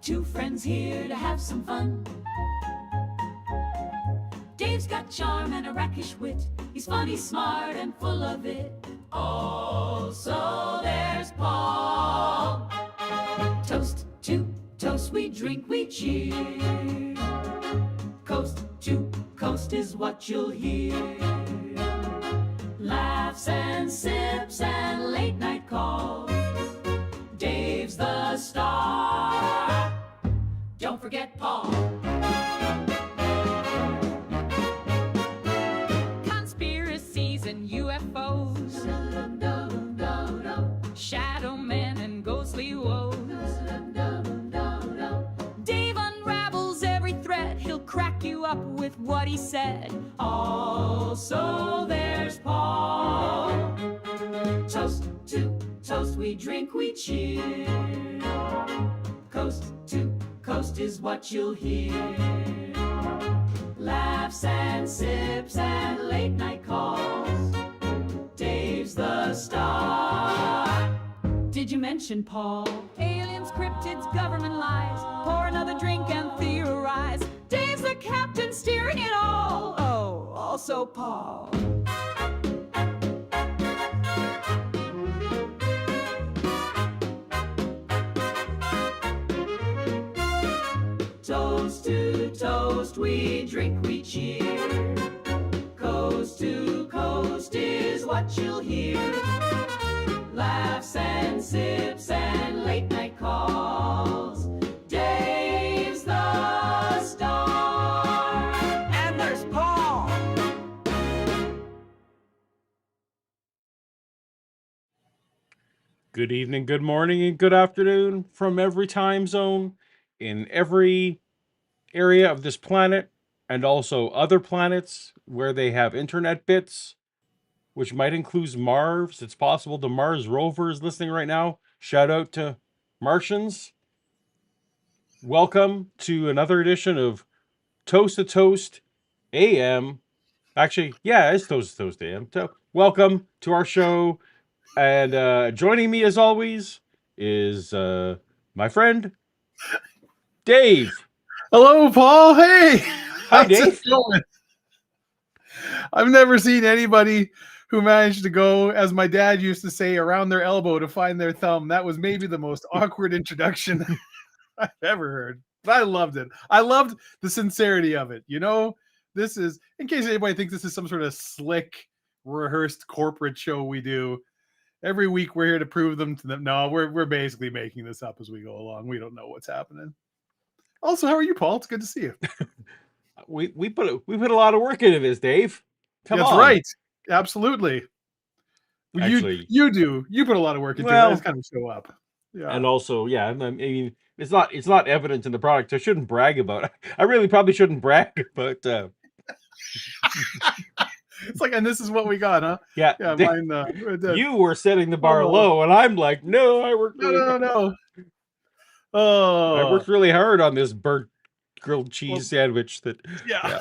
two friends here to have some fun. Dave's got charm and a rakish wit. He's funny, smart, and full of it. Also, there's Paul. Toast to toast, we drink, we cheer. Coast to coast is what you'll hear. Laughs and sips and late night calls. Dave's the star. Don't forget Paul. Conspiracies and UFOs. Shadow men and ghostly woes. Dave unravels every thread. He'll crack you up with what he said. Also, there's Paul. Toast to toast, we drink, we cheer. Coast to coast is what you'll hear. Laughs and sips and late night calls. Dave's the star. Did you mention Paul? Aliens, cryptids, government lies. Pour another drink and theorize. Dave's the captain steering it all. Oh, also Paul. Toast to toast, we drink, we cheer. Coast to coast is what you'll hear. Laughs and sips and late night calls. Dave's the star. And there's Paul. Good evening, good morning, and good afternoon from every time zone in every area of this planet and also other planets where they have internet bits, which might include Mars. It's possible the Mars rover is listening right now. Shout out to Martians. Welcome to another edition of Toast to Toast AM. Actually, yeah, it's Toast to Toast AM. So, welcome to our show. And joining me as always is my friend Dave. Hello, Paul. Hey, Hi, how's Dave. it going? I've never seen anybody who managed to go, as my dad used to say, around their elbow to find their thumb. That was maybe the most awkward introduction I've ever heard. But I loved it. I loved the sincerity of it. You know, this is, in case anybody thinks this is some sort of slick, rehearsed corporate show we do. Every week we're here to prove them to them. No, we're basically making this up as we go along. We don't know what's happening. Also, how are you, Paul? It's good to see you. We put a lot of work into this, Dave. Come That's on. right. Absolutely. Well, Actually, you do. You put a lot of work into it. I just kind of show up. Yeah. And also, yeah, I mean, it's not evident in the product. I shouldn't brag about it. I really probably shouldn't brag, but it's like, and this is what we got, huh? yeah. Yeah. Mine. You were setting the bar low, and I'm like, no, I worked. No. Oh, I worked really hard on this burnt grilled cheese sandwich. Yeah.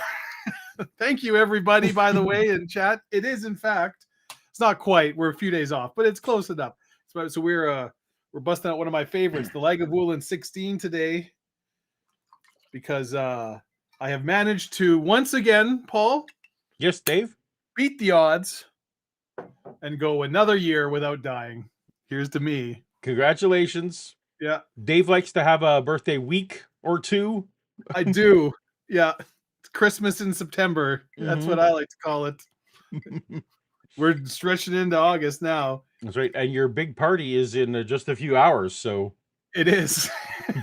Thank you, everybody. By the way, in chat, it is in fact. It's not quite. We're a few days off, but it's close enough. So we're busting out one of my favorites, the Lagavulin 16 today, because I have managed to once again, Paul. Yes, Dave. Beat the odds and go another year without dying. Here's to me. Congratulations. Yeah. Dave likes to have a birthday week or two. I do. Yeah. It's Christmas in September. That's what I like to call it. We're stretching into August now. That's right. And your big party is in just a few hours. So it is.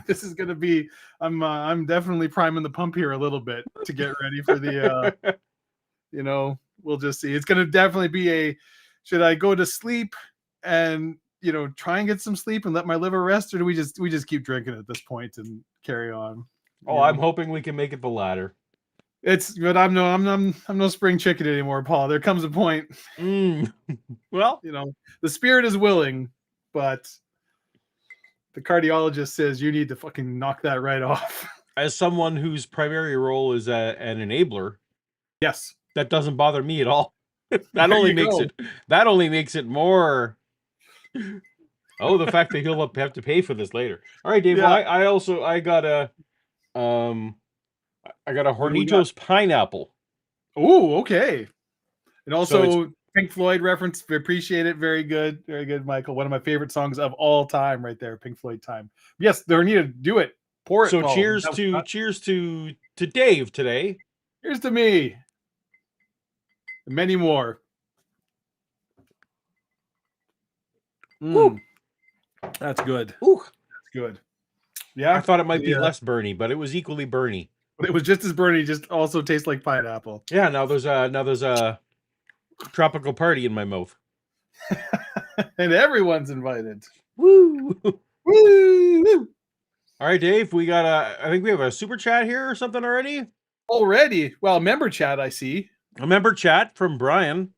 This is going to be, I'm definitely priming the pump here a little bit to get ready for the, we'll just see. It's going to definitely be should I go to sleep and, try and get some sleep and let my liver rest, or do we just keep drinking at this point and carry on? I'm hoping we can make it the latter. But I'm no spring chicken anymore, Paul. There comes a point. Well, the spirit is willing, but the cardiologist says you need to fucking knock that right off. As someone whose primary role is an enabler, yes, that doesn't bother me at all. That only makes it more Oh, the fact that he'll have to pay for this later. All right, Dave. Yeah. Well, I got a What do we got? Hornitos pineapple. Oh, okay. And So it's also Pink Floyd reference. We appreciate it. Very good. Very good, Michael. One of my favorite songs of all time right there. Pink Floyd Time. Yes, there need to do it. Pour it, so Paul. cheers to Dave today. Here's to me. And many more. Woo. That's good. Ooh, That's good. Yeah. I thought it might be less Bernie, but it was equally Bernie. It was just as Bernie, just also tastes like pineapple. Yeah, now there's a tropical party in my mouth. And everyone's invited. Woo! Woo! All right, Dave, we got I think we have a super chat here or something already. Already. Well, member chat, I see. A member chat from Brian.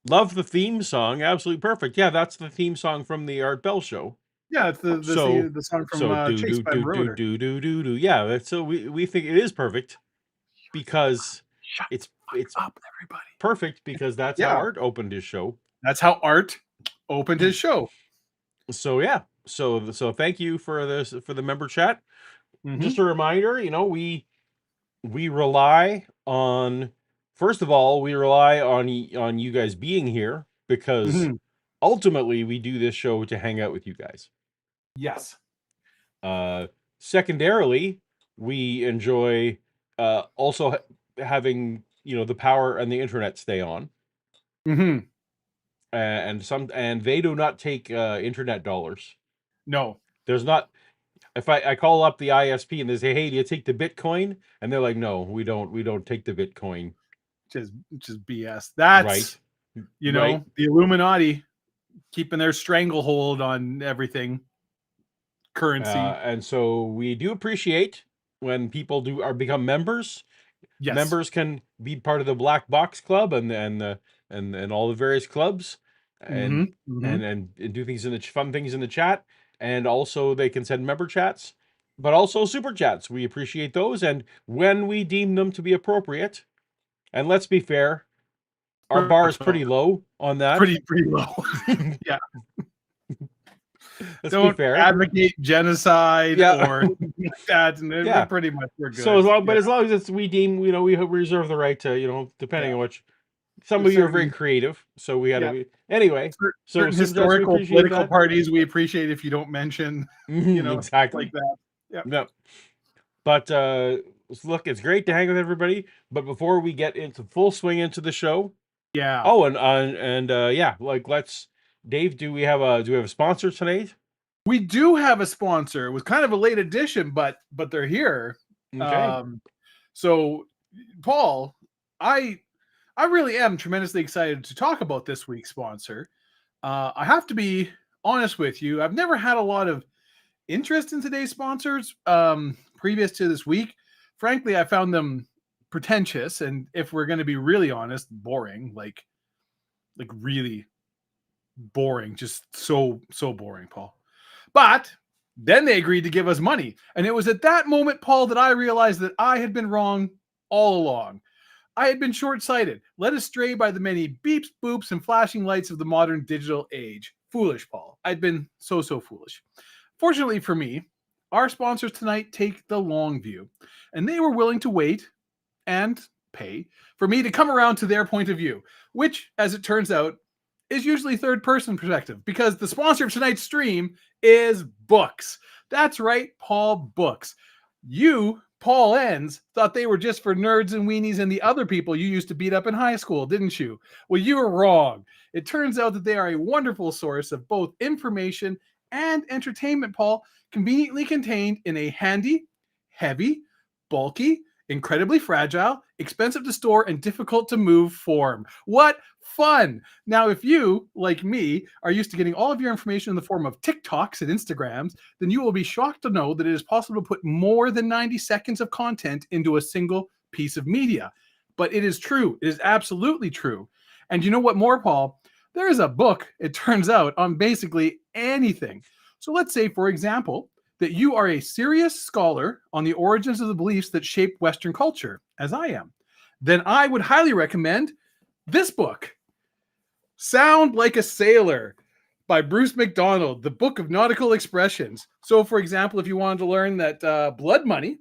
Love the theme song. Absolutely perfect. Yeah, that's the theme song from the Art Bell show. Yeah, it's the song from Chase by Marauder. do. Yeah, so we think it is perfect because it's Up, everybody. perfect because that's how Art opened his show. That's how Art opened his show. So yeah, so thank you for the member chat. Just a reminder, we rely on, first of all, we rely on you guys being here because ultimately we do this show to hang out with you guys. Yes. Secondarily, we enjoy also having the power and the internet stay on. And they do not take internet dollars. No. There's not. If I call up the ISP and they say, "Hey, do you take the Bitcoin?" and they're like, "No, we don't take the Bitcoin." Just BS. That's right. The Illuminati keeping their stranglehold on everything. Currency. And so we do appreciate when people become members. Yes. Members can be part of the Black Box Club and all the various clubs and do things fun things in the chat. And also they can send member chats, but also super chats. We appreciate those. And when we deem them to be appropriate, and let's be fair, our bar is pretty low on that. Pretty low. Yeah. Don't advocate genocide or like that. And pretty much we're good. So as long as we deem, we reserve the right to, depending on which. Some of you are very creative, so we had to be anyway. Certain historical political parties we appreciate if you don't mention, exactly like that. Yeah. No. But look, it's great to hang with everybody. But before we get into full swing into the show, Dave, do we have a sponsor tonight? We do have a sponsor. It was kind of a late edition, but they're here. Okay. So, Paul, I really am tremendously excited to talk about this week's sponsor. I have to be honest with you. I've never had a lot of interest in today's sponsors previous to this week. Frankly, I found them pretentious, and if we're going to be really honest, boring. Like really boring. Just so boring, Paul. But then they agreed to give us money. And it was at that moment, Paul, that I realized that I had been wrong all along. I had been short-sighted, led astray by the many beeps, boops, and flashing lights of the modern digital age. Foolish, Paul. I'd been so foolish. Fortunately for me, our sponsors tonight take the long view, and they were willing to wait and pay for me to come around to their point of view, which, as it turns out, is usually third-person perspective, because the sponsor of tonight's stream is books. That's right, Paul, books. You, Paul Enns, thought they were just for nerds and weenies and the other people you used to beat up in high school, didn't you? Well, you were wrong. It turns out that they are a wonderful source of both information and entertainment, Paul, conveniently contained in a handy, heavy, bulky, incredibly fragile, expensive to store, and difficult to move form. What fun! Now, if you, like me, are used to getting all of your information in the form of TikToks and Instagrams, then you will be shocked to know that it is possible to put more than 90 seconds of content into a single piece of media. But it is true. It is absolutely true. And you know what more, Paul? There is a book, it turns out, on basically anything. So let's say, for example, that you are a serious scholar on the origins of the beliefs that shape Western culture, as I am. Then I would highly recommend this book, Sound Like a Sailor, by Bruce McDonald, The Book of Nautical Expressions. So, for example, if you wanted to learn that blood money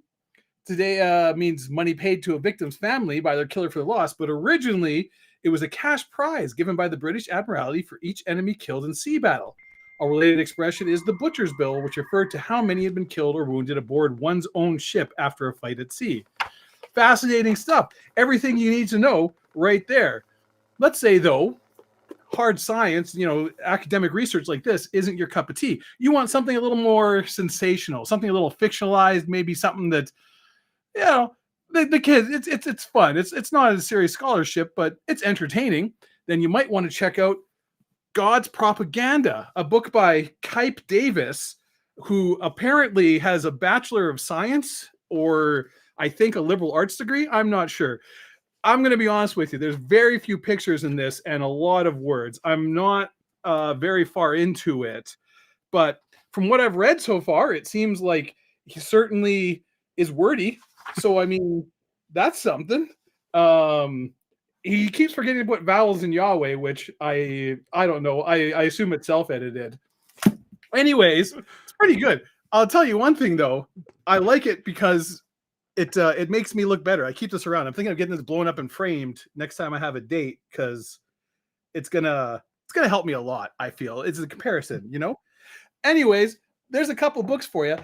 today means money paid to a victim's family by their killer for the loss, but originally it was a cash prize given by the British Admiralty for each enemy killed in sea battle. A related expression is the butcher's bill, which referred to how many had been killed or wounded aboard one's own ship after a fight at sea. Fascinating stuff. Everything you need to know right there. Let's say, though, hard science, academic research like this isn't your cup of tea. You want something a little more sensational, something a little fictionalized, maybe something that, the kids, it's fun. It's not a serious scholarship, but it's entertaining. Then you might want to check out God's Propaganda, a book by Kipe Davis, who apparently has a Bachelor of Science or I think a liberal arts degree. I'm not sure. I'm going to be honest with you. There's very few pictures in this and a lot of words. I'm not very far into it, but from what I've read so far, it seems like he certainly is wordy. So, I mean, that's something. He keeps forgetting to put vowels in Yahweh, which I don't know. I assume it's self-edited. Anyways, it's pretty good. I'll tell you one thing, though. I like it because it makes me look better. I keep this around. I'm thinking of getting this blown up and framed next time I have a date because it's gonna help me a lot. I feel it's a comparison, Anyways, there's a couple books for you,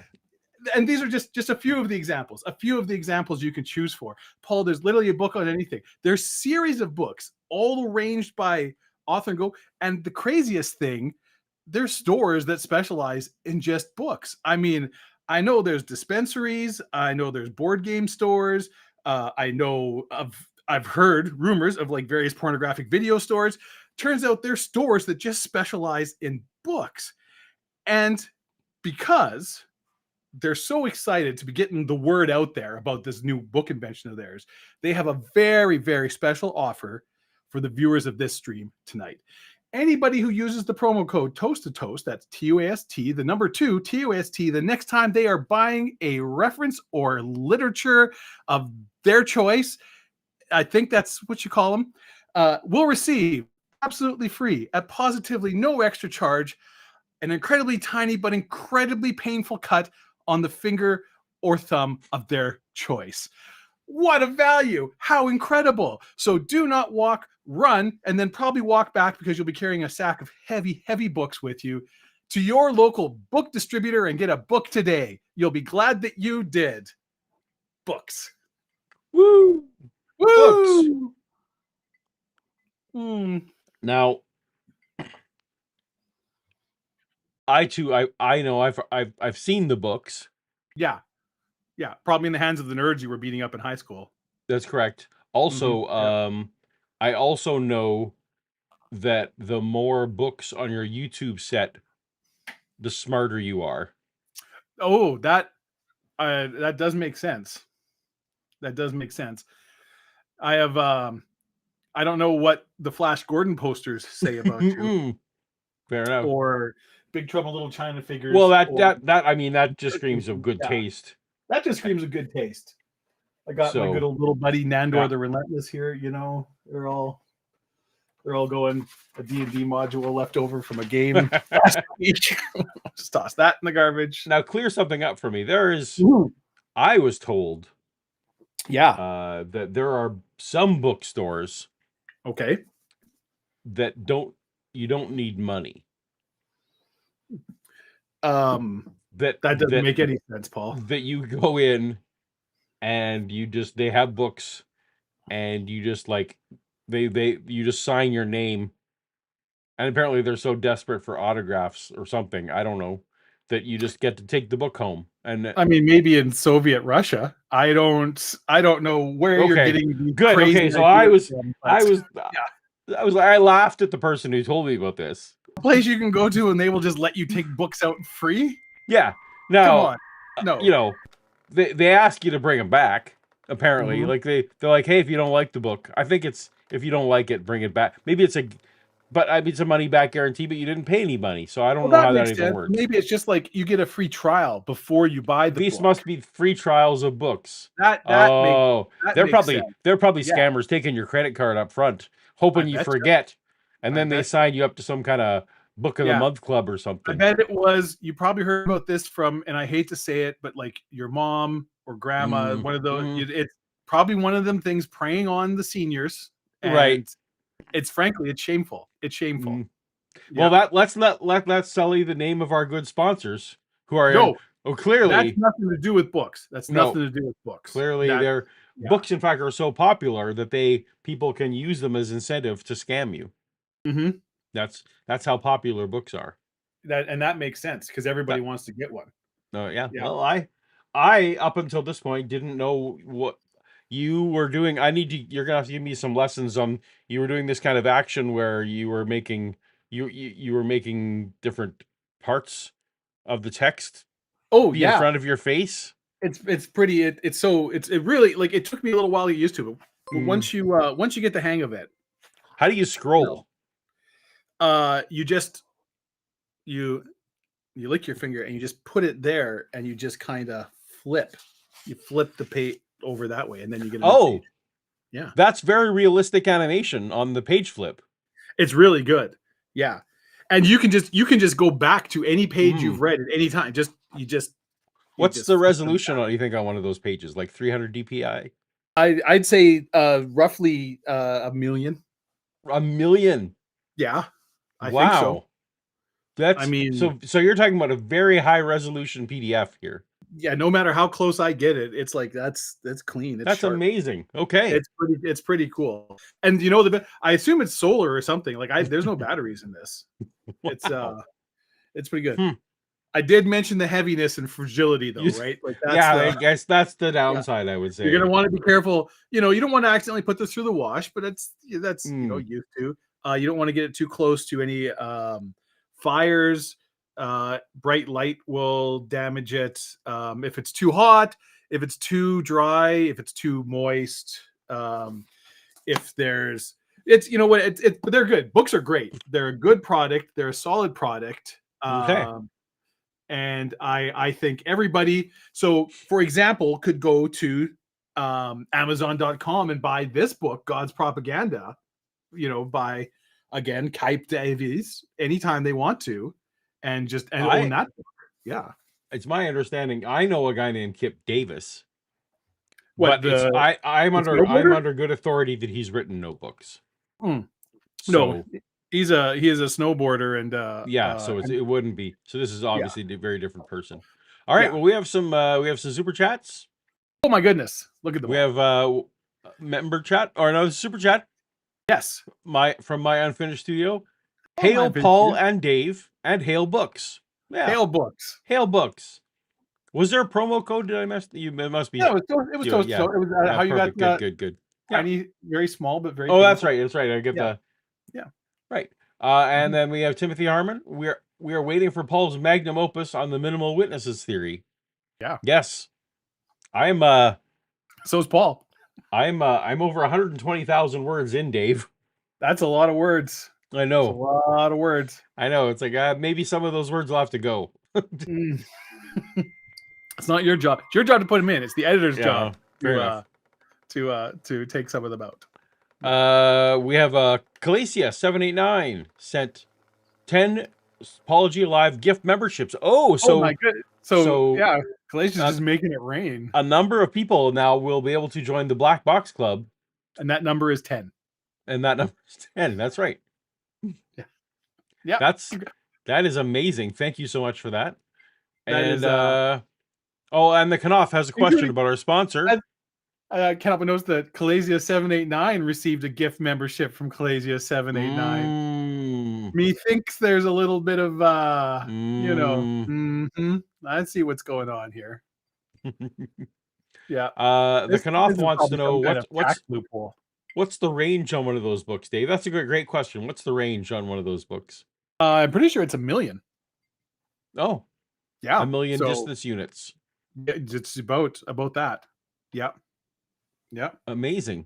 and these are just a few of the examples. A few of the examples you can choose for. Paul, there's literally a book on anything. There's series of books, all arranged by author and go. And the craziest thing, there's stores that specialize in just books. I mean, I know there's dispensaries. I know there's board game stores. I've heard rumors of like various pornographic video stores. Turns out there's stores that just specialize in books. And because they're so excited to be getting the word out there about this new book invention of theirs, they have a very, very special offer for the viewers of this stream tonight. Anybody who uses the promo code Toast to Toast, that's TOAST, the number 2, TOAST, the next time they are buying a reference or literature of their choice, I think that's what you call them, will receive absolutely free, at positively no extra charge, an incredibly tiny but incredibly painful cut on the finger or thumb of their choice. What a value! How incredible! So do not walk, run, and then probably walk back because you'll be carrying a sack of heavy, heavy books with you to your local book distributor and get a book today. You'll be glad that you did. Books. Woo! Woo! Books. Now, I know I've seen the books. Yeah, probably in the hands of the nerds you were beating up in high school. That's correct. Also, I also know that the more books on your YouTube set, the smarter you are. Oh, that does make sense. That does make sense. I have I don't know what the Flash Gordon posters say about you. Fair enough. Or Big Trouble in Little China figures. Well, that just screams of good taste. That just screams of good taste. I got my good old little buddy Nandor the Relentless here. They're all going a D&D module left over from a game. Just toss that in the garbage. Now clear something up for me. I was told, that there are some bookstores, that you don't need money. That doesn't make any sense, Paul. That you go in and they have books and you just you just sign your name, and apparently they're so desperate for autographs or something, I don't know, that you just get to take the book home. And I mean, maybe in Soviet Russia, I don't know where you're getting these crazy ideas. So I laughed at the person who told me about this. A place you can go to and they will just let you take books out free? Yeah. Now, come on. No. They ask you to bring them back, apparently. Like they're like, hey, if you don't like the book, I think it's, if you don't like it, bring it back. Maybe it's a money back guarantee, but you didn't pay any money. So I don't know how that even works. Maybe it's just like you get a free trial before you buy the book. These must be free trials of books. They're probably scammers taking your credit card up front, hoping you forget. And then they sign you up to some kind of book of the Yeah. month club or I something. bet it was. You probably heard about this from, and I hate to say it, but like your mom or grandma, one of those. It's probably one of them things preying on the seniors, and Right. it's frankly, it's shameful. It's shameful. Well, that let's Sully the name of our good sponsors who are No, that's clearly nothing to do with books. That's No. nothing to do with books. clearly their books in fact are so popular that people can use them as incentive to scam you. Mm-hmm. That's how popular books are. That makes sense because everybody wants to get one. Yeah. Well, I up until this point didn't know what you were doing. You're gonna have to give me some lessons on. You were doing this kind of action where you were making you were making different parts of the text Oh be in front of your face. It's pretty. It really, like, it took me a little while to get used to it, but once you get the hang of it, how do you scroll? You just you lick your finger and you just put it there and you just kind of flip. You flip the page over that way, and then you get a new page. Yeah, that's very realistic animation on the page flip. It's really good. Yeah, and you can just go back to any page you've read at any time. What's the resolution on, you think, on one of those pages? Like 300 dpi? I'd say roughly a million. A million? Yeah, I wow. think so. That's, I mean, so you're talking about a very high resolution PDF here. Yeah, no matter how close I get it, it's like that's clean. That's sharp. Amazing. Okay, it's pretty cool. And you know, I assume it's solar or something. Like there's no batteries in this. Wow. It's pretty good. I did mention the heaviness and fragility, though, right? Like I guess that's the downside. I would say you're gonna want to be careful. You know, you don't want to accidentally put this through the wash, but that's you know, used to. You don't want to get it too close to any fires. Bright light will damage it. If it's too hot, if it's too dry, if it's too moist, if there's, it's, you know what, but they're good. Books are great. They're a good product. They're a solid product. Okay. And I think everybody, so for example, could go to Amazon.com and buy this book, God's Propaganda, you know, by, again, Kuyp Davies, anytime they want to, and own that book. Yeah. It's my understanding. I know a guy named Kip Davis. What, but I'm under good authority that he's written no books. No, he is a snowboarder, and so it wouldn't be. So this is obviously a very different person. All right. Well, we have some super chats. Oh my goodness! Look at them. We have member chat, or no, super chat. Yes, from my unfinished studio. Hail Paul and Dave, and Hail Books. Yeah. Hail Books. Hail Books. Was there a promo code? Did I mess? It must be. Yeah, it was toast. Yeah. It was how you perfect. got good. Tiny, very small, but very. Oh, that's right. That's right. I get the. Yeah. Right. And then we have Timothy Harmon. We are waiting for Paul's magnum opus on the minimal witnesses theory. Yeah. Yes. I'm. So is Paul. I'm over 120,000 words in, Dave. That's a lot of words. I know. That's a lot of words. I know. It's like maybe some of those words will have to go. It's not your job. It's your job to put them in. It's the editor's job to take some of them out. We have Calacia 789 sent 10 Paulogia Live gift memberships. Oh my goodness. So yeah, Calacia's just making it rain. A number of people now will be able to join the Black Box Club. And that number is 10. And that number is 10. That's right. Yeah. That is amazing. Thank you so much for that. And and the Knopf has a question about our sponsor. Knopf knows that Calacia 789 received a gift membership from Calacia 789. Methinks there's a little bit of you know, I see what's going on here. Yeah. The Knopf wants to know what's loophole. What's the range on one of those books, Dave? That's a great question. What's the range on one of those books? I'm pretty sure it's 1 million. Oh, yeah, 1 million distance units. It's about that. Yeah. Amazing.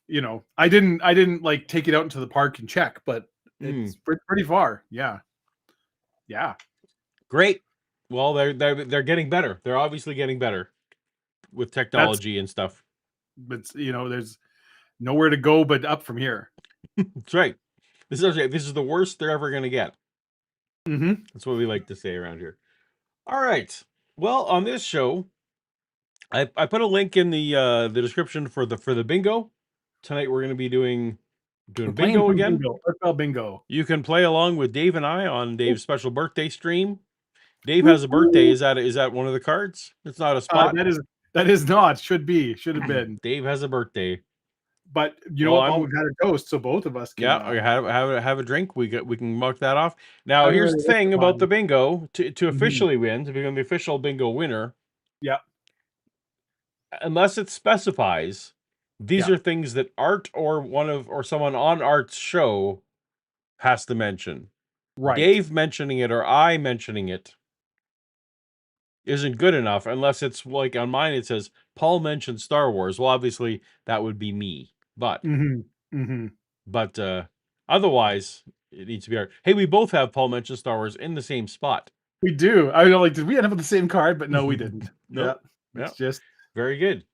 You know, I didn't like take it out into the park and check, but it's pretty far. Yeah. Great. Well, they're getting better. They're obviously getting better with technology and stuff. But you know, there's nowhere to go but up from here. That's right. This is the worst they're ever going to get. Mm-hmm. That's what we like to say around here. All right. Well, on this show, I put a link in the description for the bingo. Tonight we're going to be doing We're playing bingo some again. bingo. Earthbell bingo. You can play along with Dave and I on Dave's special birthday stream. Dave has a birthday. Is that one of the cards? It's not a spot. That is not. Should have been. Dave has a birthday. But you know Well, what? Paul, we've got a toast, so both of us can. Yeah, have a drink. We can mark that off. Now, I'm here's really the thing about the fun. bingo. To officially win, to become the official bingo winner, Yeah. unless it specifies, these Yeah. are things that Art or someone on Art's show has to mention. Right. Dave mentioning it or I mentioning it isn't good enough unless it's like on mine it says Paul mentioned Star Wars. Well, obviously that would be me. But otherwise it needs to be Art. Hey, we both have Paul mentioned Star Wars in the same spot. We do. I know, like, did we end up with the same card? But no, we didn't. Nope. Yeah. It's just very good.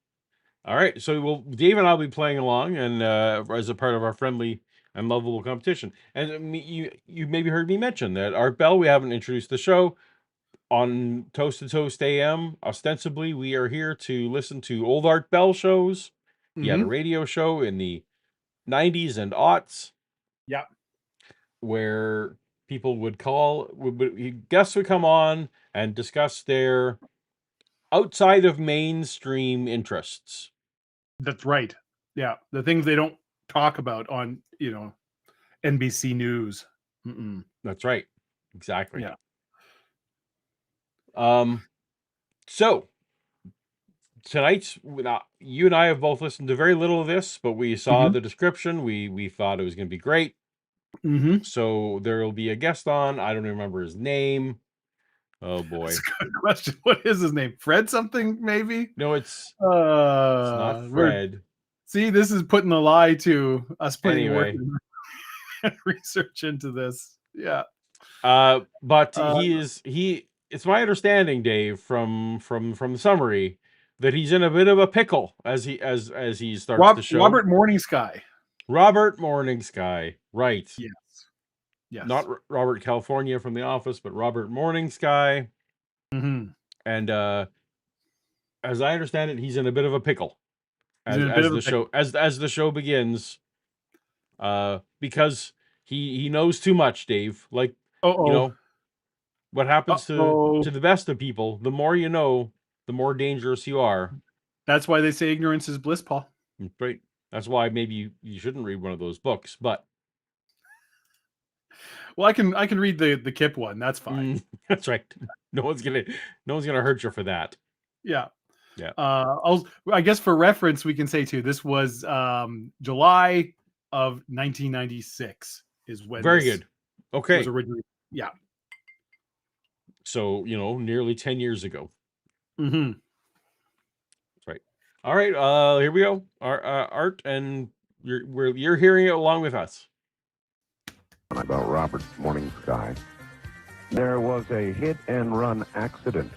All right, so Dave and I'll be playing along, and as a part of our friendly and lovable competition. And you maybe heard me mention that Art Bell, we haven't introduced the show on Toast to Toast AM. Ostensibly, we are here to listen to old Art Bell shows. He had a radio show in the 90s and aughts. Yeah. Where people would call, guests would come on and discuss their outside of mainstream interests. That's right. Yeah, the things they don't talk about on NBC News. That's right. Exactly. Yeah. So tonight, you and I have both listened to very little of this, but we saw the description. We thought it was going to be great. So there will be a guest on. I don't remember his name. Oh boy, that's a good question. What is his name? Fred something, maybe? No, it's not Fred. See, this is putting the lie to us putting work and research into this. Yeah. But it's my understanding, Dave, from the summary, that he's in a bit of a pickle as he starts the show. Robert Morningsky. Robert Morningsky, right? Yes. Not Robert California from The Office, but Robert Morningsky. And as I understand it, he's in a bit of a pickle as the show begins, because he knows too much, Dave. Like what happens to the best of people, the more you know, the more dangerous you are. That's why they say ignorance is bliss, Paul. Right. That's why maybe you shouldn't read one of those books, but well, I can read the Kip one. That's fine. That's right. No one's gonna hurt you for that. Yeah. Yeah. I guess for reference, we can say too, this was July of 1996 is when. Very good. Okay. Was originally, yeah. So nearly 10 years ago. That's right. All right. Here we go. Art, and you're hearing it along with us. About Robert Morningsky. There was a hit-and-run accident.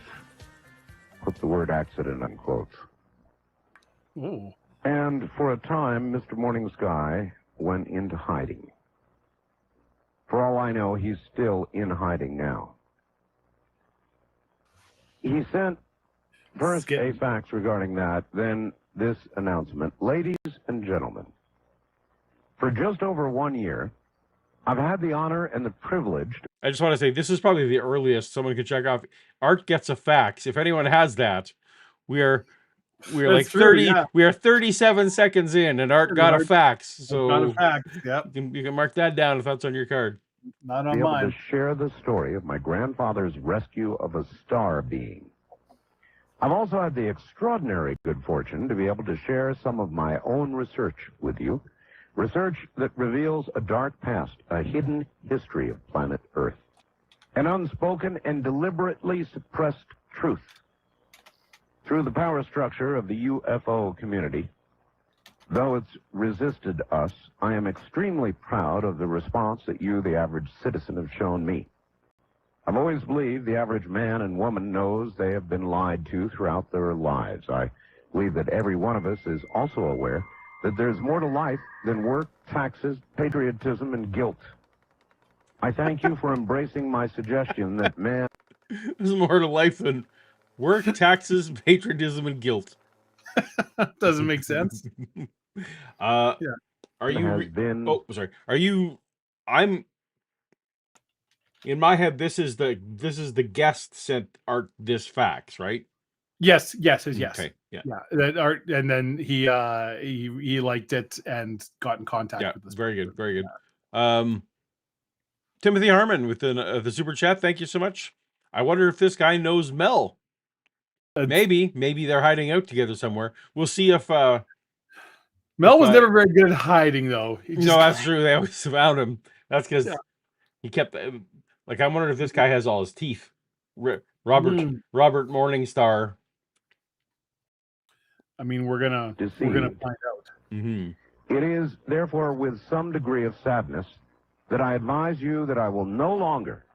Put the word accident unquote. Ooh. And for a time, Mr. Morningsky went into hiding. For all I know, he's still in hiding now. He sent first a fax regarding that, then this announcement. Ladies and gentlemen, for just over 1 year, I've had the honor and the privilege. I just want to say this is probably the earliest someone could check off. Art gets a fax. If anyone has that, we are like 30. Yeah. We are 37 seconds in, and Art got a fax. So got a fax. Yep. You can mark that down if that's on your card. Not on mine. To share the story of my grandfather's rescue of a star being. I've also had the extraordinary good fortune to be able to share some of my own research with you. Research that reveals a dark past, a hidden history of planet Earth, an unspoken and deliberately suppressed truth. Through the power structure of the UFO community, though it's resisted us, I am extremely proud of the response that you, the average citizen, have shown me. I've always believed the average man and woman knows they have been lied to throughout their lives. I believe that every one of us is also aware that there's more to life than work, taxes, patriotism, and guilt. I thank you for embracing my suggestion that man... There's more to life than work, taxes, patriotism, and guilt. Doesn't make sense. Are you... has been... Oh, sorry. Are you... I'm... In my head, this is the guest sent Art this fax, right? Yes. Yes. Okay. Yeah. That art, and then he liked it and got in contact Yeah. with us. Very good. Very good. Timothy Harmon with the super chat. Thank you so much. I wonder if this guy knows Mel. Maybe they're hiding out together somewhere. We'll see if Mel was never very good at hiding, though. No, that's true. They always found him. That's because he kept like. I wonder if this guy has all his teeth. Robert Morningstar. I mean, we're gonna find out. Mm-hmm. It is therefore with some degree of sadness that I advise you that I will no longer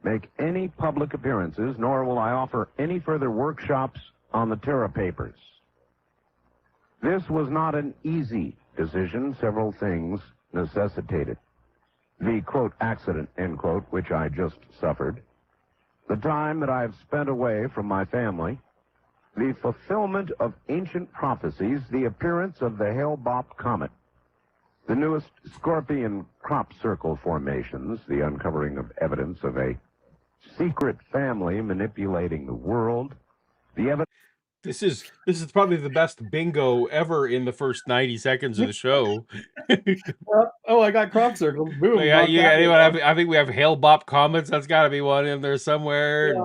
make any public appearances, nor will I offer any further workshops on the Terra Papers. This was not an easy decision. Several things necessitated. The, quote, accident, end quote, which I just suffered. The time that I have spent away from my family. The fulfillment of ancient prophecies. The appearance of the Hale-Bopp Comet. The newest Scorpion crop circle formations. The uncovering of evidence of a secret family manipulating the world. The evidence... This is probably the best bingo ever in the first 90 seconds of the show. I got crop circles. Boom. I think we have Hale-Bopp Comets. That's got to be one in there somewhere.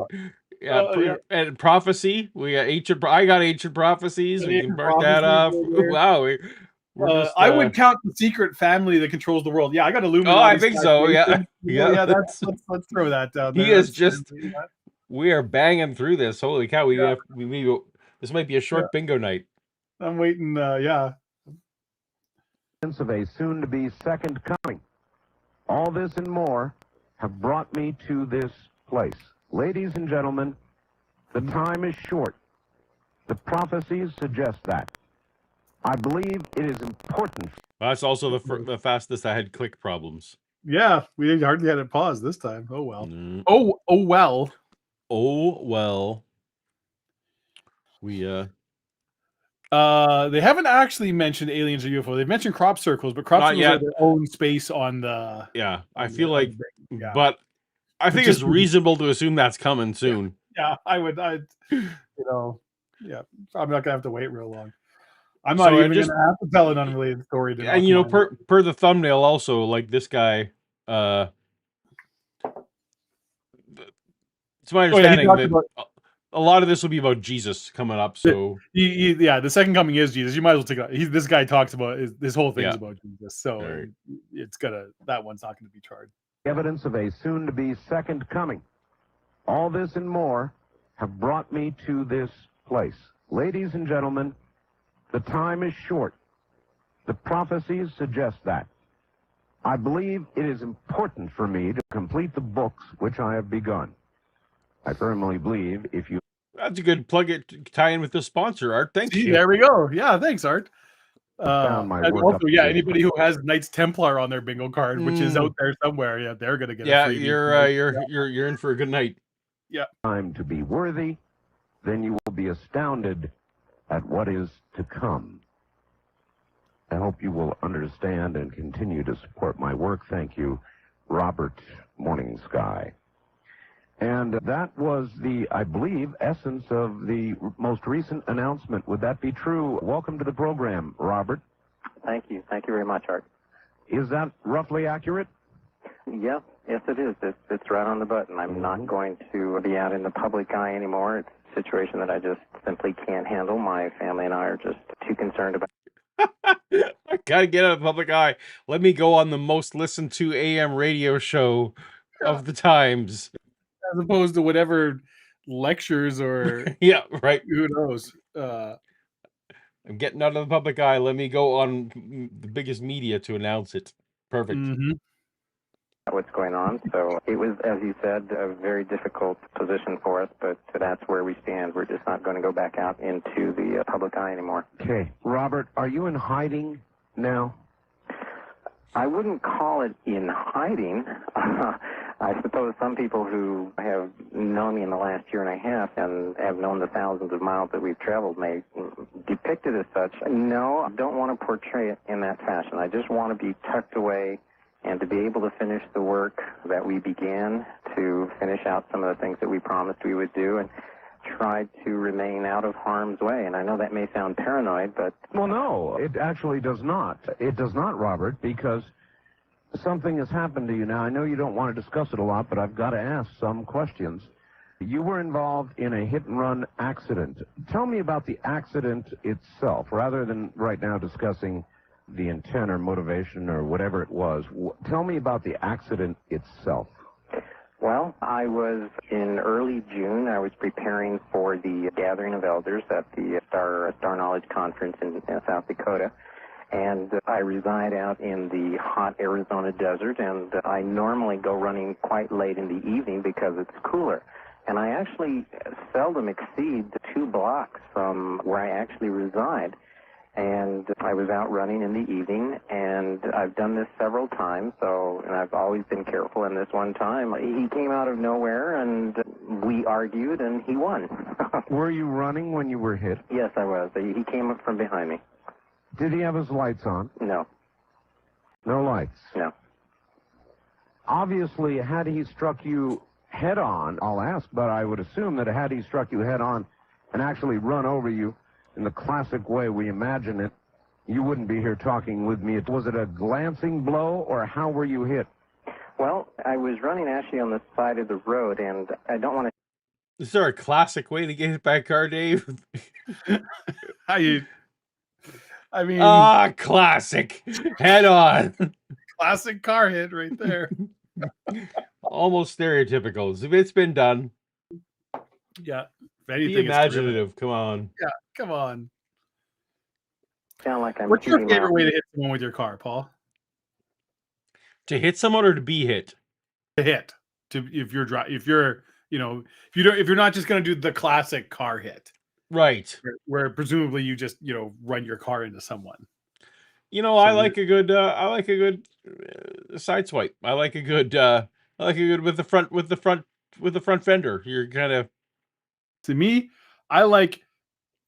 And prophecy. We got ancient. I got ancient prophecies. We can mark that off. Wow. I would count the secret family that controls the world. Yeah, I got Illuminati. Oh, I think so. Yeah. Let's throw that down there. He is just. We are banging through this. Holy cow! This might be a short bingo night. I'm waiting. Of a soon-to-be second coming. All this and more have brought me to this place. Ladies and gentlemen, the time is short. The prophecies suggest that. I believe it is important. That's also the fastest I had click problems. Yeah, we hardly had it paused this time. Oh well. Mm. Oh well. Oh well. We they haven't actually mentioned aliens or UFO. They've mentioned crop circles, but crop circles are their own space on the. Yeah, I feel like, but I think it's reasonable to assume that's coming soon. Yeah, I'm not gonna have to wait real long. I'm not even gonna have to tell an unrelated story. And per the thumbnail, also like this guy. It's my understanding that a lot of this will be about Jesus coming up. So the second coming is Jesus. You might as well take it out. This guy talks about this whole thing is about Jesus. So that one's not going to be charged. Evidence of a soon-to-be second coming. All this and more have brought me to this place. Ladies and gentlemen, the time is short. The prophecies suggest that. I believe it is important for me to complete the books which I have begun. I firmly believe if you... That's a good plug it tie in with the sponsor, Art. Thanks. There we go. Yeah, thanks, Art. And also, anybody who has Knights Templar on their bingo card, which is out there somewhere, they're gonna get. Yeah, you're in for a good night. Yeah. Time to be worthy, then you will be astounded at what is to come. I hope you will understand and continue to support my work. Thank you, Robert Morningsky. And that was the, I believe, essence of the most recent announcement. Would that be true? Welcome to the program, Robert. Thank you. Thank you very much, Art. Is that roughly accurate? Yeah. Yes, it is. It's right on the button. I'm not going to be out in the public eye anymore. It's a situation that I just simply can't handle. My family and I are just too concerned about. I gotta get out of the public eye. Let me go on the most listened to AM radio show of the times. As opposed to whatever lectures or yeah, right. Who knows? I'm getting out of the public eye. Let me go on the biggest media to announce it. Perfect. What's going on? So it was, as you said, a very difficult position for us, but that's where we stand. We're just not going to go back out into the public eye anymore. Okay, Robert, are you in hiding now? I wouldn't call it in hiding. I suppose some people who have known me in the last year and a half and have known the thousands of miles that we've traveled may depict it as such. No, I don't want to portray it in that fashion. I just want to be tucked away and to be able to finish the work that we began, to finish out some of the things that we promised we would do, and try to remain out of harm's way. And I know that may sound paranoid, but... Well, no, it actually does not. It does not, Robert, because something has happened to you now. I know you don't want to discuss it a lot, but I've got to ask some questions. You were involved in a hit-and-run accident. Tell me about the accident itself, rather than right now discussing the intent or motivation or whatever it was. Tell me about the accident itself. Well, I was in early June. I was preparing for the gathering of elders at the Star Knowledge Conference in South Dakota. And I reside out in the hot Arizona desert, and I normally go running quite late in the evening because it's cooler. And I actually seldom exceed 2 blocks from where I actually reside. And I was out running in the evening, and I've done this several times, and I've always been careful. And this one time, he came out of nowhere, and we argued, and he won. Were you running when you were hit? Yes, I was. He came up from behind me. Did he have his lights on? No. No lights? No. Obviously, had he struck you head-on, I'll ask, but I would assume that had he struck you head-on and actually run over you in the classic way we imagine it, you wouldn't be here talking with me. Was it a glancing blow, or how were you hit? Well, I was running actually on the side of the road, and I don't want to... Is there a classic way to get hit by a car, Dave? I mean, classic. Head on. classic car hit right there. Almost stereotypical. It's been done. Yeah. If Be anything, imaginative. Come on. yeah, come on. Sound like I'm What's your shooting favorite my... way to hit someone with your car, Paul? To hit someone or to be hit? To hit. If you're not just going to do the classic car hit, Right. where presumably you just run your car into someone. I like a good side swipe. I like a good with the front fender. You're kind of... To me, I like,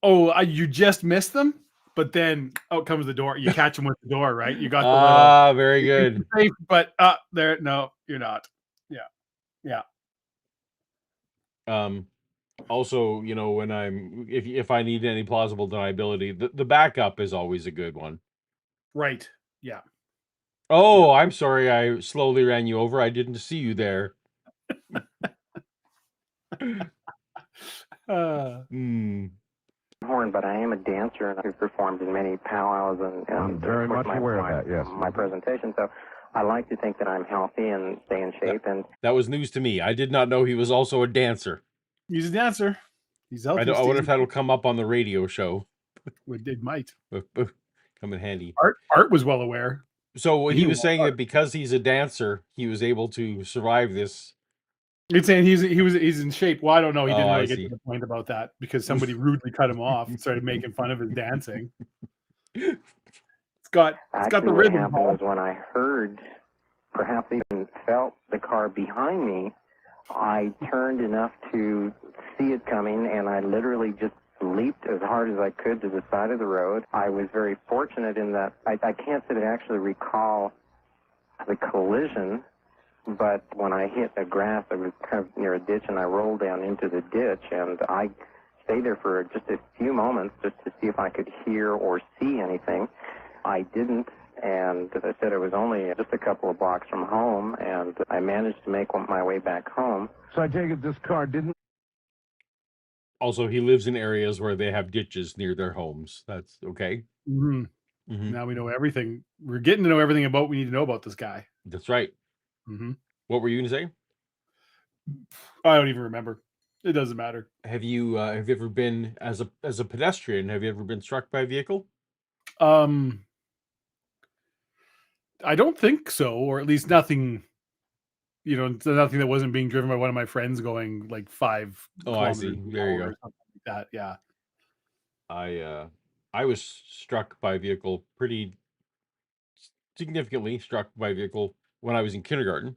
you just missed them, but then out comes the door. You catch them with the door, right? You got the very good. safe, but there, no, you're not. Yeah. Also, when if I need any plausible deniability, the backup is always a good one. Right. Yeah. Oh, I'm sorry, I slowly ran you over. I didn't see you there. Horn, but I am a dancer, and I've performed in many powwows and I'm very much aware of that, yes. My presentation. So I like to think that I'm healthy and stay in shape. And that was news to me. I did not know he was also a dancer. He's a dancer. He's healthy. I wonder if that'll come up on the radio show. It might come in handy. Art was well aware. So he was saying that because he's a dancer, he was able to survive this. It's saying he's in shape. Well, I don't know. He didn't really get see. to the point about that because somebody rudely cut him off and started making fun of his dancing. It's got the rhythm. What happened was when I heard, perhaps even felt the car behind me, I turned enough to see it coming, and I literally just leaped as hard as I could to the side of the road. I was very fortunate in that I can't say that I actually recall the collision, but when I hit the grass, I was kind of near a ditch, and I rolled down into the ditch, and I stayed there for just a few moments just to see if I could hear or see anything. I didn't, and as I said, it was only just a couple of blocks from home, and I managed to make my way back home. So I take it this car didn't... Also, he lives in areas where they have ditches near their homes. That's okay. Mm-hmm. Mm-hmm. Now we know everything. We're getting to know everything about we need to know about this guy. That's right. Mm-hmm. What were you going to say? I don't even remember. It doesn't matter. Have you ever been as a pedestrian? Have you ever been struck by a vehicle? I don't think so, or at least nothing. Nothing that wasn't being driven by one of my friends going like 5 kilometers. I see. There you go. Or something like that. Yeah. I was struck by a vehicle pretty significantly struck by a vehicle when I was in kindergarten.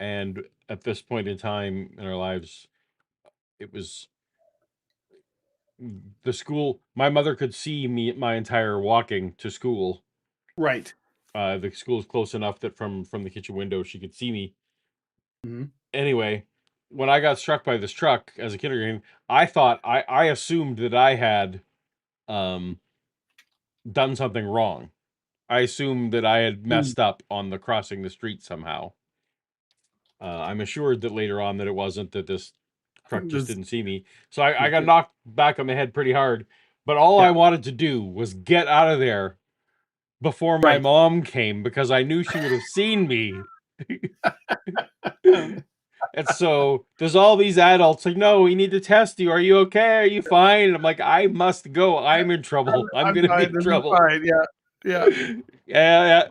And at this point in time in our lives, it was the school. My mother could see me my entire walking to school. Right. The school is close enough that from the kitchen window she could see me. Mm-hmm. Anyway, when I got struck by this truck as a kindergarten, I thought I assumed that I had done something wrong. I assumed that I had messed up on the crossing the street somehow. I'm assured that later on that it wasn't, that this truck just didn't see me. So I got knocked back on the head pretty hard. But all I wanted to do was get out of there before my mom came, because I knew she would have seen me. And so there's all these adults like, no, we need to test you. Are you okay? Are you fine? And I'm like, I must go. I'm in trouble. I'm going to be in trouble. Fine. Yeah. Yeah.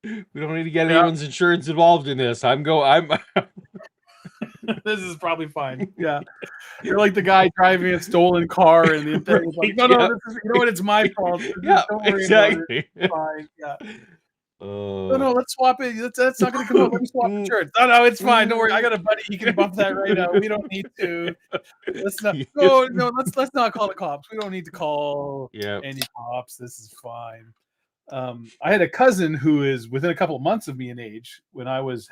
We don't need to get anyone's insurance involved in this. I'm This is probably fine. Yeah. You're like the guy driving a stolen car and the intern is like, no, this is, you know what? It's my fault. Don't worry exactly. about it. It's fine. Yeah. No, let's swap it. That's not going to come out. Let me swap insurance. No, it's fine. Don't worry. I got a buddy. He can buff that right out. We don't need to. Let's not. No. Let's not call the cops. We don't need to call any cops. This is fine. I had a cousin who is within a couple of months of me in age when I was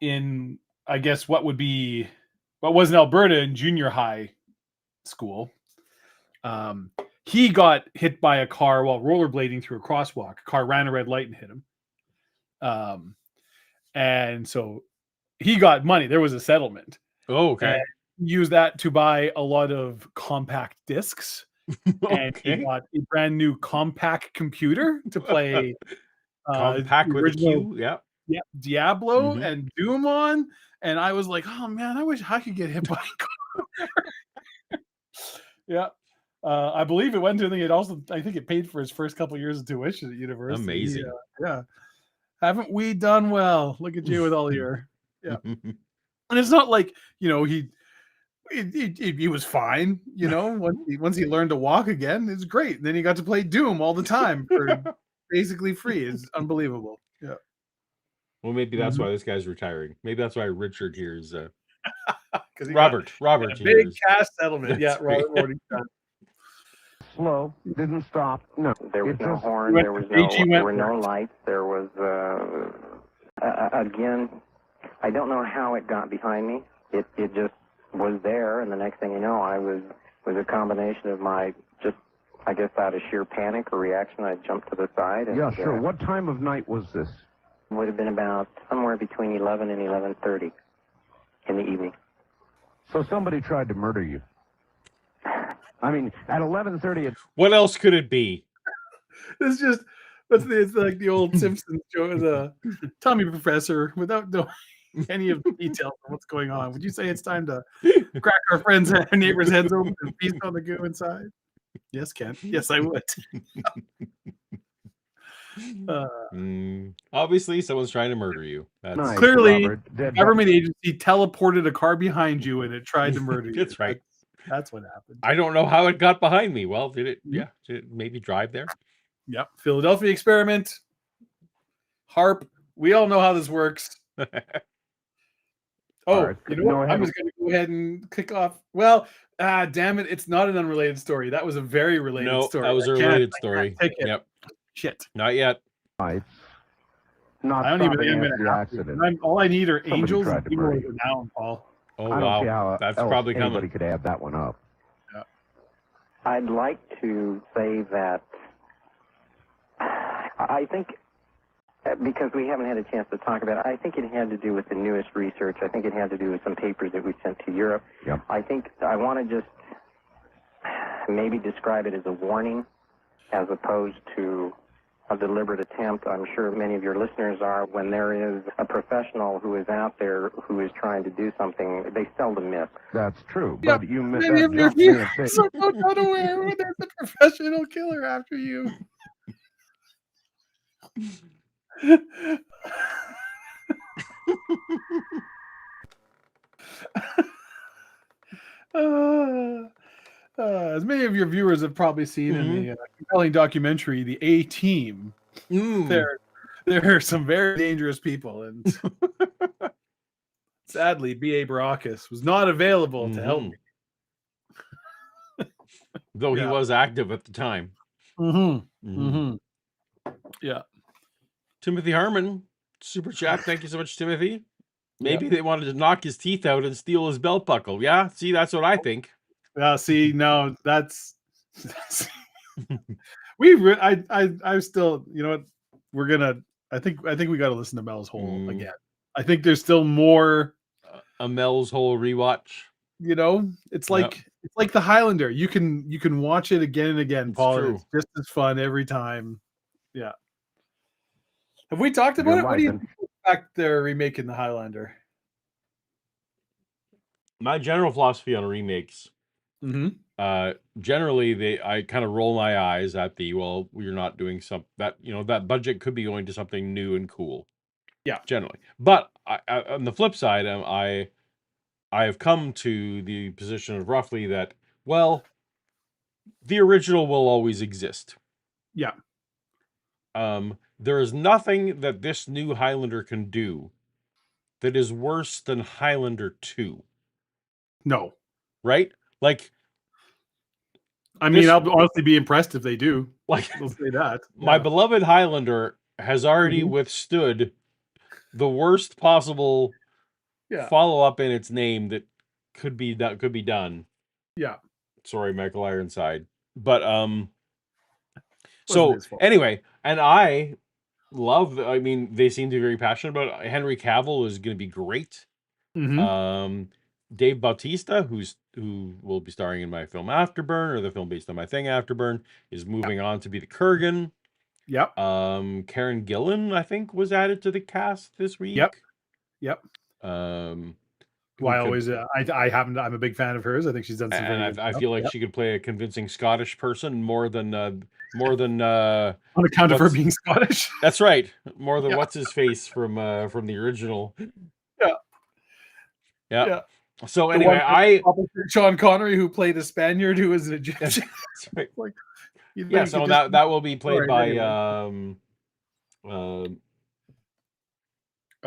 in, I guess, what was in Alberta in junior high school. He got hit by a car while rollerblading through a crosswalk. A car ran a red light and hit him. And so he got money. There was a settlement. Oh, okay. And used that to buy a lot of compact discs. And he bought a brand new compact computer to play compact with a Q, Diablo and Doom on. And I was like, oh man, I wish I could get hit by a car. I believe it went to, I think it paid for his first couple of years of tuition at university. Amazing. Yeah. Haven't we done well? Look at you with all your And it's not like, he was fine, once he learned to walk again. It's great. And then he got to play Doom all the time for basically free. It's unbelievable. Yeah. Well, maybe that's why this guy's retiring. Maybe that's why Richard here is Robert big cash settlement. That's Robert Morningsky. Slow, didn't stop. No, there was no horn. There were no lights. There was again, I don't know how it got behind me. It just was there, and the next thing you know, I was a combination of my I guess out of sheer panic or reaction, I jumped to the side. And, sure. What time of night was this? Would have been about somewhere between 11 and 11:30 in the evening. So somebody tried to murder you. I mean, at 11:30. What else could it be? It's like the old Simpsons joke, the Tommy Professor, without knowing any of the details of what's going on. Would you say it's time to crack our friends' and neighbors' heads open and feast on the goo inside? Yes, Ken. Yes, I would. Obviously, someone's trying to murder you. That's nice, clearly Robert. the government agency teleported a car behind you and it tried to murder you. That's right. That's what happened. I don't know how it got behind me. Well, did it? Yeah, did it maybe drive there? Yep. Philadelphia experiment. HARP. We all know how this works. Right. You know what? I'm just going to go ahead and kick off. Well, damn it. It's not an unrelated story. That was a very related story. That was a related story. Yep. Shit. Not yet. Not I don't even think I'm going to have accident. All I need are angels tried and to people murder that you. are down, Paul. Oh, I don't see how that's else probably anybody coming. could add that one up. Yeah. I'd like to say that I think, because we haven't had a chance to talk about it, I think it had to do with the newest research. I think it had to do with some papers that we sent to Europe. Yep. I think I want to just maybe describe it as a warning as opposed to a deliberate attempt. I'm sure many of your listeners are. When there is a professional who is out there who is trying to do something, they seldom miss. That's true. Yeah, But you missed many of your that. viewers are unaware when there's a professional killer after you. As many of your viewers have probably seen in Mhm. the compelling documentary, The A-Team, Mm. there are some very dangerous people, and sadly, B.A. Baracus was not available to help me. Mhm. Though he Yeah. was active at the time. Mm-hmm. Mhm. Mm-hmm. Yeah. Timothy Harmon, super chat. Thank you so much, Timothy. Yep. Maybe they wanted to knock his teeth out and steal his belt buckle. Yeah, see, that's what I think. See, no, that's I still, you know what, we're gonna. I think we got to listen to Mel's Hole Mm. again. I think there's still more. A Mel's Hole rewatch. You know, it's Yep. like the Highlander. You can watch it again and again, It's Paul, and true. it's just as fun every time. Yeah. Have we talked about You're it? What right. do you And think of the fact they're remaking the Highlander? My general philosophy on remakes, Mm-hmm. generally I kind of roll my eyes at well, you're not doing that budget could be going to something new and cool. Yeah. Generally. But on the flip side, I have come to the position of roughly that, well, the original will always exist. Yeah. There is nothing that this new Highlander can do that is worse than Highlander 2, No. right? Like, I mean, this, I'll honestly be impressed if they do. like, We'll say that. my Yeah. beloved Highlander has already Mhm. withstood the worst possible Yeah. follow-up in its name that could be done. Yeah. Sorry, Michael Ironside. But Wasn't so his fault. anyway, and I love. I mean, they seem to be very passionate about it. Henry Cavill is going to be great. Mm-hmm. Dave Bautista, who will be starring in my film Afterburn, or the film based on my thing Afterburn, is moving on to be the Kurgan. Yep. Karen Gillan, I think, was added to the cast this week. Yep. Who I could- always I'm a big fan of hers. I think she's done some very and good I stuff. feel like Yep. she could play a convincing Scottish person more than on account of her what's- being Scottish. that's right, more than Yeah. what's his face from the original. Yeah. Yeah. Yeah. So The anyway, one opposite Sean Connery, who played a Spaniard who was an Egyptian. that's right. Like, you Yeah, think so you just- that will be played Alright, by anyway. I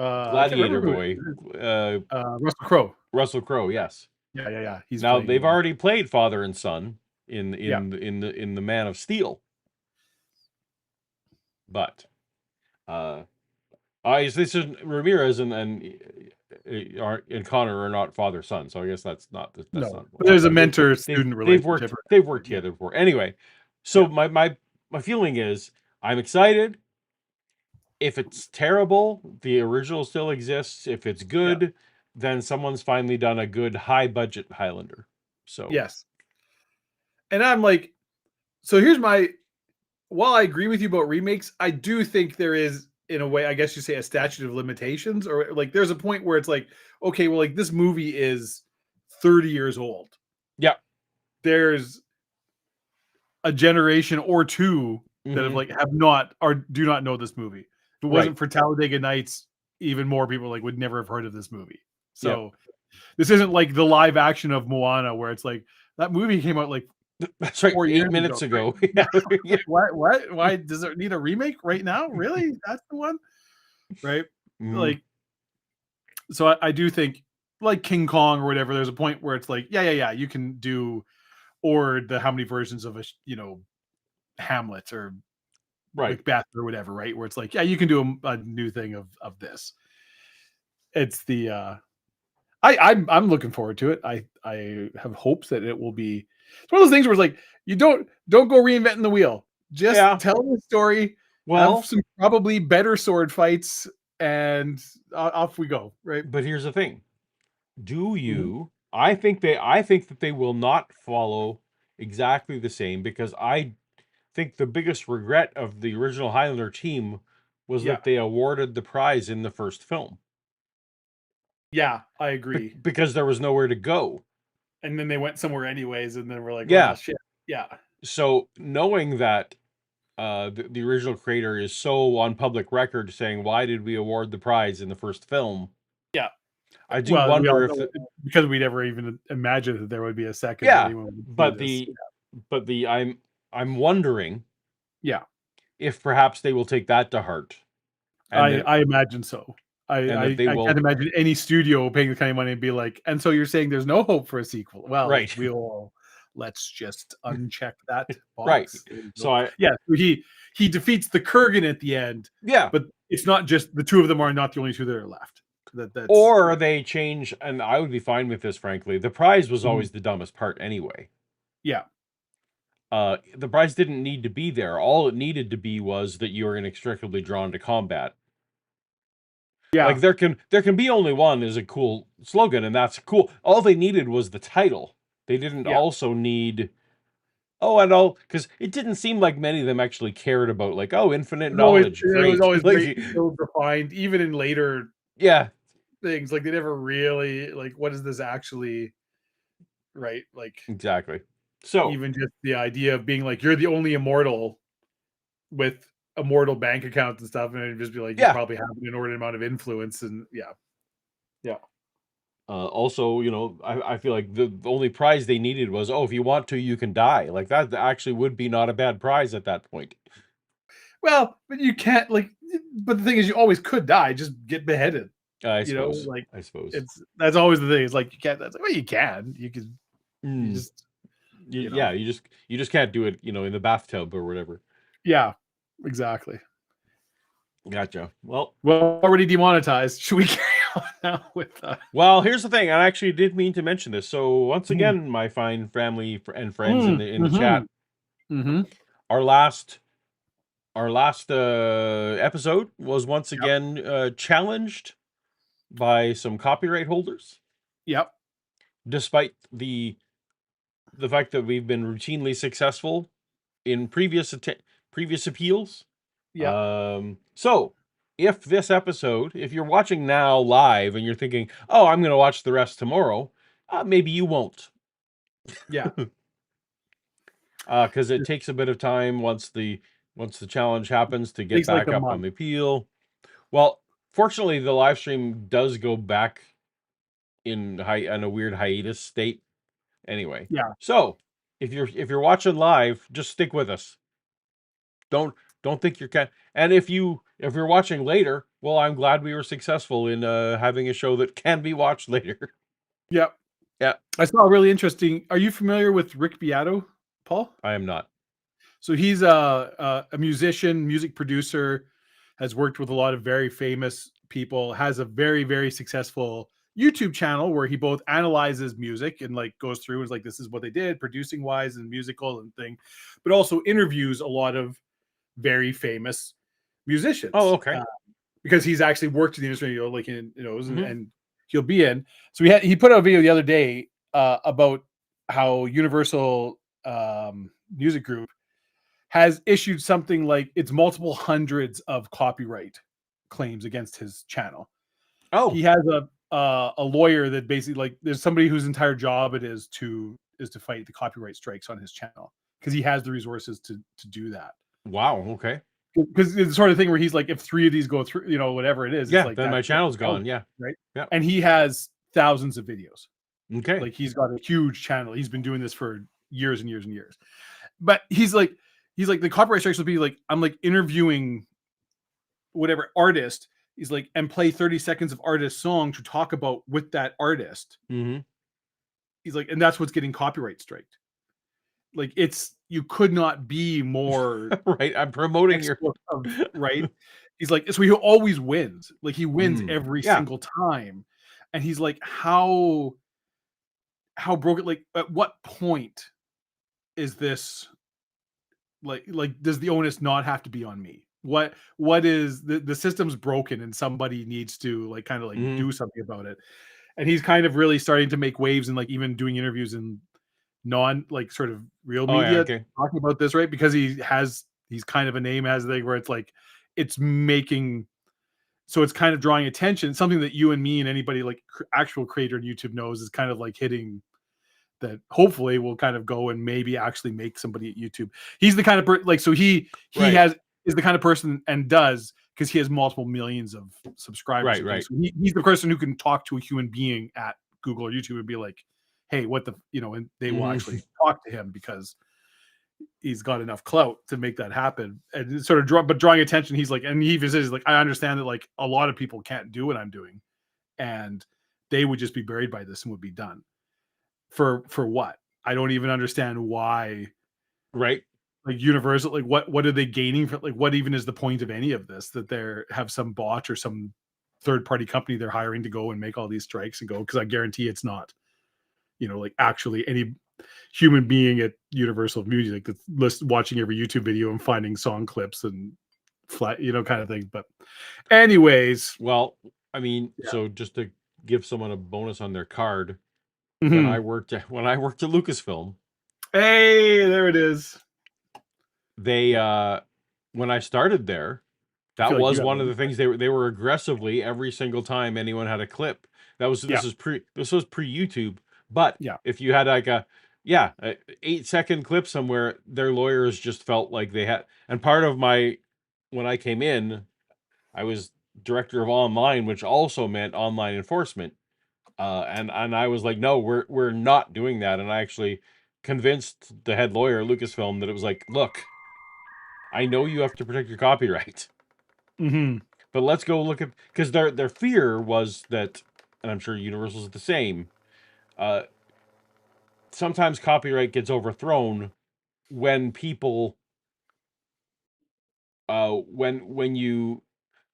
can't Gladiator remember boy, who it is. Russell Crowe. Russell Crowe. Yes. Yeah. He's Now playing they've one. already played father and son in Yeah. the Man of Steel, but this is Ramirez and Connor are not father son, so I guess that's not No, not. but there's a They've- mentor-student relationship. They've worked together before. Anyway, so my feeling is I'm excited. If it's terrible, the original still exists. If it's good, then someone's finally done a good high budget Highlander. So Yes. And I'm like, so here's while I agree with you about remakes, I do think there is, in a way, I guess you say, a statute of limitations, or like there's a point where it's like, okay, well, like this movie is 30 years old. Yeah. There's a generation or two that have have not or do not know this movie. If it wasn't for Talladega Nights, even more people would never have heard of this movie. So this isn't like the live action of Moana, where it's like that movie came out like that's right, 8 minutes ago. Right? What? Why does it need a remake right now? Really? That's the one, right? Like, so I do think, like King Kong or whatever, there's a point where it's like, yeah, you can do, or how many versions of Hamlet or Macbeth or whatever, right? Where it's like, yeah, you can do a new thing of this. It's the I'm looking forward to it. I have hopes that it will be. It's one of those things where it's like, you don't go reinventing the wheel. Just tell the story. Well, have some probably better sword fights, and off we go. Right. But here's the thing: do you? I think that they will not follow exactly the same, because I think the biggest regret of the original Highlander team was that they awarded the prize in the first film. Yeah, I agree. Because there was nowhere to go. And then they went somewhere anyways, and then we're like, well, shit. Yeah. So knowing that the original creator is so on public record saying, why did we award the prize in the first film? Yeah. I do Well, we all wonder if know, because we never even imagined that there would be a second. yeah, anyone would do but this. I'm wondering Yeah, if perhaps they will take that to heart, and that, I imagine so. and that I they can't will imagine any studio paying the kind of money and be like, and so you're saying there's no hope for a sequel? Well, right, let's just uncheck that right. box. There you So go. Yeah, so he defeats the Kurgan at the end, yeah, but it's not just the two of them are not the only two that are left. That's or they change, and I would be fine with this, frankly. The prize was Mhm. always the dumbest part anyway. Yeah. The prize didn't need to be there. All it needed to be was that you are inextricably drawn to combat. Yeah. Like there can be only one is a cool slogan, and that's cool. All they needed was the title. They didn't Yeah. also need because it didn't seem like many of them actually cared about like infinite knowledge. It was Great. always Like, great, so refined, even in later yeah, things. Like they never really like, what is this actually? Right. Like exactly. So even just the idea of being like, you're the only immortal with immortal bank accounts and stuff, and it'd just be like, you yeah. probably have an inordinate amount of influence, and yeah. Also, I feel like the only prize they needed was, if you want to, you can die. Like that actually would be not a bad prize at that point. Well, but you can't like. But the thing is, you always could die. Just get beheaded. I You know, suppose. like I suppose that's always the thing. It's like you can't. That's like, well, you can. You can. You just. You know. Yeah, you just can't do it. In the bathtub or whatever. Yeah. Exactly. Gotcha. Well, already demonetized. Should we carry on now with? Well, here's the thing. I actually did mean to mention this. So once again, my fine family and friends in the chat, our last episode was once again challenged by some copyright holders. Yep. Despite the fact that we've been routinely successful in previous appeals. Yeah. So if this episode, if you're watching now live and you're thinking, I'm going to watch the rest tomorrow, maybe you won't. Yeah. Because it takes a bit of time once the challenge happens to get back up on the appeal. Well, fortunately, the live stream does go back in a weird hiatus state. Anyway, yeah. So if you're watching live, just stick with us. Don't think you're and if you're watching later, well, I'm glad we were successful in having a show that can be watched later. Yep. Yeah. I saw a really interesting. Are you familiar with Rick Beato, Paul? I am not. So he's a musician, music producer, has worked with a lot of very famous people, has a very, very successful YouTube channel where he both analyzes music and like goes through and is like, this is what they did producing wise and musical and thing, but also interviews a lot of very famous musicians. Oh, okay. Because he's actually worked in the industry, like and he'll be in. So he put out a video the other day about how Universal Music Group has issued something like it's multiple hundreds of copyright claims against his channel. Oh, he has a lawyer that basically like there's somebody whose entire job it is to fight the copyright strikes on his channel because he has the resources to do that. Wow. Okay. Because it's the sort of thing where he's like, if 3 of these go through, whatever it is, yeah, it's like then my channel's gone. Yeah. Right. Yeah. And he has thousands of videos. Okay. Like he's got a huge channel. He's been doing this for years and years and years. But he's like the copyright strikes will be like, I'm like interviewing whatever artist. He's like, and play 30 seconds of artist song to talk about with that artist. Mm-hmm. He's like, and that's what's getting copyright striked. Like you could not be more right. I'm promoting your right. He's like, so he always wins. Like he wins every single time. And he's like, how broken, like at what point is this like does the onus not have to be on me? What is the system's broken and somebody needs to like kind of like do something about it. And he's kind of really starting to make waves and like even doing interviews in non like sort of real media talking about this, right? Because he's kind of a name has a thing where it's like it's making so it's kind of drawing attention, something that you and me and anybody like actual creator on YouTube knows is kind of like hitting that hopefully will kind of go and maybe actually make somebody at YouTube. He's the kind of like so he is the kind of person and does because he has multiple millions of subscribers. Right. So he's the person who can talk to a human being at Google or YouTube and be like, hey, what the, and they will actually talk to him because he's got enough clout to make that happen. And it's sort of drawing attention. He's like, and he even says like, I understand that like a lot of people can't do what I'm doing, and they would just be buried by this and would be done. For what? I don't even understand why. Right. Like Universal, like what are they gaining for, like what even is the point of any of this, that they have some bot or some third party company they're hiring to go and make all these strikes and go, because I guarantee it's not, like actually any human being at Universal Music that's watching every YouTube video and finding song clips and flat, kind of thing. But anyways, well, I mean, so just to give someone a bonus on their card, mm-hmm. when I worked at Lucasfilm, hey, there it is. They when I started there, that was one of the things they were aggressively every single time anyone had a clip. This was pre YouTube, but if you had like a 8-second clip somewhere, their lawyers just felt like they had. And part of when I came in, I was director of online, which also meant online enforcement. And I was like, no, we're not doing that. And I actually convinced the head lawyer at Lucasfilm that it was like, look, I know you have to protect your copyright, but let's go look at, because their fear was that, and I'm sure Universal's the same. Sometimes copyright gets overthrown when people, when you,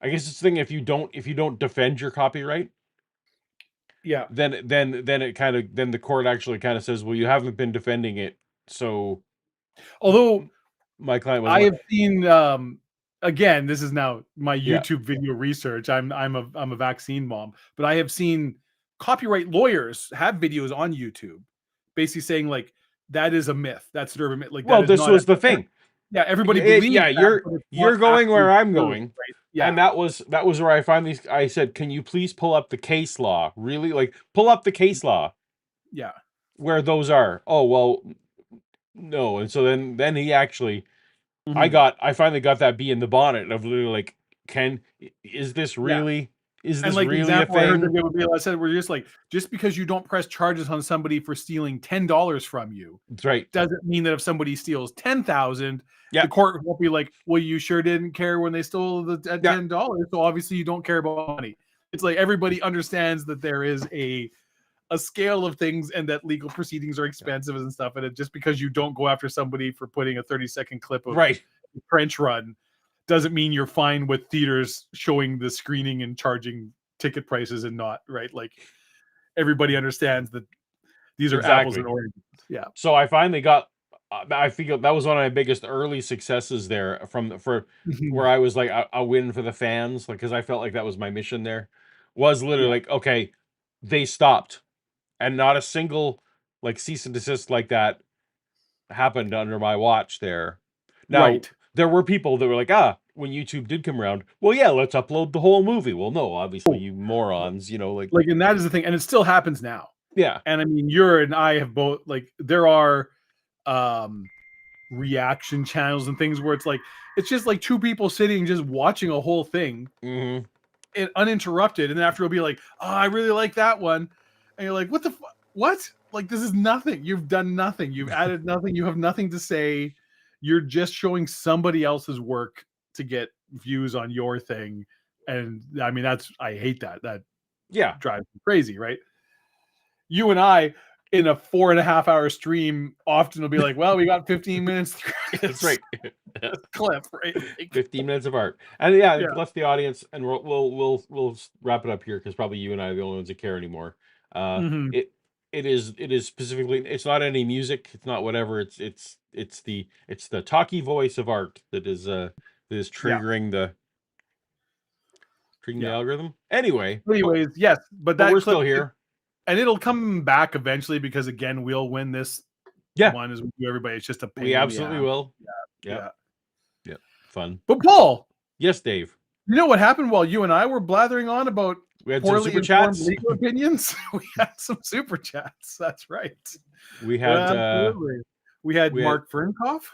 I guess it's the thing, if you don't defend your copyright, then it kind of, then the court actually kind of says, well, you haven't been defending it, so. Although my client was, I have seen, again, this is now my YouTube video research. I'm a vaccine mom, but I have seen copyright lawyers have videos on YouTube basically saying like, that is a myth. That's sort of a myth. Like, well, this was the thing. Yeah, everybody believes. You're going where I'm going, right? Yeah, and that was where I said, can you please pull up the case law? Really, like pull up the case law. Yeah, where those are. Oh well, no. And so then he actually, I finally got that bee in the bonnet of literally like, is this really? Is this like really a thing? I said, we're just like, just because you don't press charges on somebody for stealing $10 from you, that's right, doesn't mean that if somebody steals 10,000, the court won't be like, well, you sure didn't care when they stole the $10, so obviously you don't care about money. It's like everybody understands that there is a scale of things and that legal proceedings are expensive and stuff, and just because you don't go after somebody for putting a 30-second clip of French Run doesn't mean you're fine with theaters showing the screening and charging ticket prices and not, right? Like everybody understands that these are apples and oranges. Yeah. So I finally got, I feel that was one of my biggest early successes there where I was like, a win for the fans. Like, cause I felt like that was my mission there, was literally like, okay, they stopped and not a single like cease and desist like that happened under my watch there. Now, there were people that were like, when YouTube did come around, well, yeah, let's upload the whole movie. Well, no, obviously, you morons, like, and that is the thing, and it still happens now. Yeah, and I mean, you and I have both, like, there are reaction channels and things where it's just like two people sitting just watching a whole thing, uninterrupted, and then after it'll be like, oh, I really like that one, and you're like, what? Like, this is nothing. You've done nothing. You've added nothing. You have nothing to say. You're just showing somebody else's work to get views on your thing. And I mean, I hate that. That drives me crazy, right? You and I, in a 4.5 hour stream, often will be like, well, we got 15 minutes. That's right. Clip, right? 15 minutes of art. And it left the audience, and we'll wrap it up here because probably you and I are the only ones that care anymore. It is specifically, it's not any music, it's not whatever, it's the talky voice of art that is triggering the algorithm. Anyways, yes, but we're still here, and it'll come back eventually, because again, we'll win this one as we do everybody. It's just a pain. We absolutely will. Yeah. Fun. But Paul, yes, Dave, you know what happened while you and I were blathering on about we had some super chats, legal opinions? We had some super chats. That's right. We had we had Mark Fernkoff.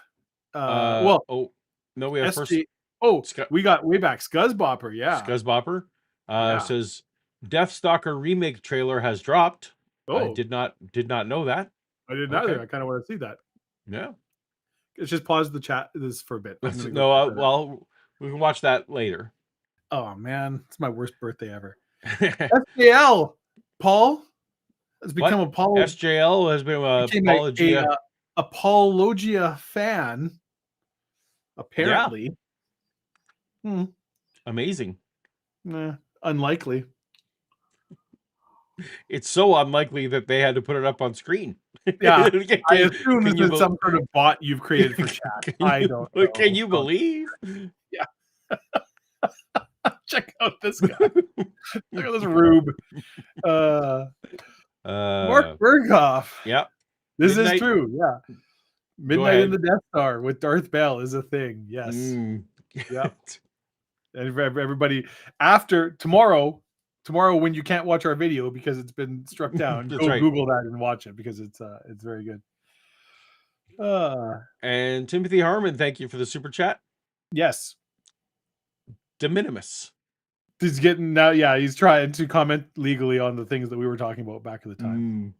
we have Oh, Scu- we got way back Scuzzbopper. Yeah. Scuzzbopper Yeah. says Deathstalker remake trailer has dropped. I Oh, did not know that. I didn't Okay. either. I kind of want to see that. Yeah. Let's just pause the chat this for a bit. I'm gonna go No, check that out. well, we can watch that later. Oh man, it's my worst birthday ever. SJL, Paul has become a Paul. SJL has been a Paulogia. A Paulogia fan. Apparently. Amazing. Unlikely. It's so unlikely that they had to put it up on screen. Yeah, I assume this is some sort of bot you've created for chat. I don't know. Can you believe? Yeah. Check out this guy. Look at this rube. Mark Berghoff. Yeah. This is true. Yeah. Midnight in the Death Star with Darth Bell is a thing. Yes. Yeah. And everybody, after tomorrow when you can't watch our video because it's been struck down, go Google that and watch it because it's very good. And Timothy Harmon, thank you for the super chat. Yes. De minimis. He's getting now. Yeah, he's trying to comment legally on the things that we were talking about back at the time.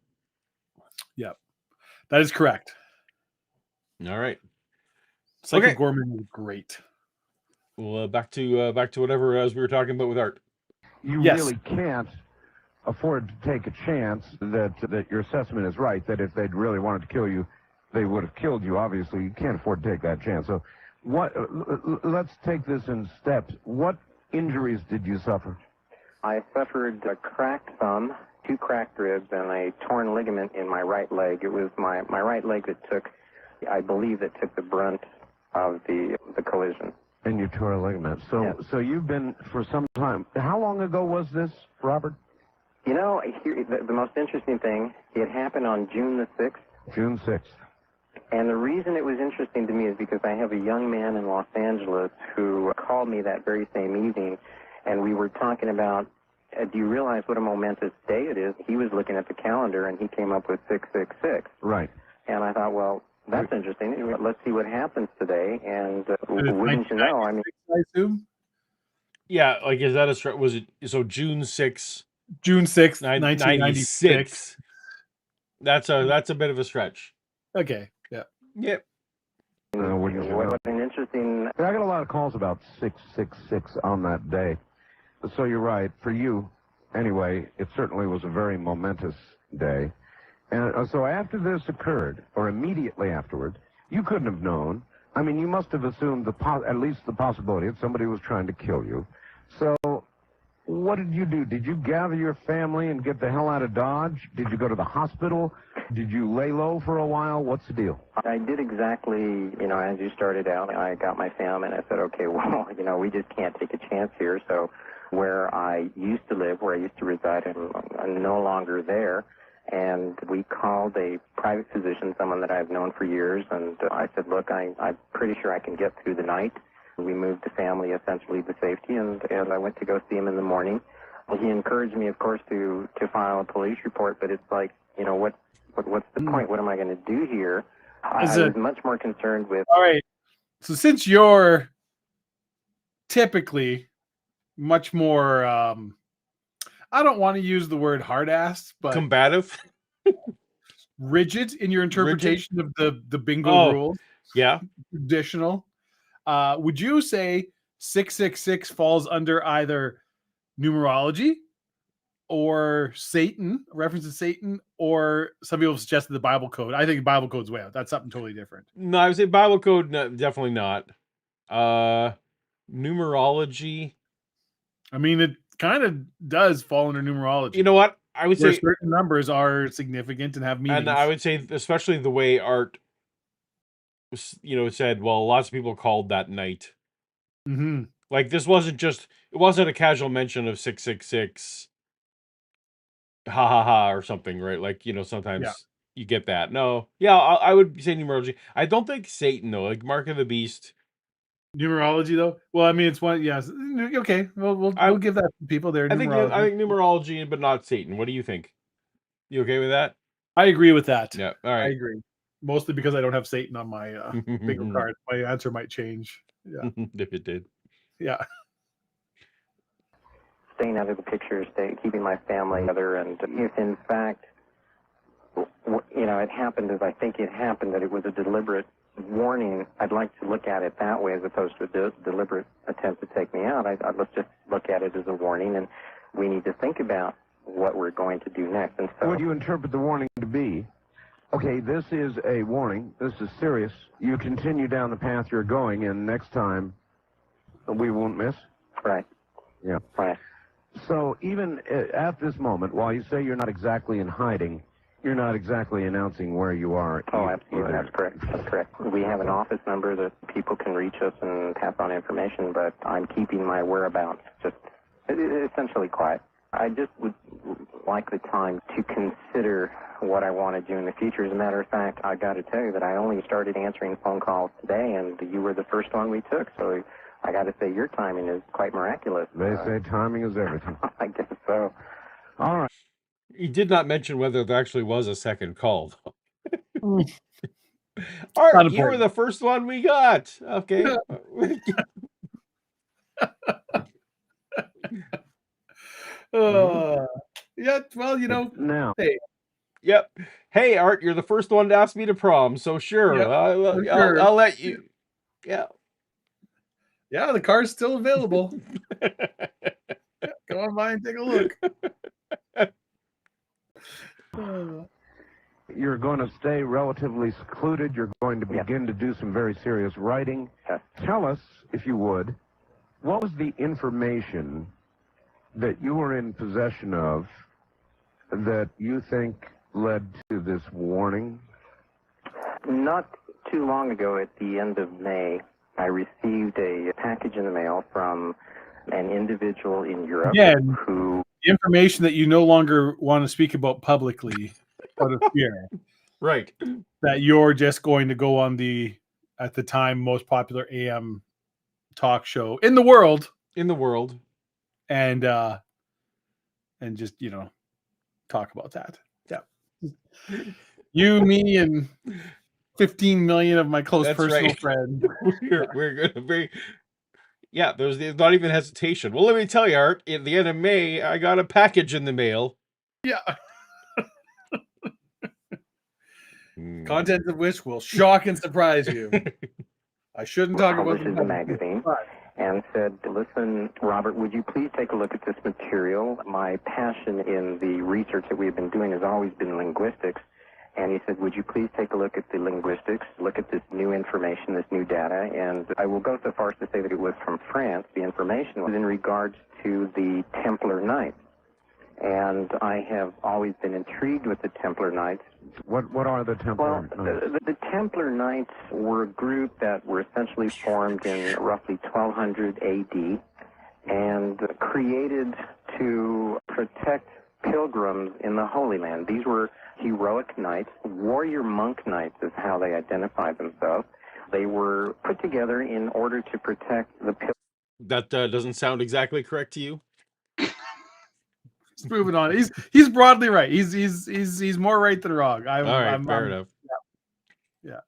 Yep, that is correct. All right. Psychic Gorman is great. Well, back to whatever as we were talking about with Art. You really can't afford to take a chance that your assessment is right, that if they'd really wanted to kill you, they would have killed you. Obviously, you can't afford to take that chance. So let's take this in steps. What injuries did you suffer? I suffered a cracked thumb, 2 cracked ribs, and a torn ligament in my right leg. It was my right leg that took the brunt of the collision. And you tore a ligament. So you've been for some time. How long ago was this, Robert? You know, the most interesting thing, it happened on June the 6th. June 6th. And the reason it was interesting to me is because I have a young man in Los Angeles who called me that very same evening, and we were talking about, do you realize what a momentous day it is? He was looking at the calendar, and he came up with 666. Right. And I thought, well, that's interesting. Let's see what happens today. And wouldn't you know? I mean, I assume. Yeah, like is that a was it so June 6th? June 6th, 1996. That's a bit of a stretch. Okay. Yeah. Yep. What an interesting. I got a lot of calls about 666 on that day. So you're right. For you, anyway, it certainly was a very momentous day. And so after this occurred, or immediately afterward, you couldn't have known. I mean, you must have assumed at least the possibility that somebody was trying to kill you. So what did you do? Did you gather your family and get the hell out of Dodge? Did you go to the hospital? Did you lay low for a while? What's the deal? I did exactly, as you started out. I got my family and I said, okay, well, we just can't take a chance here. So where I used to live, where I used to reside, I'm no longer there. And we called a private physician, someone that I've known for years, and I said, look, I'm pretty sure I can get through the night. We moved the family essentially to safety, and I went to go see him in the morning. He encouraged me, of course, to file a police report, but it's like, what's the point? What am I going to do here? I was much more concerned with... All right. So since you're typically much more... I don't want to use the word hard-ass, but combative, rigid in your interpretation of the bingo rules. Yeah, traditional. Would you say 666 falls under either numerology or Satan, reference to Satan, or some people suggested the Bible code? I think the Bible code's way out. That's something totally different. No, I would say Bible code, no, definitely not. Numerology. I mean, it kind of does fall under numerology. You know what? I would say certain numbers are significant and have meanings. And I would say, especially the way Art, said, well, lots of people called that night. Mm-hmm. Like, it wasn't a casual mention of 666, ha ha ha, or something, right? Like, sometimes you get that. No. Yeah, I would say numerology. I don't think Satan, though. Like, Mark of the Beast. Numerology, though? Well, I mean, it's one. Yes. Okay. We'll give that to people there. I think numerology, but not Satan. What do you think? You okay with that? I agree with that. Yeah. All right. I agree. Mostly because I don't have Satan on my bingo card. My answer might change. Yeah. If it did. Yeah. Staying out of the picture, keeping my family together, and if in fact, it happened as I think it happened, that it was a deliberate warning, I'd like to look at it that way as opposed to a deliberate attempt to take me out. Let's just look at it as a warning, and we need to think about what we're going to do next. And so, What do you interpret the warning to be? Okay, this is a warning. This is serious. You continue down the path you're going, and next time we won't miss. right, Yeah. right. So even at this moment, while you say you're not exactly in hiding, you're not exactly announcing where you are. Oh, absolutely. either. That's correct. That's correct. We have an office number that people can reach us and pass on information, but I'm keeping my whereabouts just essentially quiet. I just would like the time to consider what I want to do in the future. As a matter of fact, I got to tell you that I only started answering phone calls today, and you were the first one we took. So I got to say, your timing is quite miraculous. They say timing is everything. I guess so. All right. He did not mention whether there actually was a second call, though. Not Art, you were important. the first one we got. Okay. Yeah, well, Now, hey, Yep. Hey, Art, you're the first one to ask me to prom, so sure, Yep, for sure. I'll let you. Yeah. yeah, the car's still available. Go on by and take a look. you're going to stay relatively secluded. You're going to begin to do some very serious writing. Yes. Tell us, if you would, what was the information that you were in possession of that you think led to this warning? Not too long ago, at the end of May, I received a package in the mail from an individual in Europe Again, who... information that you no longer want to speak about publicly out of fear Right. that you're just going to go on the, at the time, most popular AM talk show in the world In the world. and just, talk about that. Yeah. You, me, and 15 million of my close That's personal right. friends. We're going to be... Yeah, there's not even hesitation. Well, let me tell you, Art, at the end of May, I got a package in the mail. Yeah. Contents of which will shock and surprise you. I shouldn't talk about publishes a magazine and said, listen, Robert, would you please take a look at this material? My passion in the research that we've been doing has always been linguistics. And he said, would you please take a look at the linguistics, look at this new information, this new data? And I will go so far as to say that it was from France. The information was in regards to the Templar Knights. And I have always been intrigued with the Templar Knights. What are the Templar Knights? The Templar Knights were a group that were essentially formed in roughly 1200 AD and created to protect pilgrims in the Holy Land. These were heroic knights. Warrior monk knights is how they identified themselves. They were put together in order to protect the pilgrims. That doesn't sound exactly correct to you? Let's move it on. He's broadly right. He's more right than wrong. All right, fair enough. Yeah.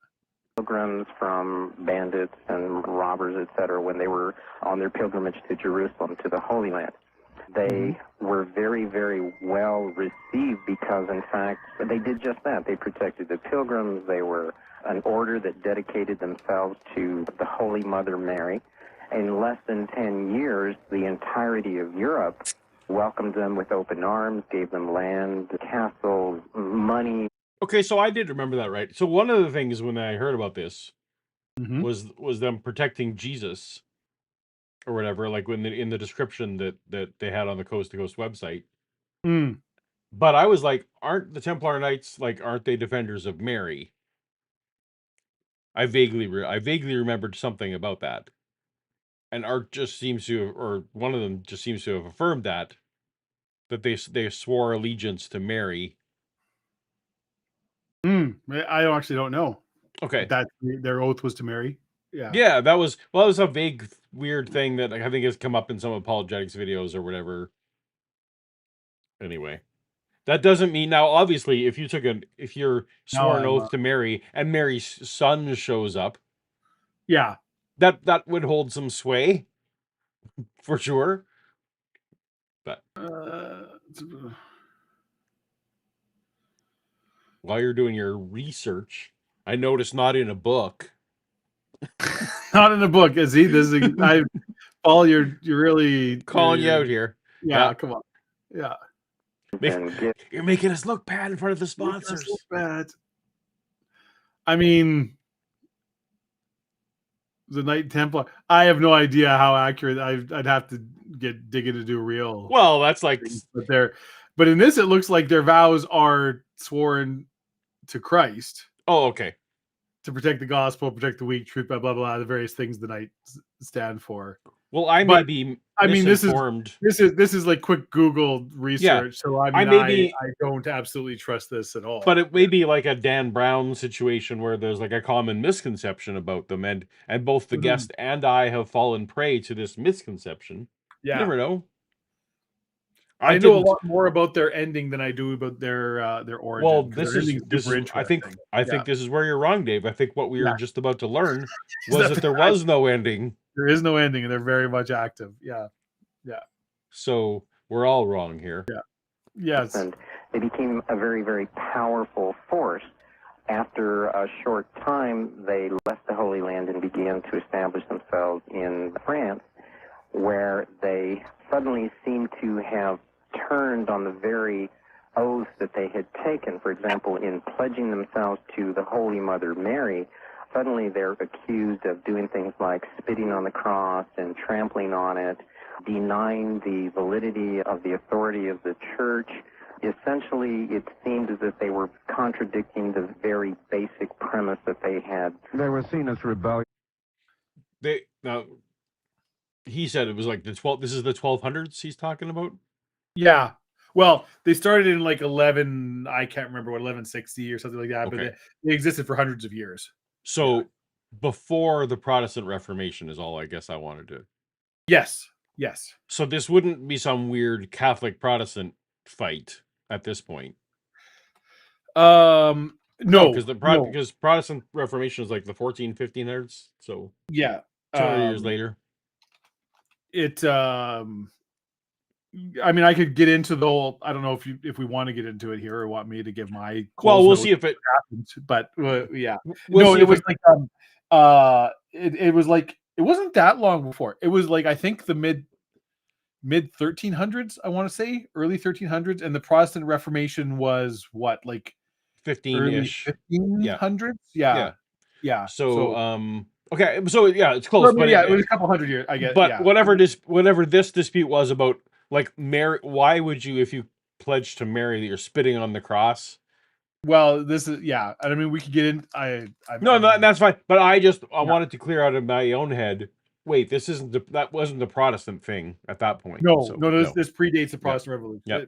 Pilgrims from bandits and robbers, etc., when they were on their pilgrimage to Jerusalem, to the Holy Land. They were very, very well received because, in fact, they did just that. They protected the pilgrims. They were an order that dedicated themselves to the Holy Mother Mary. In less than 10 years, the entirety of Europe welcomed them with open arms, gave them land, castles, money. Okay, so I did remember that, right? So one of the things when I heard about this was them protecting Jesus or whatever, like when in the description that they had on the Coast to Coast website. But I was like, aren't the Templar Knights, aren't they defenders of Mary? I vaguely remembered something about that. And Art just seems to, or one of them just seems to have affirmed that they swore allegiance to Mary. I actually don't know. Okay. That their oath was to Mary. Yeah. Yeah, that was a vague, weird thing that I think has come up in some apologetics videos or whatever. Anyway, that doesn't mean now. Obviously, if you're swore an oath to Mary and Mary's son shows up, yeah, that would hold some sway for sure. But while you're doing your research, I noticed not in a book. not in the book. Is he? This is Paul. You're really Calling you out here. Yeah, Yeah. come on. Yeah, You're making us look bad in front of the Make us sponsors. look bad. I mean, the Knight Templar. I have no idea how accurate. I'd have to dig in to do real. Well, that's like things, but in this, it looks like their vows are sworn to Christ. Oh, okay. To protect the gospel, protect the weak, truth, blah blah blah. The various things the Knights stand for. Well, I may be misinformed. This is like quick Google research. So I don't absolutely trust this at all. But it may be like a Dan Brown situation where there's like a common misconception about them, and both the guest and I have fallen prey to this misconception. Yeah. You never know. I know a lot more about their ending than I do about their origin. Well, this is I think this is where you're wrong, Dave. I think what we were just about to learn was that there was no ending. There is no ending, and they're very much active. Yeah. So we're all wrong here. Yeah. Yes. And they became a very, very powerful force. After a short time, they left the Holy Land and began to establish themselves in France, where they suddenly seemed to have turned on the very oaths that they had taken. For example, in pledging themselves to the Holy Mother Mary, suddenly they're accused of doing things like spitting on the cross and trampling on it, denying the validity of the authority of the church. Essentially, it seemed as if they were contradicting the very basic premise that they had. They were seen as rebellious. He said it was like the 12. This is the 1200s he's talking about. Yeah. Well, they started in like 11. I can't remember what 1160 or something like that, Okay. but they existed for hundreds of years. So before the Protestant Reformation is all I guess I wanted to. Yes. So this wouldn't be some weird Catholic Protestant fight at this point. No, because Protestant Reformation is like the 1500s. So 200 years later. I mean, I could get into the whole. I don't know if we want to get into it here or want me to give my. Well, we'll see if it happens. But yeah, it was like it was like it wasn't that long before. It was like I think the mid 1300s. I want to say early 1300s, and the Protestant Reformation was what like 15-ish 1500s. Yeah. So okay, so yeah, it's close. But it was a couple hundred years, I guess. But whatever this dispute was about, like Mary, why would you, if you pledge to Mary that you're spitting on the cross? Well, this is I mean, we could get in. That's fine. But I wanted to clear out of my own head. Wait, that wasn't the Protestant thing at that point. No, this predates the Protestant Revolution. Yeah.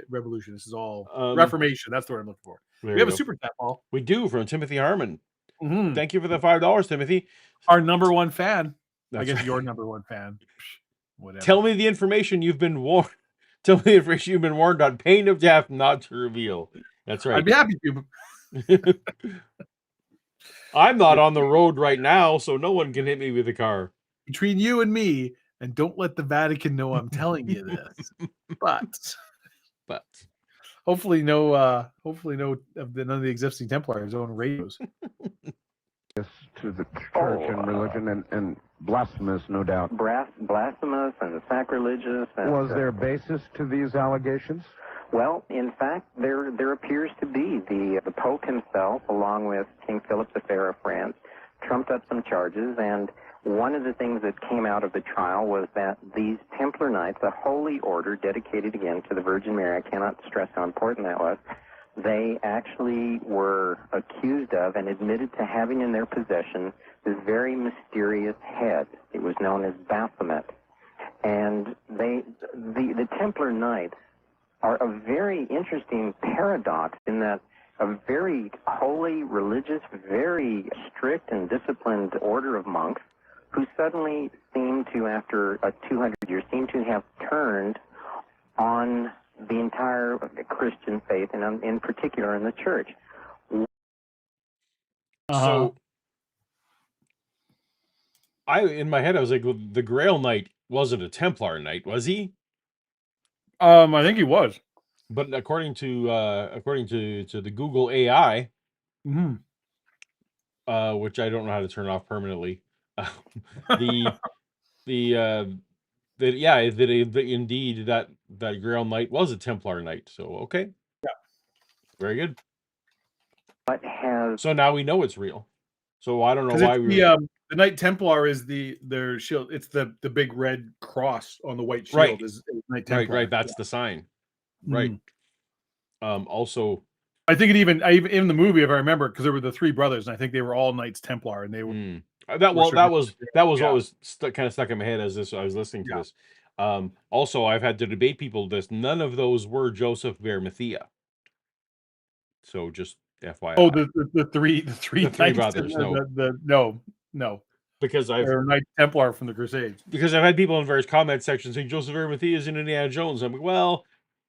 Revolution. This is all Reformation. That's the word I'm looking for. We have a super chat, Paul. We do, from Timothy Harmon. Mm-hmm. Thank you for the $5, Timothy. Our number one fan. That's I guess right. your number one fan. Whatever. Tell me the information you've been warned. Tell me the information you've been warned on pain of death not to reveal. That's right. I'd be happy to. I'm not on the road right now, so no one can hit me with a car. Between you and me, and don't let the Vatican know I'm telling you this. But hopefully no of none of the existing Templars own radios. To the church and religion and blasphemous, no doubt. Blasphemous and sacrilegious. Was there basis to these allegations? Well, in fact, there appears to be. The Pope himself, along with King Philip V of France, trumped up some charges, and one of the things that came out of the trial was that these Templar Knights, a holy order dedicated again to the Virgin Mary, I cannot stress how important that was, they actually were accused of and admitted to having in their possession this very mysterious head. It was known as Baphomet. And the Templar Knights are a very interesting paradox in that a very holy, religious, very strict and disciplined order of monks who suddenly seem to, after 200 years, seem to have turned on the entire Christian faith, and in particular in the church. So in my head I was like, well, the Grail Knight wasn't a Templar knight, was he? I think he was. But according to the Google AI, Mm-hmm. which I don't know how to turn off permanently, the indeed that Grail Knight was a Templar knight. So okay, Yeah, very good. What has So now we know it's real. So I don't know because why it's we were the Knight Templar is their shield. It's the big red cross on the white shield right, is Knight Templar. right. That's the sign, right? Mhm. Also, I think in the movie, if I remember, because there were the three brothers, and I think they were all Knights Templar, and they were that were certain- was what yeah, was kind of stuck in my head as I was listening to yeah. this. Also, I've had to debate people this. None of those were Joseph Arimathea. So just FYI. Oh, the three The three Knights, brothers, no. no, Because they're Knight Templar from the Crusades. I've had people in various comment sections saying Joseph Arimathea is in Indiana Jones. I'm like, well,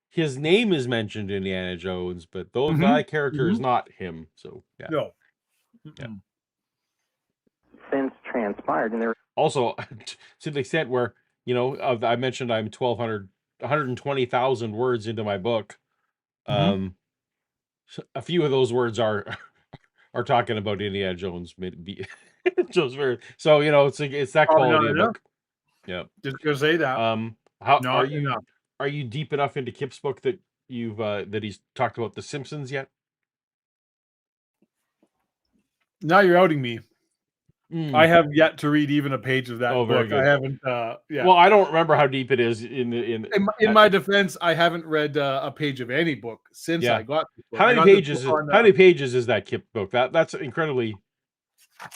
his name is mentioned in Indiana Jones, but that character is not him. So yeah. No. Yeah. since transpired, and there Also, to the extent where, I mentioned I'm 120,000 words into my book. A few of those words are talking about Indiana Jones. Maybe so it's that Probably quality not of enough. book. Yeah. Just gonna say that. How Not enough. are you deep enough into Kip's book that you've that he's talked about The Simpsons yet? Now you're outing me. I Mm. have yet to read even a page of that Oh, very book. good. I haven't. Yeah. Well, I don't remember how deep it is in My defense, I haven't read a page of any book since Yeah. I got this book. How I many got this pages book is on, how many pages is that Kip book? That's incredibly.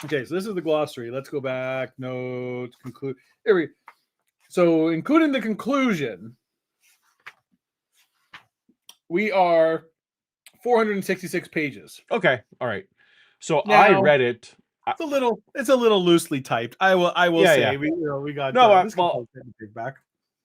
Okay, so this is the glossary. Let's go back. Notes, conclude. Here we. So, including the conclusion, we are 466 pages. Okay, all right. So I Now, read it. it's a little loosely typed. I will Yeah, say yeah. we got No, this can probably take back.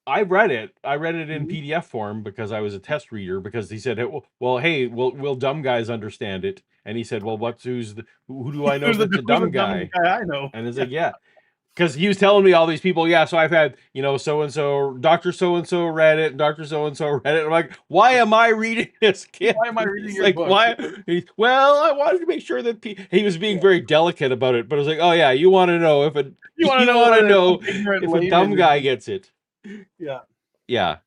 I read it. I read it in Mhm. PDF form because I was a test reader. Because he said, "Well, hey, will dumb guys understand it?" And he said, "Well, who do I know Who's the that's a dumb guy?" guy I know? And it's like, yeah, because he was telling me all these people. Yeah, so I've had so and so, Doctor so and so read it, and Doctor so and so read it. I'm like, why am I reading this, kid? Why am I reading He's your like, book? why? Well, I wanted to make sure that he was being very delicate about it, but I was like, oh yeah, you want to know if You want to know ignorant if a layman dumb guy is- gets it. Yeah. Yeah.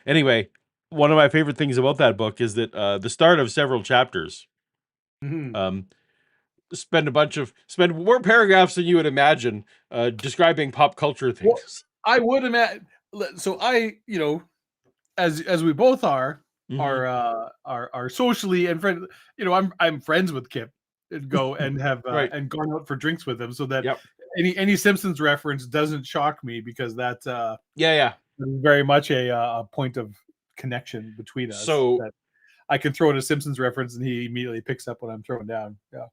Anyway, one of my favorite things about that book is that the start of several chapters Mhm. spend more paragraphs than you would imagine describing pop culture things. Well, I would imagine. So as we both are socially and friend. I'm friends with Kip and go and have Right. and gone out for drinks with him, so that Yep. any Simpsons reference doesn't shock me because that's Yeah. very much a point of connection between us. So that I can throw in a Simpsons reference and he immediately picks up what I'm throwing down. Yeah.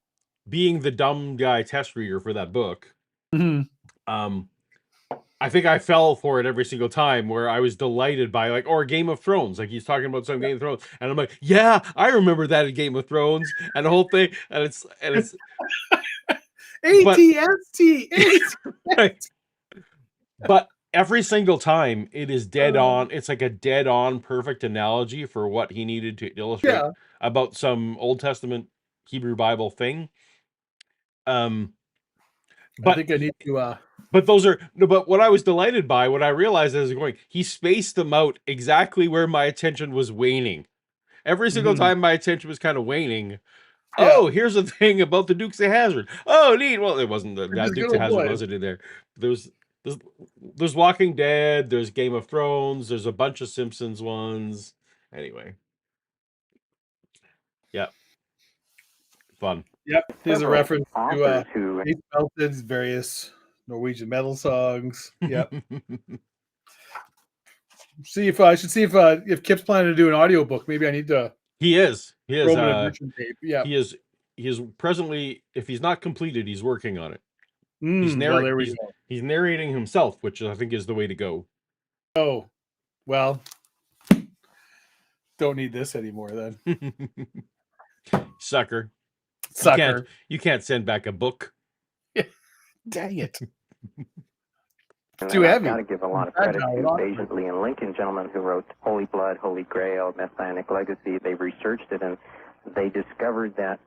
being the dumb guy test reader for that book, Mhm. I think I fell for it every single time where I was delighted by or Game of Thrones. Like he's talking about some Game of Thrones, and I'm like, yeah, I remember that in Game of Thrones and the whole thing. And it's ATST. right. But every single time it is dead on. It's like a dead on perfect analogy for what he needed to illustrate about some Old Testament Hebrew Bible thing. I But think I need to. But those are but what I was delighted by, what I realized as going, he spaced them out exactly where my attention was waning. Every single time my attention was kind of waning. Oh, here's a thing about the Dukes of Hazzard. Oh, neat. Well, it wasn't that Dukes of Hazzard wasn't in there. There's Walking Dead, there's Game of Thrones, there's a bunch of Simpsons ones. Anyway. Yeah. Fun. Yep. There's a reference authors to who Nate Melton's various Norwegian metal songs. Yep. I should see if Kip's planning to do an audiobook. Maybe I need to He is. roll an admission tape. Yeah. He is presently, if he's not completed, he's working on it. Well, there we go. He's narrating himself, which I think is the way to go. Oh, well, don't need this anymore then. Sucker. Sucker. You can't send back a book. Dang it. And Too I've heavy. got to give a lot of credit to Agent Lee and Lincoln, gentlemen who wrote Holy Blood, Holy Grail, Messianic Legacy. They researched it, and they discovered that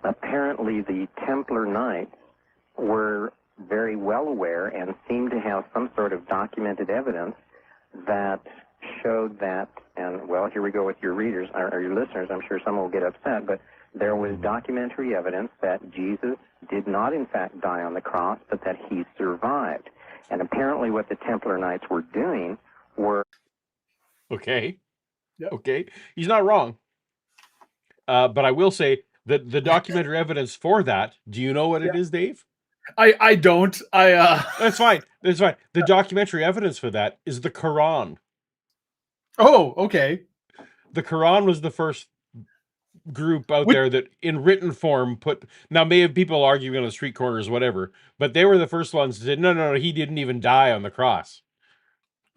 apparently the Templar Knights were very well aware and seemed to have some sort of documented evidence that showed that, and well, here we go with your readers, or your listeners, I'm sure some will get upset, but there was documentary evidence that Jesus did not in fact die on the cross, but that he survived. And apparently what the Templar Knights were doing were... Okay. Yep. Okay. He's not wrong. But I will say that the documentary evidence for that, do you know what it is, Dave? I don't. That's fine. That's fine. The documentary evidence for that is the Quran. Oh, okay. The Quran was the first group out there that in written form put, now may have people arguing on the street corners, whatever, but they were the first ones that said, no, he didn't even die on the cross.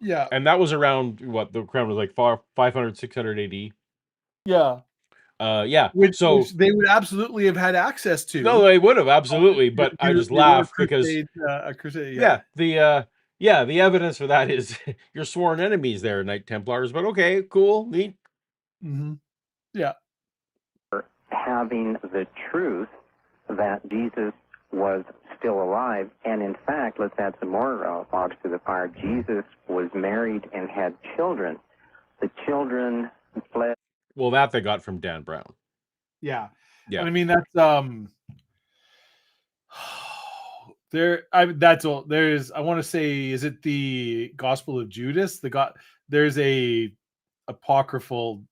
Yeah. And that was around, what, the Quran was like 500, 600 AD. Yeah. Yeah. Which So they would absolutely have had access to. no, they would have absolutely, but I just laugh because a crusade, the evidence for that is your sworn enemies there, Knight Templars. But okay, cool, neat. Mm-hmm. Yeah. having the truth that Jesus was still alive. And in fact, let's add some more logs to the fire. Jesus was married and had children. The children fled. Well, that they got from Dan Brown. Yeah. Yeah. And I mean, that's that's all there's. I want to say, is it the Gospel of Judas? There's a apocryphal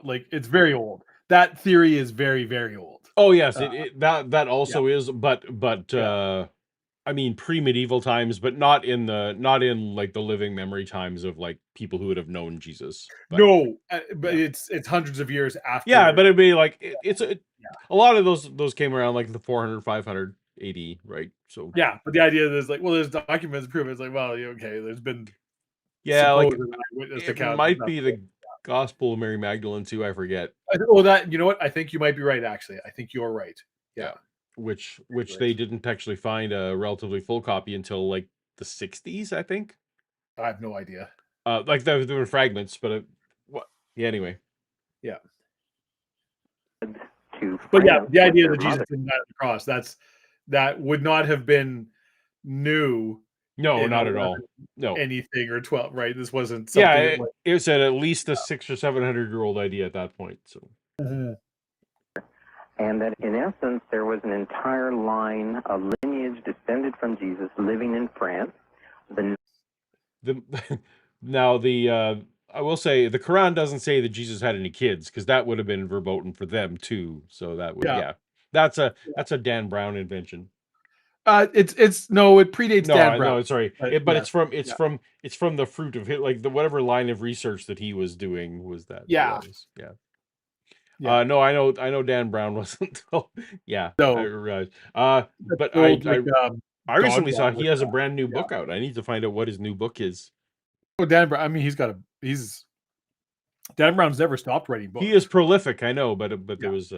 like it's very old. That theory is very, very old. Oh yes, that also is, but I mean pre-medieval times, but not in like the living memory times of like people who would have known Jesus. But, no, but it's hundreds of years after. Yeah, but it'd be like a lot of those came around like the 400, 500 AD, right? So yeah, but the idea is like, well, there's documents proof. It's like, well, okay, there's been like eyewitness it accounts might be the Gospel of Mary Magdalene too. I forget. That you know what? I think you might be right. Actually, I think you're right. Yeah. Which they didn't actually find a relatively full copy until like the 60s, I think. I have no idea. Like there were fragments, but anyway. Yeah. But yeah, the idea that Jesus didn't die on the cross, that would not have been new. No, not at all. No. Anything or 12, right? This wasn't something. Yeah, it was at least a 600 or 700-year-old idea at that point. So. And that in essence, there was an entire line, a lineage descended from Jesus living in France. I will say the Quran doesn't say that Jesus had any kids, because that would have been verboten for them too. So that would that's a Dan Brown invention. It predates Dan Brown. No, sorry. But it's from the fruit of like whatever line of research that he was doing was that. Yeah. No, I know Dan Brown wasn't. Yeah. No. I realized. But I recently saw he has a brand new book out. I need to find out what his new book is. Oh, Dan Brown. I mean, Dan Brown's never stopped writing books. He is prolific, I know, but there was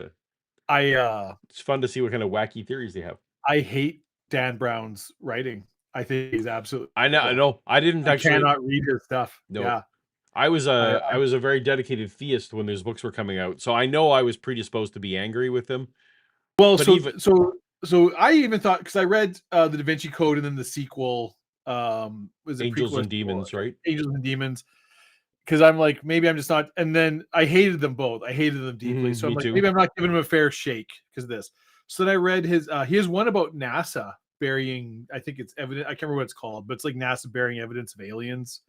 it's fun to see what kind of wacky theories they have. I hate Dan Brown's writing. I think he's absolutely. I know. I cannot read his stuff. No. Yeah. I was a very dedicated theist when those books were coming out, so I know I was predisposed to be angry with them. Well, so I even thought, because I read the Da Vinci Code and then the sequel, was it Angels and Demons, right? Angels and Demons. Because I'm like, maybe I'm just not, and then I hated them both. I hated them deeply. So I'm like, maybe I'm not giving him a fair shake because of this. So then I read his. He has one about NASA burying. I think it's evidence. I can't remember what it's called, but it's like NASA burying evidence of aliens.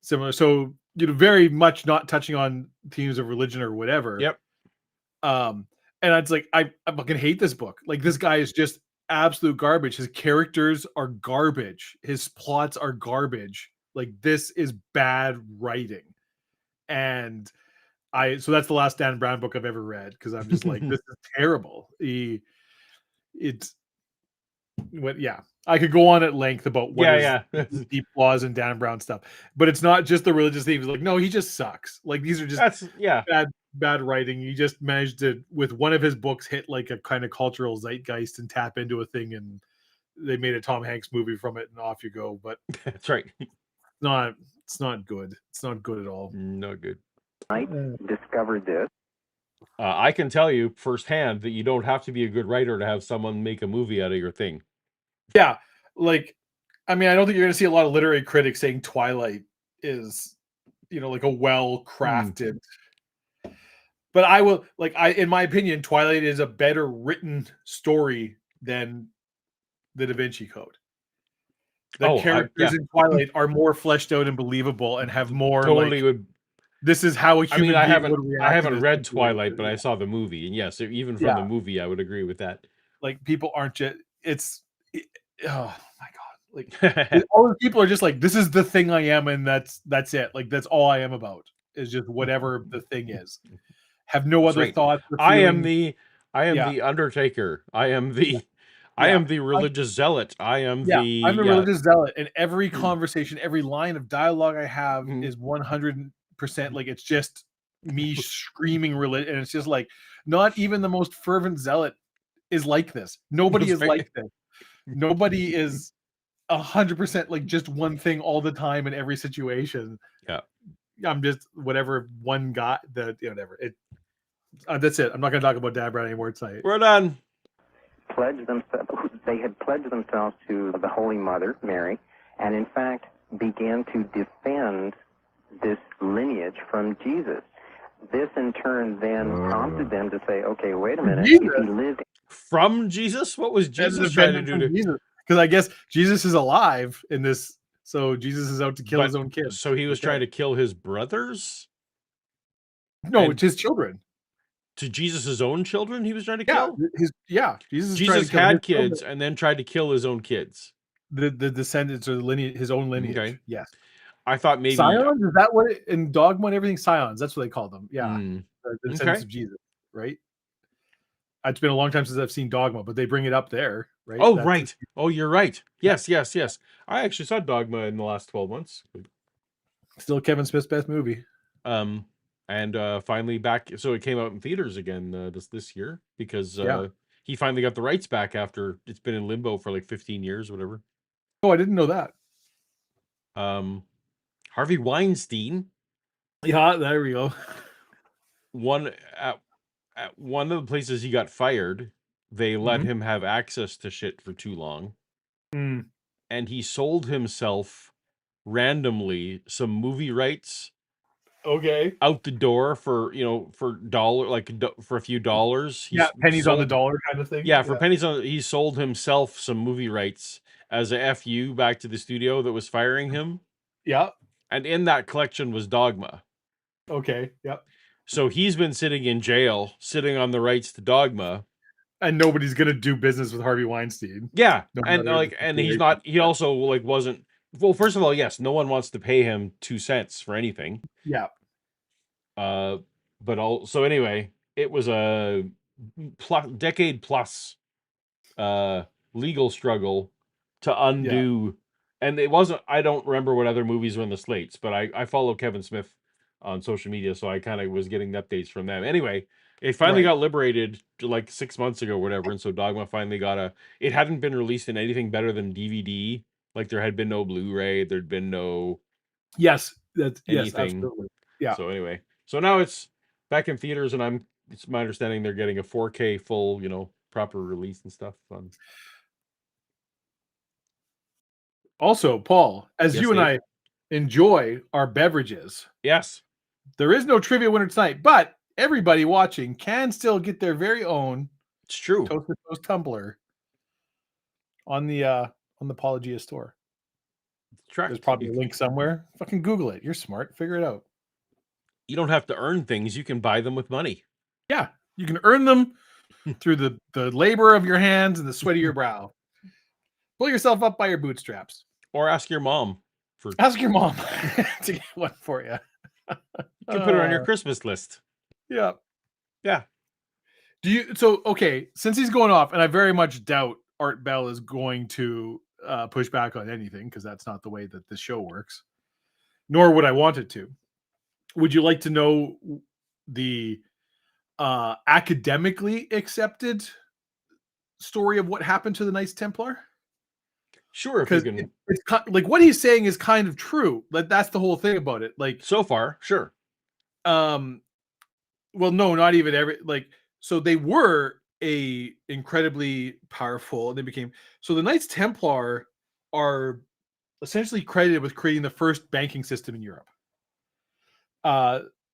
Similar. So very much not touching on themes of religion or whatever. Yep. And it's like I fucking hate this book. Like this guy is just absolute garbage. His characters are garbage. His plots are garbage. Like this is bad writing. And so that's the last Dan Brown book I've ever read, because I'm just like, this is terrible. I could go on at length about what is deep flaws in Dan Brown stuff, but it's not just the religious themes. Like, no, he just sucks. Like these are just bad writing. He just managed to, with one of his books, hit like a kind of cultural zeitgeist and tap into a thing, and they made a Tom Hanks movie from it, and off you go. But That's right. it's not good. It's not good at all. Not good. I discovered this. I can tell you firsthand that you don't have to be a good writer to have someone make a movie out of your thing. Yeah, like, I mean, I don't think you're going to see a lot of literary critics saying Twilight is, like a well-crafted. But I will, in my opinion, Twilight is a better written story than the Da Vinci Code. The characters in Twilight are more fleshed out and believable, and have more totally would. This is how a human being would react. I haven't read Twilight, but I saw the movie, and yes, even from the movie, I would agree with that. Like, people aren't just. Oh my god! Like, all the people are just like, this is the thing I am, and that's it. Like, that's all I am about, is just whatever the thing is. Have no other thoughts. I am the Undertaker. I am the religious zealot. I'm the religious zealot. And every conversation, every line of dialogue I have is 100%. Like, it's just me screaming religion, and it's just like, not even the most fervent zealot is like this. Nobody is like this. Nobody is 100% like just one thing all the time in every situation. Yeah, I'm just whatever one guy that whatever it. That's it. I'm not going to talk about Dad Brown anymore tonight. We're done. They had pledged themselves to the Holy Mother, Mary, and in fact began to defend this lineage from Jesus. This in turn then prompted them to say, okay, wait a minute. If he lived from Jesus? What was Jesus trying to do to Jesus? Because I guess Jesus is alive in this, so Jesus is out to kill his own kids. So he was trying to kill his brothers? No, it's his children. To Jesus' own children he was trying to kill? Jesus had kids and then tried to kill his own kids. The descendants or the lineage, his own lineage. Okay. Yes. I thought maybe Scions, is that what in Dogma and everything? Scions, that's what they call them. Yeah. The descendants of Jesus, right? It's been a long time since I've seen Dogma, but they bring it up there, right? Oh, right. Oh, you're right. Yes. I actually saw Dogma in the last 12 months. Still Kevin Smith's best movie. And finally back, so it came out in theaters again this year because he finally got the rights back after it's been in limbo for like 15 years, whatever. Oh, I didn't know that. Harvey Weinstein. Yeah, there we go. At one of the places he got fired, they let him have access to shit for too long. And he sold himself randomly some movie rights. Okay. Out the door for for a few dollars. Pennies on the dollar kind of thing. Yeah, for pennies on. He sold himself some movie rights as a FU back to the studio that was firing him. Yeah. And in that collection was Dogma. Okay. Yep. So he's been sitting in jail, sitting on the rights to Dogma. And nobody's gonna do business with Harvey Weinstein. Yeah, and he's not. He also wasn't. Well, first of all, yes, no one wants to pay him 2 cents for anything. Yeah. But also anyway, it was a decade plus legal struggle to undo, and it wasn't. I don't remember what other movies were in the slates, but I follow Kevin Smith on social media, so I kind of was getting updates from them. Anyway, it finally got liberated like 6 months ago, or whatever, and so Dogma finally got it hadn't been released in anything better than DVD. Like there had been no Blu-ray, there'd been no yes, absolutely. Yeah. So anyway, so now it's back in theaters, and it's my understanding they're getting a 4K full, proper release and stuff. Also, Paul, as you and I enjoy our beverages, yes, there is no trivia winner tonight, but everybody watching can still get their very own. It's true. Toasted Toast tumbler on the Paulogia store. There's probably a link somewhere. Fucking Google it. You're smart. Figure it out. You don't have to earn things. You can buy them with money. Yeah, you can earn them through the labor of your hands and the sweat of your brow. Pull yourself up by your bootstraps. Or ask your mom to get one for you. You can put it on your Christmas list. Yeah. Yeah. Since he's going off, and I very much doubt Art Bell is going to push back on anything, because that's not the way that the show works, nor would I want it to. Would you like to know the academically accepted story of what happened to the Knights Templar. Sure, if you Because can. it's like what he's saying is kind of true. Like that's the whole thing about it. Like, So far, sure. well, no, not even every like. So they were a incredibly powerful, and they became so the Knights Templar are essentially credited with creating the first banking system in Europe.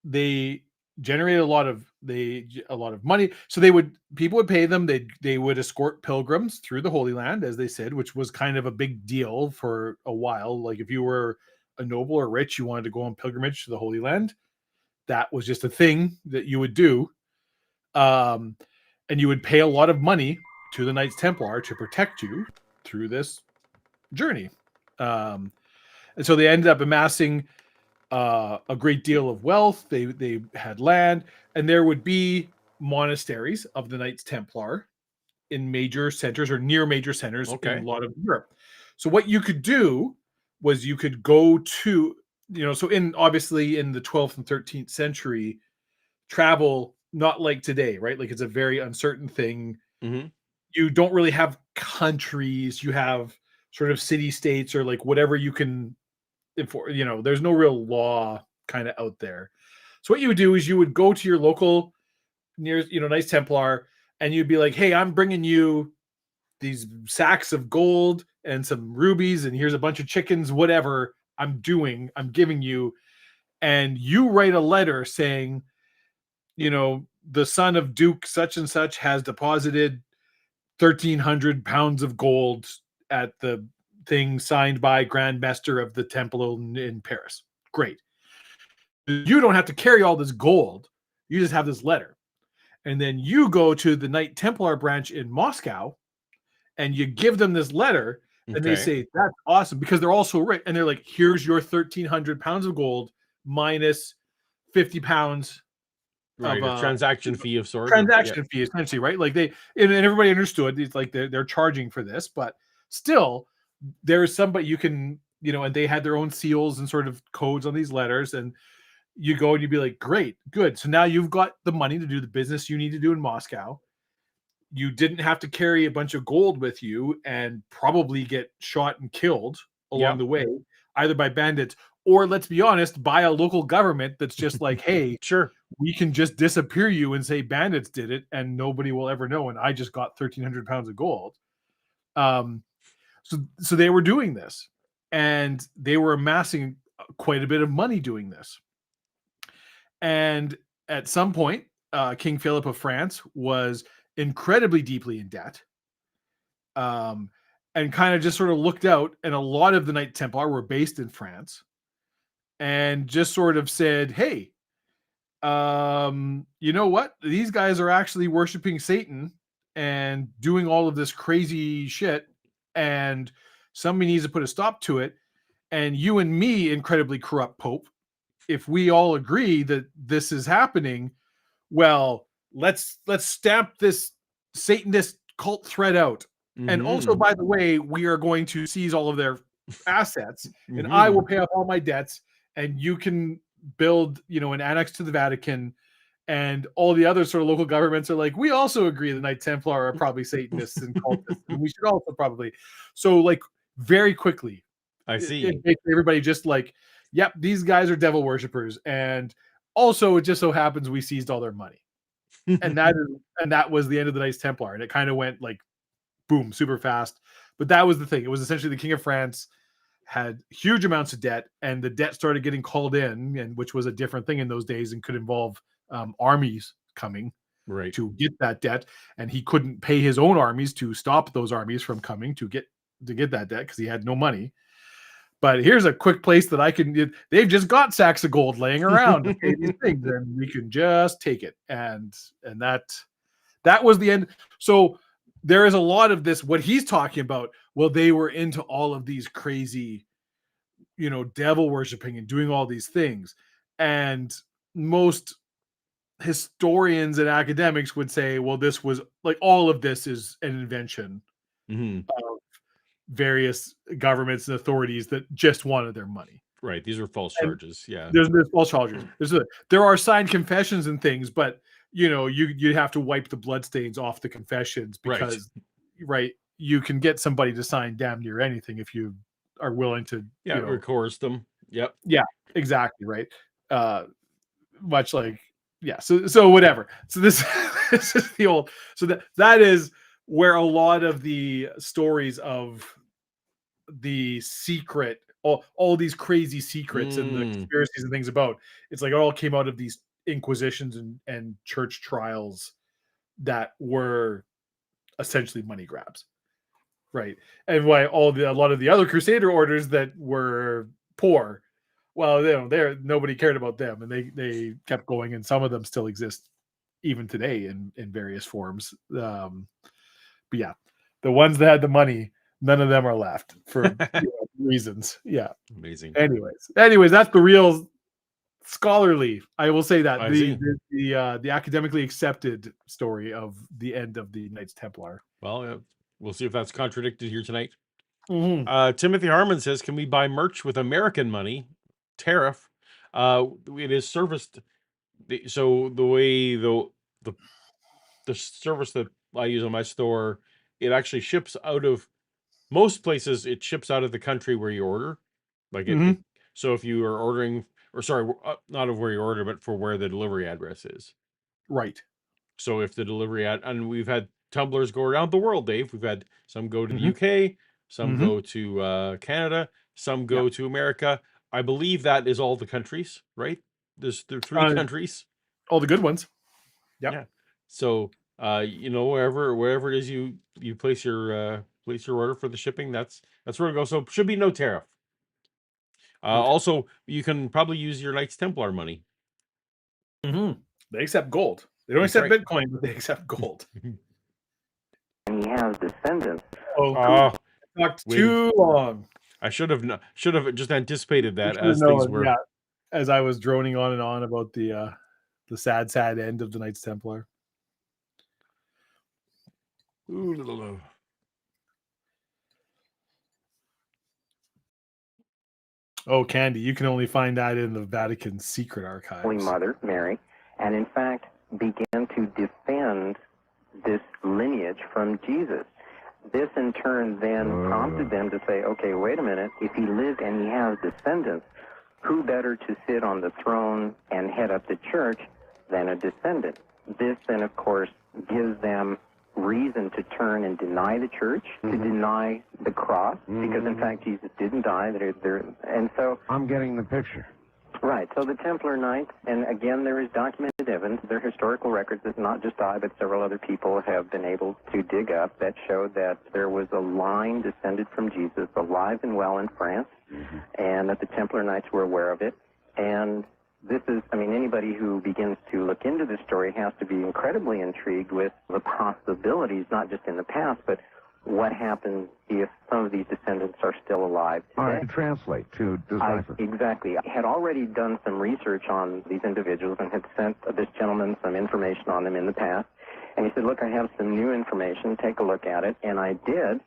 They generated a lot of money. So people would pay them. They would escort pilgrims through the Holy Land, as they said, which was kind of a big deal for a while. Like if you were a noble or rich, you wanted to go on pilgrimage to the Holy Land. That was just a thing that you would do. And you would pay a lot of money to the Knights Templar to protect you through this journey. And so they ended up amassing a great deal of wealth. They had land, and there would be monasteries of the Knights Templar in major centers or near major centers in a lot of Europe. So what you could do was you could go to, so obviously in the 12th and 13th century, travel, not like today, right? Like it's a very uncertain thing. Mm-hmm. You don't really have countries. You have sort of city states or like whatever you can there's no real law kind of out there. So what you would do is you would go to your local near, Knights Templar, and you'd be like, hey, I'm bringing you these sacks of gold and some rubies, and here's a bunch of chickens, whatever I'm giving you. And you write a letter saying, the son of Duke such and such has deposited 1,300 pounds of gold at the thing signed by Grand Master of the Temple in Paris. Great. You don't have to carry all this gold. You just have this letter. And then you go to the Knight Templar branch in Moscow and you give them this letter and they say, that's awesome, because they're all so rich. And they're like, here's your 1,300 pounds of gold minus 50 pounds Right, of a transaction fee of sorts. Transaction fee, essentially, right? Like and everybody understood it's like they're charging for this, but still there's somebody you can, and they had their own seals and sort of codes on these letters, and you go and you'd be like, great, good. So now you've got the money to do the business you need to do in Moscow. You didn't have to carry a bunch of gold with you and probably get shot and killed along the way, either by bandits or, let's be honest, by a local government that's just like, hey, sure, we can just disappear you and say bandits did it and nobody will ever know. And I just got 1,300 pounds of gold. So they were doing this, and they were amassing quite a bit of money doing this. And at some point, King Philip of France was incredibly deeply in debt, and kind of just sort of looked out. And a lot of the Knights Templar were based in France, and just sort of said, hey, you know what? These guys are actually worshiping Satan and doing all of this crazy shit, and somebody needs to put a stop to it. And you and me, incredibly corrupt Pope, if we all agree that this is happening, well, let's stamp this Satanist cult thread out. Mm-hmm. And also, by the way, we are going to seize all of their assets, and I will pay off all my debts, and you can build, an annex to the Vatican. And all the other sort of local governments are like, we also agree the Knights Templar are probably Satanists and cultists, and we should also probably. So, like, very quickly, I see. Everybody just like, yep, these guys are devil worshippers, and also it just so happens we seized all their money, and that was the end of the Knights Templar, and it kind of went like, boom, super fast. But that was the thing. It was essentially the King of France had huge amounts of debt, and the debt started getting called in, and which was a different thing in those days and could involve armies coming to get that debt, and he couldn't pay his own armies to stop those armies from coming to get that debt because he had no money. But here's a quick place that I can. They've just got sacks of gold laying around to pay these things, and we can just take it. And that was the end. So there is a lot of this. What he's talking about. Well, they were into all of these crazy, devil worshiping and doing all these things. And most historians and academics would say, well, this was like all of this is an invention of various governments and authorities that just wanted their money. Right. These are false And charges. Yeah. there's false charges. There are signed confessions and things, but you have to wipe the bloodstains off the confessions because you can get somebody to sign damn near anything if you are willing to. Yeah. Or coerce them. Yep. Yeah, exactly right. Much like so whatever. So this this is the old. So that is where a lot of the stories of the secret, all these crazy secrets and the conspiracies and things about, it's like it all came out of these inquisitions and church trials that were essentially money grabs, right? And why a lot of the other crusader orders that were poor, well, nobody cared about them, and they kept going, and some of them still exist even today in various forms. But yeah, the ones that had the money, none of them are left for reasons. Yeah. Amazing. Anyways, that's the real scholarly. I will say that I see. the academically accepted story of the end of the Knights Templar. Well, we'll see if that's contradicted here tonight. Mhm. Timothy Harmon says, "Can we buy merch with American money? Tariff. It is serviced. So the way the service that I use on my store, it actually ships out of most places. It ships out of the country where you order. Like it. So if you are ordering, or sorry, not of where you order, but for where the delivery address is. Right. So if the delivery and we've had tumblers go around the world, Dave. We've had some go to the Mhm. UK, some Mhm. go to Canada, some go to America. I believe that is all the countries, right? There are 3 countries. All the good ones. Yep. Yeah. So wherever it is you place your order for the shipping, that's where it goes. So should be no tariff. Also, you can probably use your Knights Templar money. They accept gold. They don't That's accept right. Bitcoin, but they accept gold. And he has descendants. Oh, talked too long. I should have just anticipated that Should've as things known, were. yeah, as I was droning on and on about the sad end of the Knights Templar. Oh, Candy, you can only find that in the Vatican's secret archives. Holy Mother, Mary, and in fact began to defend this lineage from Jesus. This in turn then prompted them to say, okay, wait a minute, if he lived and he has descendants, who better to sit on the throne and head up the church than a descendant? This then, of course, gives them reason to turn and deny the church, to deny the cross, because in fact Jesus didn't die. And so I'm getting the picture. Right. So the Templar Knights, and again, there is documented evidence. There are historical records that not just I, but several other people have been able to dig up that show that there was a line descended from Jesus, alive and well in France, and that the Templar Knights were aware of it. And this is, anybody who begins to look into this story has to be incredibly intrigued with the possibilities, not just in the past, but what happens if some of these descendants are still alive today. All right, to translate, to decipher. Exactly. I had already done some research on these individuals and had sent this gentleman some information on them in the past. And he said, look, I have some new information. Take a look at it. And I did.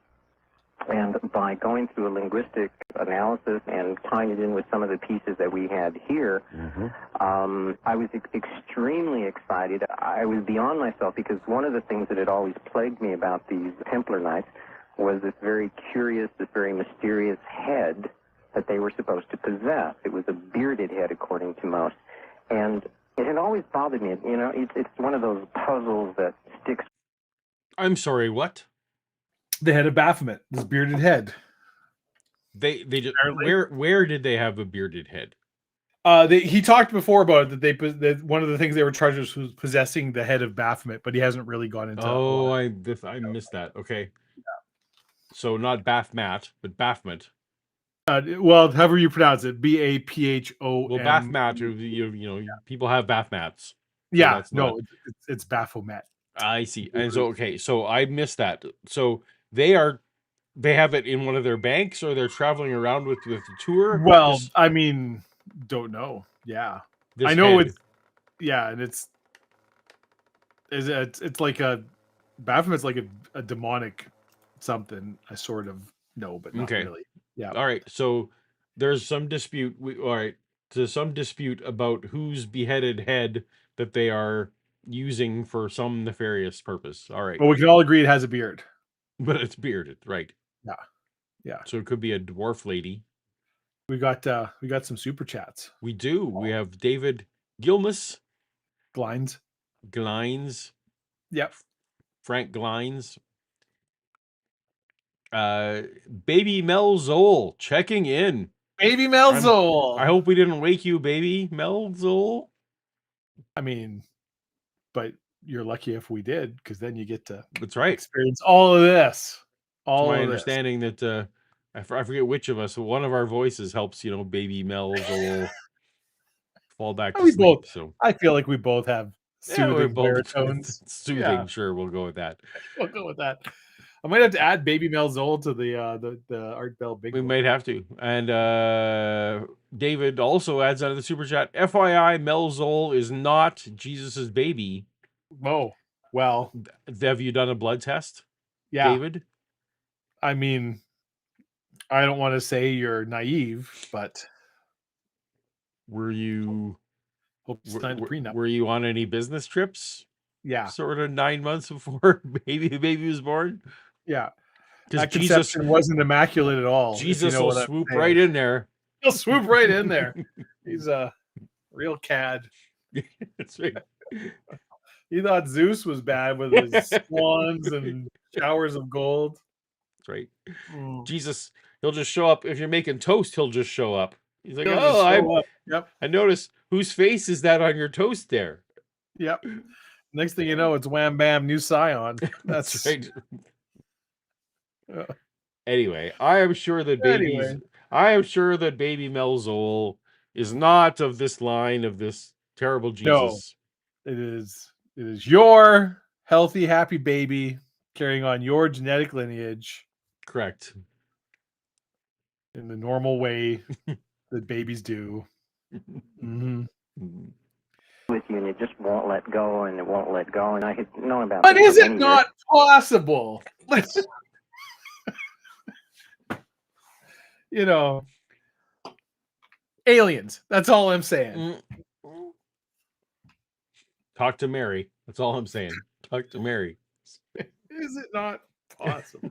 And by going through a linguistic analysis and tying it in with some of the pieces that we had here, I was extremely excited. I was beyond myself because one of the things that had always plagued me about these Templar Knights was this very curious, this very mysterious head that they were supposed to possess. It was a bearded head, according to most. And it had always bothered me. It's one of those puzzles that sticks. I'm sorry, what? The head of Baphomet, this bearded head. They just where did they have a bearded head? He talked before about it that one of the things they were charged was possessing the head of Baphomet, but he hasn't really gone into. Oh, I missed that. Okay, so not Baphomet, but Baphomet. Well, however you pronounce it, Baphom. Well, Baphomet, people have Baphomets. Yeah, it's Baphomet. I see. And so I missed that. So they have it in one of their banks, or they're traveling around with the tour. Well, don't know. Yeah, I know head. and it's like a Baphomet's like a demonic something. I sort of know, but not really. Yeah. All right. So There's some dispute. All right. There's some dispute about whose beheaded head that they are using for some nefarious purpose. All right. But we can all agree it has a beard. But it's bearded, right? Yeah. Yeah. So it could be a dwarf lady. We got some super chats. We do. We have David Gilmas, Glines. Glines, Yep. Frank Glines, Baby Mel Zoll checking in. Baby Melzol. I hope we didn't wake you, Baby Mel Zoll. I mean, but you're lucky if we did, because then you get to That's right. experience all of this. It's my understanding that I forget which of us, one of our voices helps, Baby Mel Zoll fall back to sleep. Both. So I feel like we both have soothing we're both baritones. soothing. Yeah. Sure, we'll go with that. We'll go with that. I might have to add Baby Melzol to the Art Bell Big. We might have to. And David also adds out of the super chat, FYI, Mel Zoll is not Jesus's baby. Oh, well. Have you done a blood test? Yeah. David? I mean, I don't want to say you're naive, but were you were you on any business trips? Yeah. Sort of 9 months before baby was born? Yeah. Because Jesus wasn't immaculate at all. Jesus will swoop right in there. He'll swoop right in there. He's a real cad. That's right. He thought Zeus was bad with his swans and showers of gold. That's right. Jesus, he'll just show up. If you're making toast, he'll just show up. He's like, I noticed, whose face is that on your toast there? Yep. Next thing you know, it's wham bam, new scion. That's right. Anyway, I am sure that baby Melzol is not of this line of this terrible Jesus. No, it is your healthy, happy baby carrying on your genetic lineage. Correct. In the normal way that babies do. Mm-hmm. With you, and it just won't let go, and it won't let go, and I had known about. But is it not possible? Aliens. That's all I'm saying. Talk to Mary. That's all I'm saying. Talk to Mary. Is it not possible?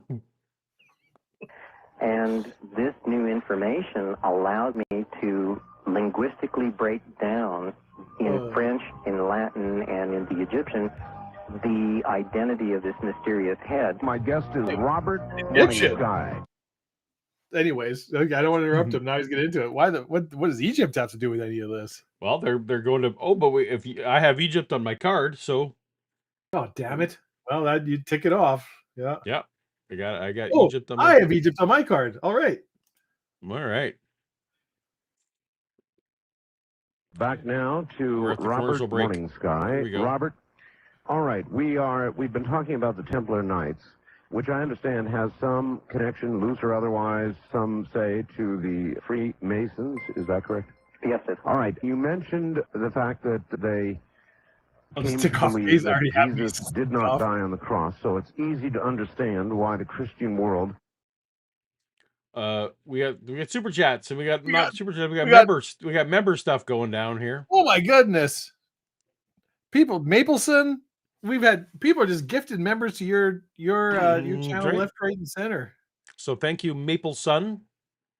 And this new information allowed me to linguistically break down in French, in Latin, and in the Egyptian the identity of this mysterious head. My guest is Robert Morningsky. Anyways, I don't want to interrupt him. Now he's getting into it. What does Egypt have to do with any of this? Well, they're going to. Oh, but I have Egypt on my card, so. Oh, damn it! Well, you tick it off. Yeah. Yeah. I got Egypt on my card. I have Egypt on my card. All right. All right. Back now to Robert Morningsky. Robert, all right, we've been talking about the Templar Knights, which I understand has some connection, loose or otherwise, some say, to the Freemasons. Is that correct? Yes, sir. All right. You mentioned the fact that they came to believe that Jesus did not die on the cross, so it's easy to understand why the Christian world. We got super chats, and we got super chats. We got member stuff going down here. Oh my goodness! People, Mapleson. We've had people are just gifted members to your channel, right. Left, right, and center. So thank you, Maple Sun.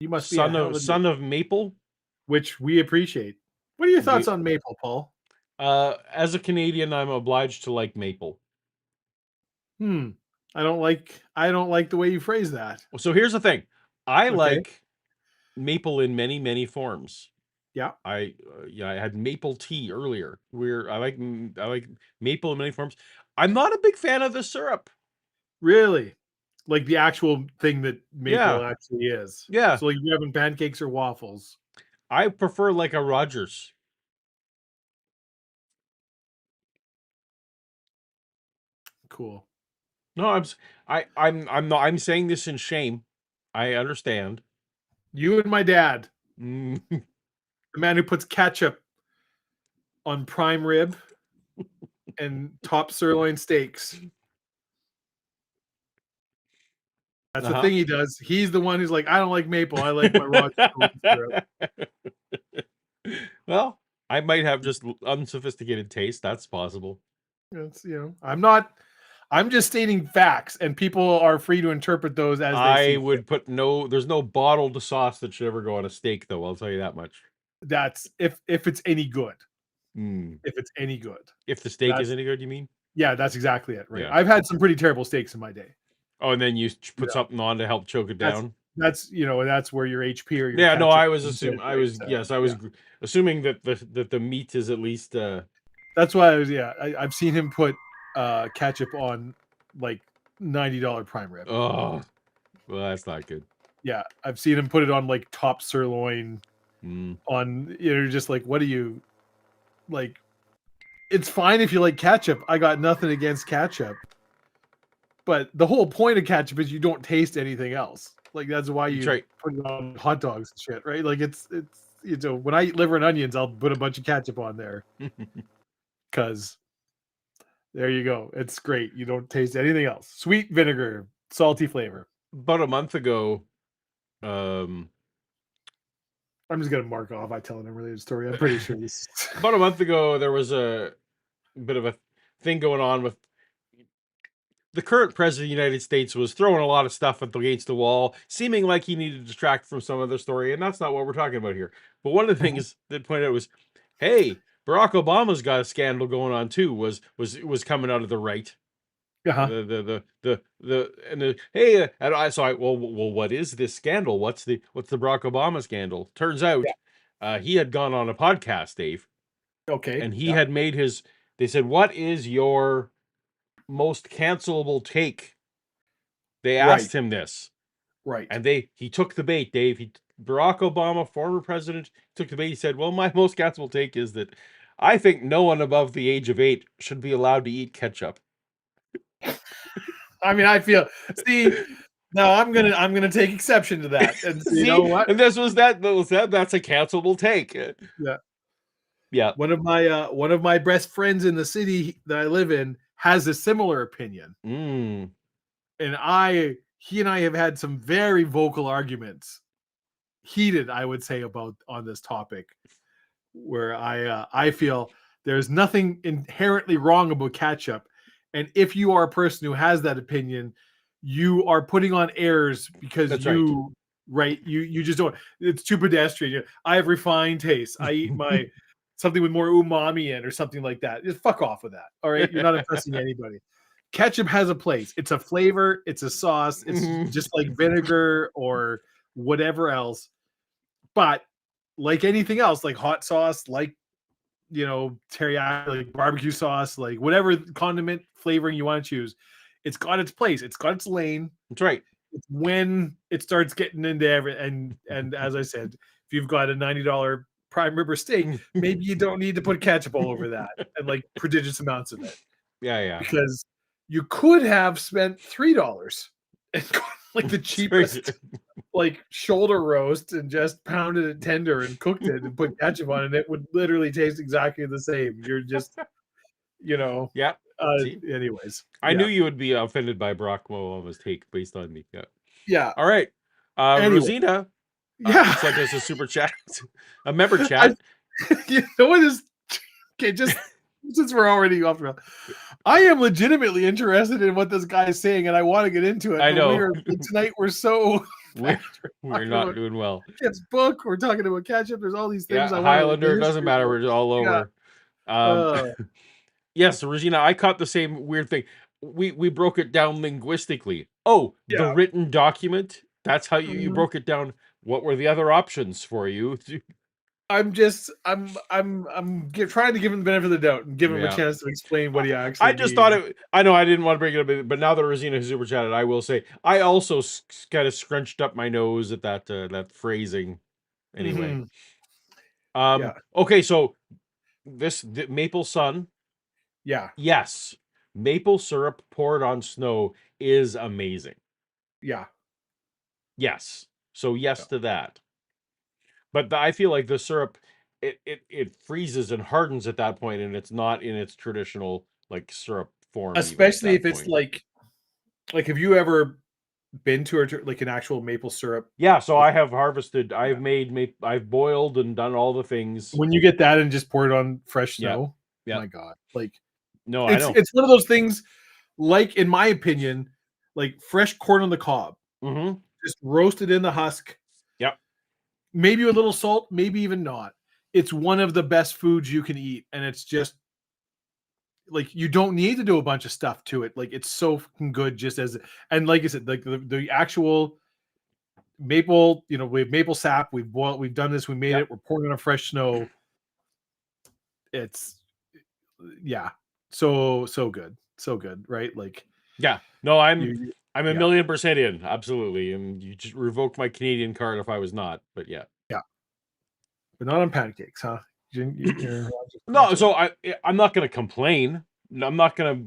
You must be son of Maple, which we appreciate. What are your thoughts on Maple, Paul? As a Canadian, I'm obliged to like maple. I don't like the way you phrase that. So here's the thing. I like maple in many, many forms. Yeah. I had maple tea earlier. I like maple in many forms. I'm not a big fan of the syrup. Really? Like the actual thing that maple actually is. Yeah. So like you're having pancakes or waffles. I prefer like a Rogers. Cool. No, I'm saying this in shame. I understand. You and my dad. The man who puts ketchup on prime rib and top sirloin steaks. That's the thing he does. He's the one who's like, I don't like maple. I like my raw syrup. Well, I might have just unsophisticated taste. That's possible. It's, I'm just stating facts, and people are free to interpret those as they see I would put there's no bottled sauce that should ever go on a steak, though. I'll tell you that much. That's if it's any good. Mm. If it's any good. If the steak is any good, you mean? Yeah, that's exactly it. Right. Yeah. I've had some pretty terrible steaks in my day. Oh, and then you put something on to help choke it down. That's where your HP or your I was assuming. I was assuming that the meat is at least. That's why I've seen him put ketchup on like $90 prime rib. Oh, well, that's not good. Yeah, I've seen him put it on like top sirloin. On just like, what do you like? It's fine if you like ketchup. I got nothing against ketchup, but the whole point of ketchup is you don't taste anything else. Like that's why you put it on hot dogs and shit, right? Like it's when I eat liver and onions, I'll put a bunch of ketchup on there because there you go. It's great. You don't taste anything else. Sweet vinegar, salty flavor. About a month ago, I'm just gonna mark off. I tell an unrelated story. I'm pretty sure this. About a month ago, there was a bit of a thing going on with the current president of the United States was throwing a lot of stuff against the wall, seeming like he needed to distract from some other story, and that's not what we're talking about here. But one of the things that pointed out was, hey, Barack Obama's got a scandal going on too. Was coming out of the right. Hey, and I saw. Well, what is this scandal? What's the Barack Obama scandal? Turns out, he had gone on a podcast, Dave. Okay, and he had made his. They said, "What is your most cancelable take?" They asked him this, right? And he took the bait, Dave. Barack Obama, former president, took the bait. He said, "Well, my most cancelable take is that I think no one above the age of 8 should be allowed to eat ketchup." I mean, I feel. No, I'm gonna take exception to that. And you know what? And this was that. That's a cancelable take. Yeah. One of my best friends in the city that I live in has a similar opinion. And he and I have had some very vocal arguments, heated, I would say, on this topic, where I feel there's nothing inherently wrong about ketchup. And if you are a person who has that opinion, you are putting on airs because you just don't. It's too pedestrian. I have refined taste. I eat my something with more umami in or something like that. Just fuck off with that. All right, you're not impressing anybody. Ketchup has a place. It's a flavor. It's a sauce. It's just like vinegar or whatever else. But like anything else, like hot sauce, like teriyaki, like barbecue sauce, like whatever condiment flavoring you want to choose, it's got its place. It's got its lane. That's right. It's when it starts getting into everything. And as I said, if you've got a $90 prime rib steak, maybe you don't need to put ketchup all over that and like prodigious amounts of it. Yeah. Because you could have spent $3 and got like the cheapest like shoulder roast and just pounded it tender and cooked it and put ketchup on it. And it would literally taste exactly the same. You're just, Yeah. Anyways, I knew you would be offended by Barack Obama's take based on me. Yeah. All right. Anyway. Rosina. Sent us a super chat, a member chat. Okay, just since we're already off the rail, I am legitimately interested in what this guy is saying, and I want to get into it. I know. Tonight we're so we're not doing well. It's book. We're talking about ketchup. There's all these things. Highlander. It doesn't matter. We're all over. Yes, Regina. I caught the same weird thing. We broke it down linguistically. The written document. That's how you broke it down. What were the other options for you? I'm trying to give him the benefit of the doubt and give him a chance to explain what he actually. I just thought it. I know I didn't want to bring it up, but now that Rosina has super chatted, I will say I also kind of scrunched up my nose at that phrasing. Anyway, okay, so the maple sun. Yeah. Yes, maple syrup poured on snow is amazing. Yeah. Yes. So yes to that. But I feel like the syrup, it freezes and hardens at that point, and it's not in its traditional like syrup form. Especially if it's like have you ever been to like an actual maple syrup? Yeah, so I have harvested. I've made. I've boiled and done all the things. When you get that and just pour it on fresh Yeah. snow, Yeah. my God, like No, I know. it's one of those things. Like in my opinion, like fresh corn on the cob, Mm-hmm. just roasted in the husk. Yep. Maybe a little salt, maybe even not. It's one of the best foods you can eat, and it's just like you don't need to do a bunch of stuff to it. Like it's so fucking good just as. And like I said, like the actual maple, you know, we have maple sap. We've boiled. We've done this. We made it. We're pouring on fresh snow. It's so good, so good, right? Like Yeah. No, I'm you, a million% in. Absolutely. And you just revoked my Canadian card if I was not. But yeah. but not on pancakes, huh? You're No, so I'm not gonna complain. I'm not gonna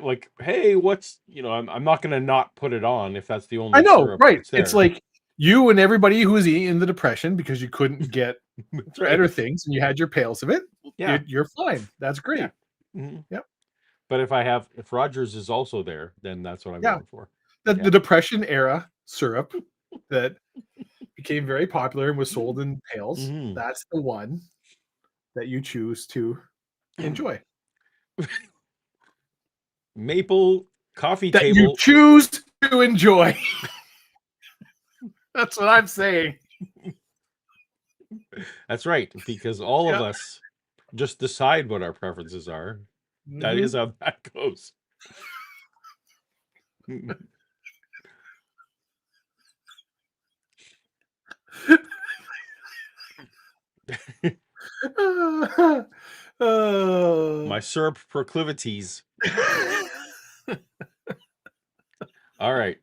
like, hey, what's I'm not gonna not put it on if that's the only I know, syrup right? that's there. It's like you and everybody who was in the depression because you couldn't get That's right. better things and you had your pails of it. Yeah. You're fine. That's great. Yeah. Mhm. Yep. But if Rogers is also there, then that's what I'm going for. The Depression era syrup that became very popular and was sold in pails. Mhm. That's the one that you choose to enjoy. Maple coffee That you table. choose to enjoy. That's what I'm saying. That's right, because all of us just decide what our preferences are. That is how that goes. My syrup proclivities. All right.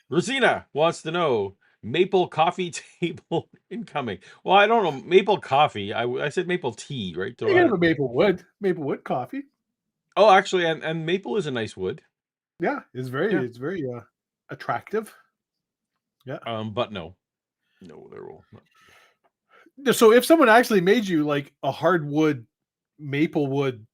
Rosina wants to know maple coffee table incoming. Well, I don't know. Maple coffee. I said maple tea, right? So You can have a maple wood coffee. oh, actually, and maple is a nice wood. Yeah, it's very attractive. Yeah. But no, there will not. So if someone actually made you like a hardwood maple wood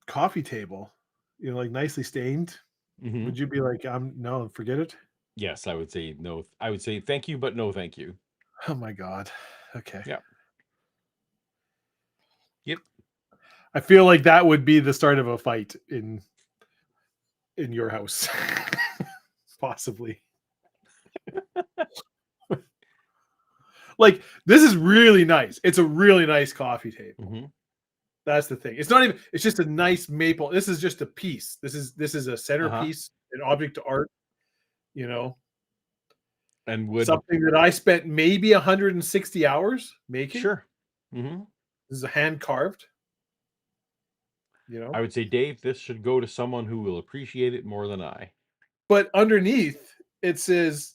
coffee table, you know, like nicely stained, Mhm. would you be like, no, forget it? Yes, I would say no. I would say thank you, but no, thank you. Oh my God. Okay. Yeah. Yep. I feel like that would be the start of a fight in your house. Possibly. Like this is really nice. It's a really nice coffee table. Mhm. That's the thing. It's not even. It's just a nice maple. This is just a piece. This is a centerpiece, an object of art. You know, And wood. something that I spent maybe 160 hours making. Sure. Mhm. This is a hand carved. You know, I would say, Dave, this should go to someone who will appreciate it more than I. but underneath it says,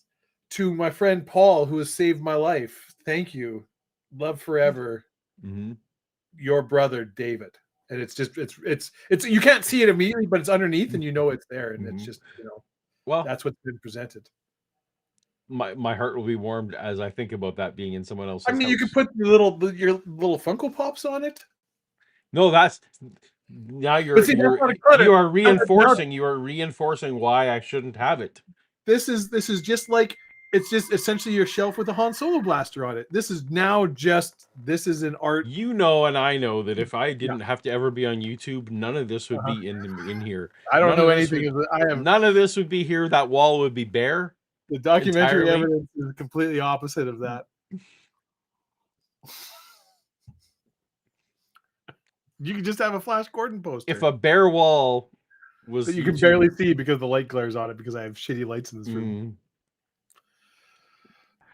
"To my friend Paul, who has saved my life. Thank you. Love forever. Mm-hmm. Your brother David." And it's just it's you can't see it immediately, but it's underneath and you know it's there, and it's just, you know, well, that's what's been presented. My heart will be warmed as I think about that being in someone else's I mean, house. you could put your little Funko Pops on it. No, that's now you are reinforcing why I shouldn't have it. This is just like, it's just essentially your shelf with a Han Solo blaster on it. This is now just, this is an art. You know, and I know that if I didn't have to ever be on YouTube, none of this would be in here. I don't know anything. None of this would be here. That wall would be bare. The documentary entirely. evidence is completely opposite of that. You can just have a Flash Gordon poster. If a bare wall was that you can barely see because the light glares on it because I have shitty lights in this room.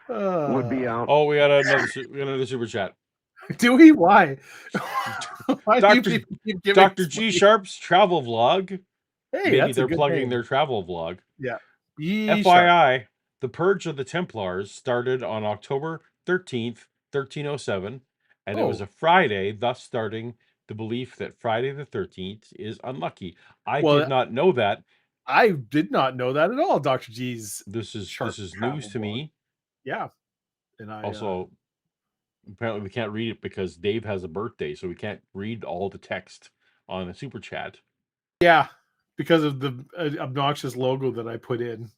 Would be out. Oh, we got another super chat. Do we? Why? Why Dr. do people keep giving Dr. G Sharp's travel vlog. Hey, maybe they're plugging their travel vlog. Yeah. FYI, the Purge of the Templars started on October 13th, 1307, and it was a Friday, thus starting the belief that Friday the 13th is unlucky. I did not know that. I did not know that at all, Dr. G's. This is news to me. Yeah. And I also apparently we can't read it because Dave has a birthday, so we can't read all the text on the super chat. Yeah, because of the obnoxious logo that I put in.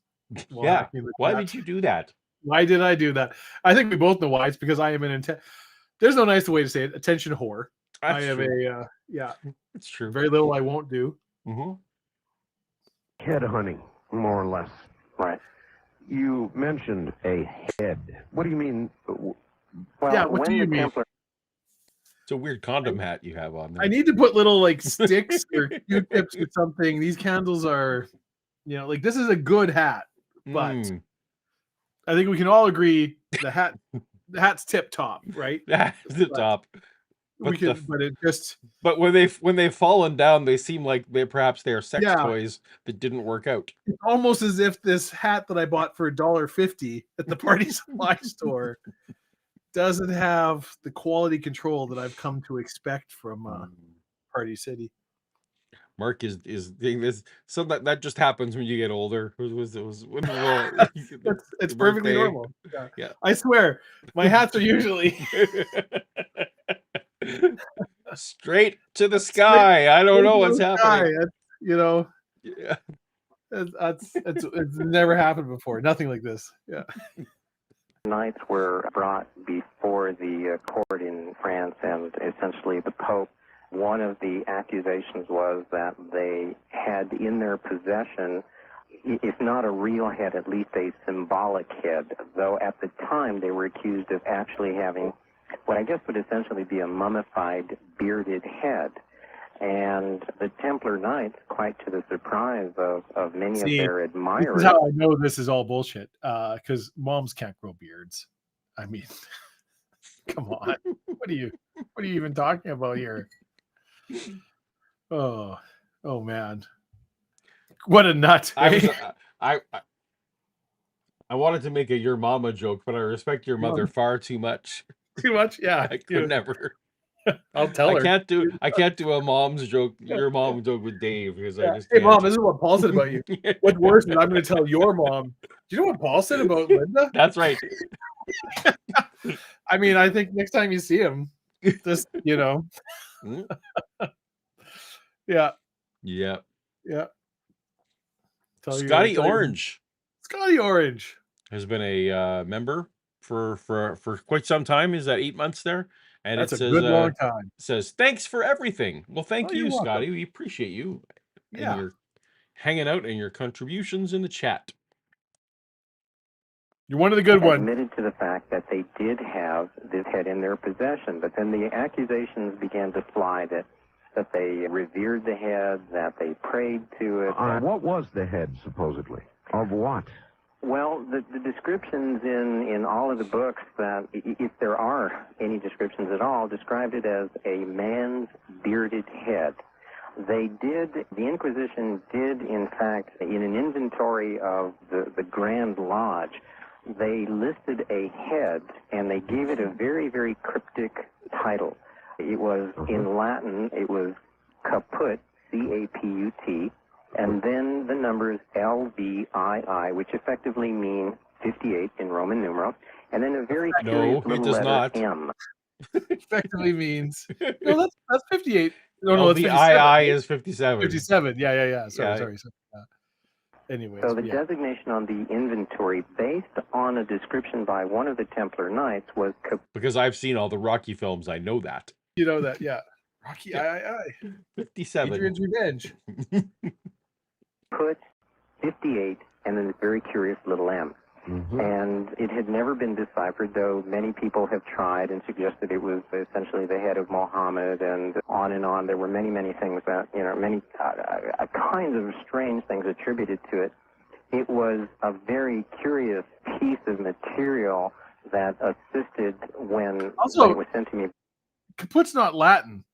while Yeah. hacking the Why chat. did you do that? Why did I do that? I think we both know why. It's because I am an there's no nicer way to say it. Attention whore. That's I am true. yeah. It's true. Very little I won't do. Mm-hmm. Head hunting, more or less. Right. You mentioned a head. What do you mean? Well, Yeah, what when do you the mean? Templar It's a weird condom hat you have on there. I need to put little like sticks or Q-tips or something. These candles are, like this is a good hat, but Mm. I think we can all agree the hat's tip top, right? That's the But top. we But, can, but it just but when they've fallen down, they seem like perhaps they are sex Yeah. toys that didn't work out. it's almost as if this hat that I bought for $1.50 at the party supply store doesn't have the quality control that I've come to expect from Party City. Mark is doing this. So that just happens when you get older. It was when It's perfectly birthday. normal. Yeah. I swear, my hats are usually straight to the sky. I don't know what's Sky. happening. Yeah, Yeah. it's never happened before. Nothing like this. Yeah. Knights were brought before the court in France, and essentially the Pope, one of the accusations was that they had in their possession, if not a real head, at least a symbolic head, though at the time they were accused of actually having what I guess would essentially be a mummified, bearded head. And the Templar Knights, quite to the surprise of many of their This admirers, is how I know this is all bullshit. Because moms can't grow beards. I mean, come on. What are you even talking about here? Oh man. What a nut. I wanted to make a your mama joke, but I respect your mother far too much. Too much? Yeah. I could never. I'll tell her. I can't do a mom's joke, your mom joke with Dave because I just Hey can't. mom, this is what Paul said about you. What's worse is I'm going to tell your mom. Do you know what Paul said about Linda? That's right. I mean, I think next time you see him, just yeah. Yeah. Tell Scotty Orange Scotty Orange has been a member for quite some time. Is that 8 months there? And That's it a says, good long time. Says thanks for everything. Well, thank you, you're welcome. Scotty. We appreciate you and Yeah. your hanging out and your contributions in the chat. You're one of the good ones. admitted to the fact that they did have this head in their possession, but then the accusations began to fly that they revered the head, that they prayed to it. What was the head, supposedly? Of what? Well, the descriptions in all of the books, that if there are any descriptions at all, described it as a man's bearded head. The Inquisition did, in fact, in an inventory of the Grand Lodge, they listed a head, and they gave it a very, very cryptic title. It was, in Latin, it was caput, C-A-P-U-T, and then the numbers L-V-I-I, which effectively mean 58 in Roman numerals, and then a very curious little letter M. Effectively means no, that's 58. No, it's the 57. II is 57. 57. Yeah. Sorry. Anyway, So the designation on the inventory, based on a description by one of the Templar Knights, was because I've seen all the Rocky films. I know that. You know that, yeah. Rocky, Yeah. 57. Adrian's Revenge. Put 58 and then this very curious little M. And it had never been deciphered, though many people have tried and suggested it was essentially the head of Mohammed, and on. There were many, many things that, many kinds of strange things attributed to it. It was a very curious piece of material that assisted when it was sent to me. Kaput's not Latin.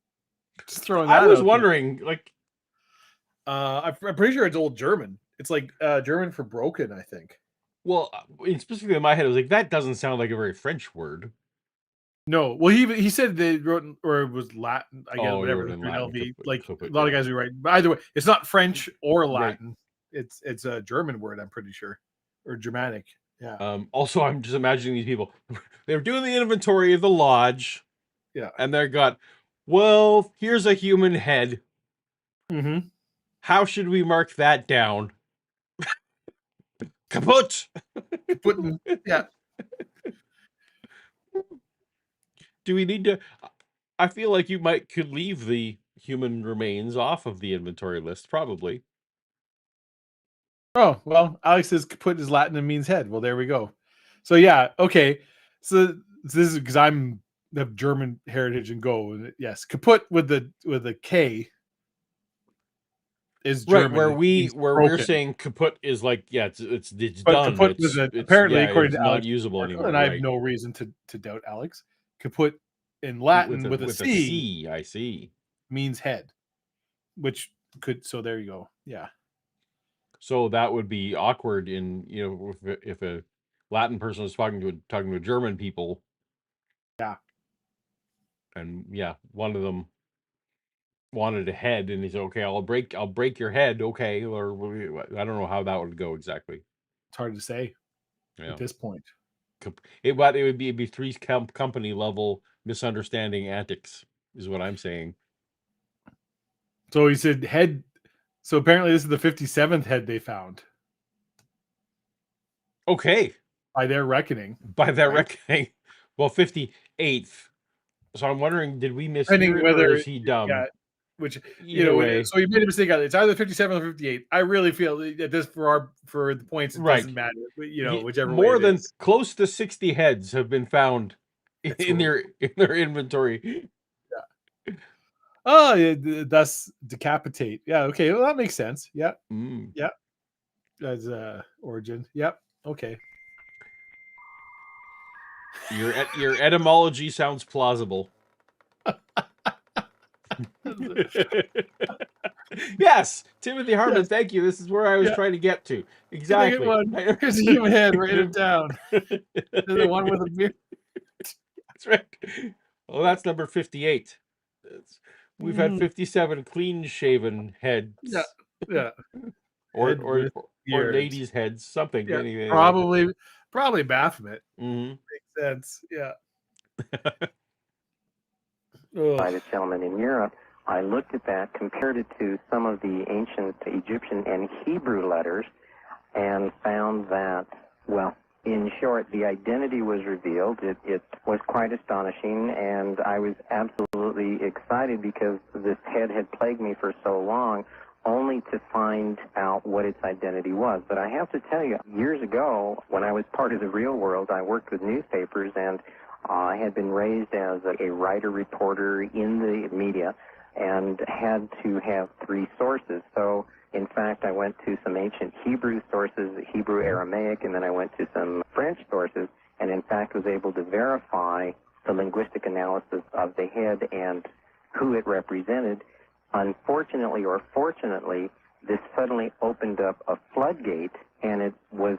Just throwing that I was out wondering, there. I'm pretty sure it's old German. It's like German for broken, I think. Well, specifically in my head, I was like, that doesn't sound like a very French word. No, well, he said they wrote, or it was Latin. I guess whatever. In Latin. LV, like a lot of guys who write. But either way, it's not French or Latin. Right. It's a German word, I'm pretty sure, or Germanic. Yeah. Also, I'm just imagining these people. They're doing the inventory of the lodge. Yeah. And they're got, well, here's a human head. Mm-hmm. How should we mark that down? Kaput. Putting, yeah. Do we need to? I feel like you could leave the human remains off of the inventory list, probably. Oh, well, Alex says kaput is Latin and means head. Well, there we go. So yeah, okay. So this is because I'm the German heritage and go. Yes, kaput with the K is Right, German. It means where we're broken. saying kaput is like, yeah, it's But done. kaput was apparently, according It's to not Alex, usable anymore, and I have right? no reason to doubt Alex. Kaput in Latin with a With a C C, I see. means head, which could. So there you go. Yeah. So that would be awkward in, if a Latin person is talking to German people. Yeah. And yeah, one of them wanted a head, and he said, "Okay, I'll break your head." Okay, or I don't know how that would go exactly. It's hard to say Yeah, at this point. It'd be three company level misunderstanding antics, is what I'm saying. So he said head. So apparently this is the 57th head they found Okay, by their reckoning. by that Right. reckoning, well, 58th. So I'm wondering, did we mishear Depending it, or whether, is he dumb? yeah, which, Either way, so he made a mistake on it. It's either 57 or 58. I really feel that this for the points, it right. doesn't matter. Whichever way More it than is. close to 60 heads have been found in their inventory. Oh, yeah, thus decapitate. Yeah, okay. Well, that makes sense. Yeah, Mm. yeah. As origin. Yep. Okay. Your etymology sounds plausible. Yes, Timothy Harmon. Yes. Thank you. This is where I was Yeah. trying to get to. Can I Exactly. get one? Here's a human head. Write it down. The one with a beard. That's right. Oh, that's number 58. We've had Mm. 57 clean-shaven heads. Yeah. Yeah. or Head with beard. ladies' heads, something. Yeah. Anyway. Probably Baphomet. Mm-hmm. Makes sense. Yeah. By the gentleman in Europe, I looked at that, compared it to some of the ancient Egyptian and Hebrew letters, and found that, well, in short, the identity was revealed. It was quite astonishing, and I was absolutely excited because this head had plagued me for so long, only to find out what its identity was. But I have to tell you, years ago, when I was part of the real world, I worked with newspapers, and I had been raised as a writer-reporter in the media and had to have three sources. So, in fact, I went to some ancient Hebrew sources, Hebrew Aramaic, and then I went to some French sources, and in fact was able to verify the linguistic analysis of the head and who it represented. Unfortunately or fortunately, this suddenly opened up a floodgate, and it was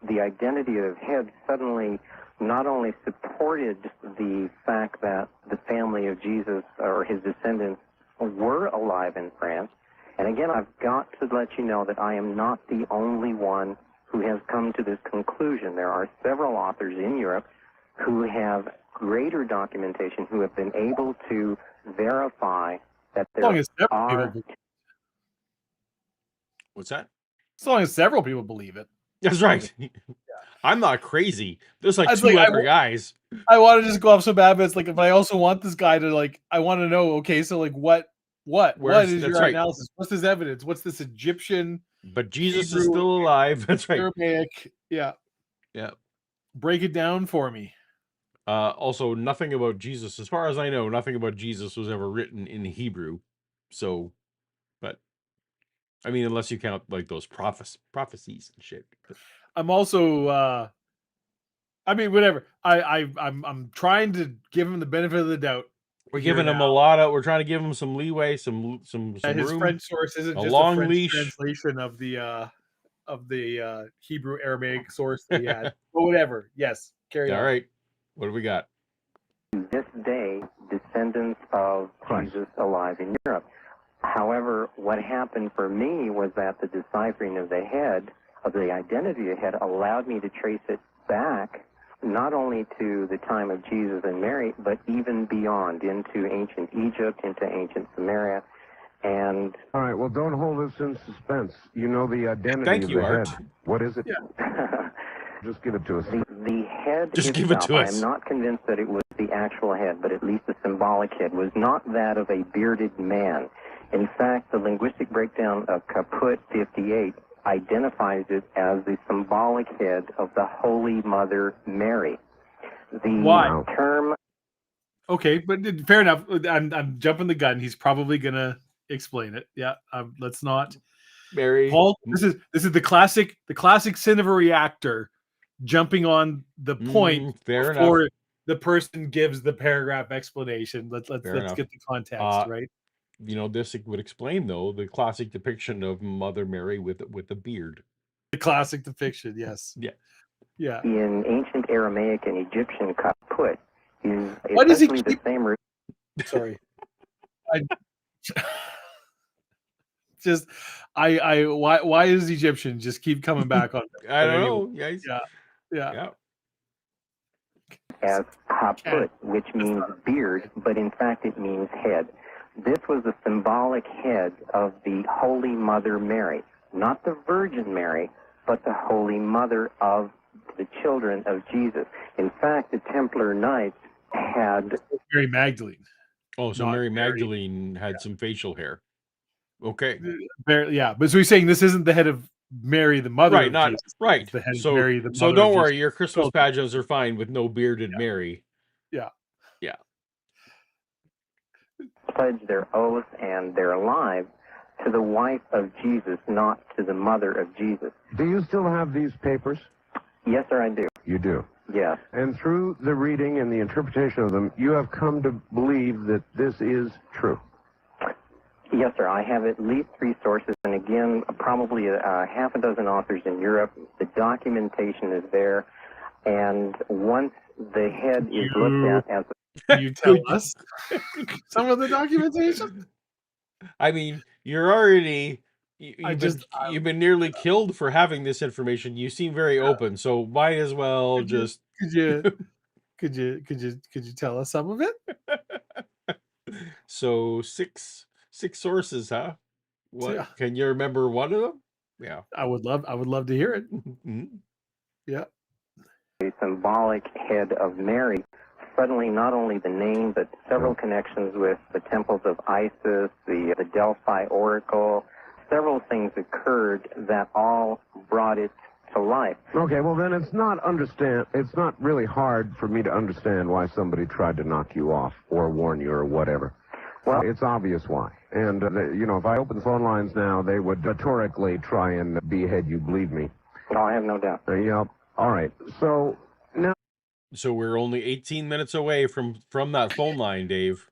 the identity of head suddenly not only supported the fact that the family of Jesus or his descendants were alive in France. And again, I've got to let you know that I am not the only one who has come to this conclusion. There are several authors in Europe who have greater documentation, who have been able to verify that there are... What's that? As long as several people believe it. That's right. Yeah. I'm not crazy. There's like It's two like, other guys. I want to just go off so bad, but it's like, but I also want this guy to, like, I want to know, okay, so like what is your analysis? What's this evidence? What's this Egyptian? But Jesus Hebrew, is still alive. That's right. Aramaic. Yeah. Yeah. Break it down for me. Also, nothing about Jesus, as far as I know, nothing about Jesus was ever written in Hebrew. So, but I mean, unless you count like those prophecies and shit. I'm also I mean, whatever. I'm trying to give him the benefit of the doubt. We're giving him a lot of. We're trying to give him some leeway, some his room. French source isn't a just long a French leash translation of the Hebrew Aramaic source that he had. But whatever. Yes, carry on. All right. What do we got? To this day, descendants of Jesus alive in Europe. However, what happened for me was that the deciphering of the head, of the identity of the head, allowed me to trace it back not only to the time of Jesus and Mary, but even beyond, into ancient Egypt, into ancient Samaria. And All right, well, don't hold us in suspense. You know the identity Thank of you, the Art. head. What is it? Yeah. Just give it to us. the head Just itself, give it to I us. am not convinced that it was the actual head, but at least the symbolic head was not that of a bearded man. In fact, the linguistic breakdown of Caput 58 identifies it as the symbolic head of the Holy Mother Mary. The Why? term Okay, but fair enough. I'm jumping the gun. He's probably gonna explain it. Yeah, let's not. Mary. Paul, this is the classic sin of a reactor jumping on the point Fair before enough. the person gives the paragraph explanation. Let's Fair enough. get the context right. You know, this would explain though the classic depiction of Mother Mary with a beard. The classic depiction, yes. Yeah. Yeah. in ancient Aramaic and Egyptian Kaput is Why does he essentially the keep- same root. Sorry. Why is Egyptian just keep coming back on? I don't know, guys. Yeah. As Kaput, which means beard, but in fact it means head. This was the symbolic head of the Holy Mother Mary, not the Virgin Mary, but the Holy Mother of the children of Jesus. In fact, the Templar Knights had Mary Magdalene. Oh, so Not Mary Mary. Magdalene had some facial hair. Okay. Yeah, but so he's saying this isn't the head of Mary, the mother Right, of not Jesus. right. It's the head So of Mary, the so mother don't of worry, Jesus. your Christmas So- pageants are fine with no bearded Mary. Yeah. pledged their oath and their lives to the wife of Jesus, not to the mother of Jesus. Do you still have these papers? Yes, sir, I do. You do. Yes. And through the reading and the interpretation of them, you have come to believe that this is true. Yes, sir. I have at least 3 sources, and again, probably half a dozen authors in Europe. The documentation is there, and once the head is looked at as Can you tell us some of the documentation? I mean, you're already you've been nearly killed for having this information. You seem very open, so might as well just Could you tell us some of it? so six sources, huh? What Yeah. can you remember one of them? Yeah. I would love to hear it. Mhm. Yeah. a symbolic head of Mary, suddenly not only the name, but several connections with the temples of Isis, the Delphi Oracle, several things occurred that all brought it to life. Okay, well then it's not really hard for me to understand why somebody tried to knock you off or warn you or whatever. Well, It's obvious why. And, if I open phone lines now, they would rhetorically try and behead you, believe me. no, I have no doubt. Yeah. All right. So now So we're only 18 minutes away from that phone line, Dave.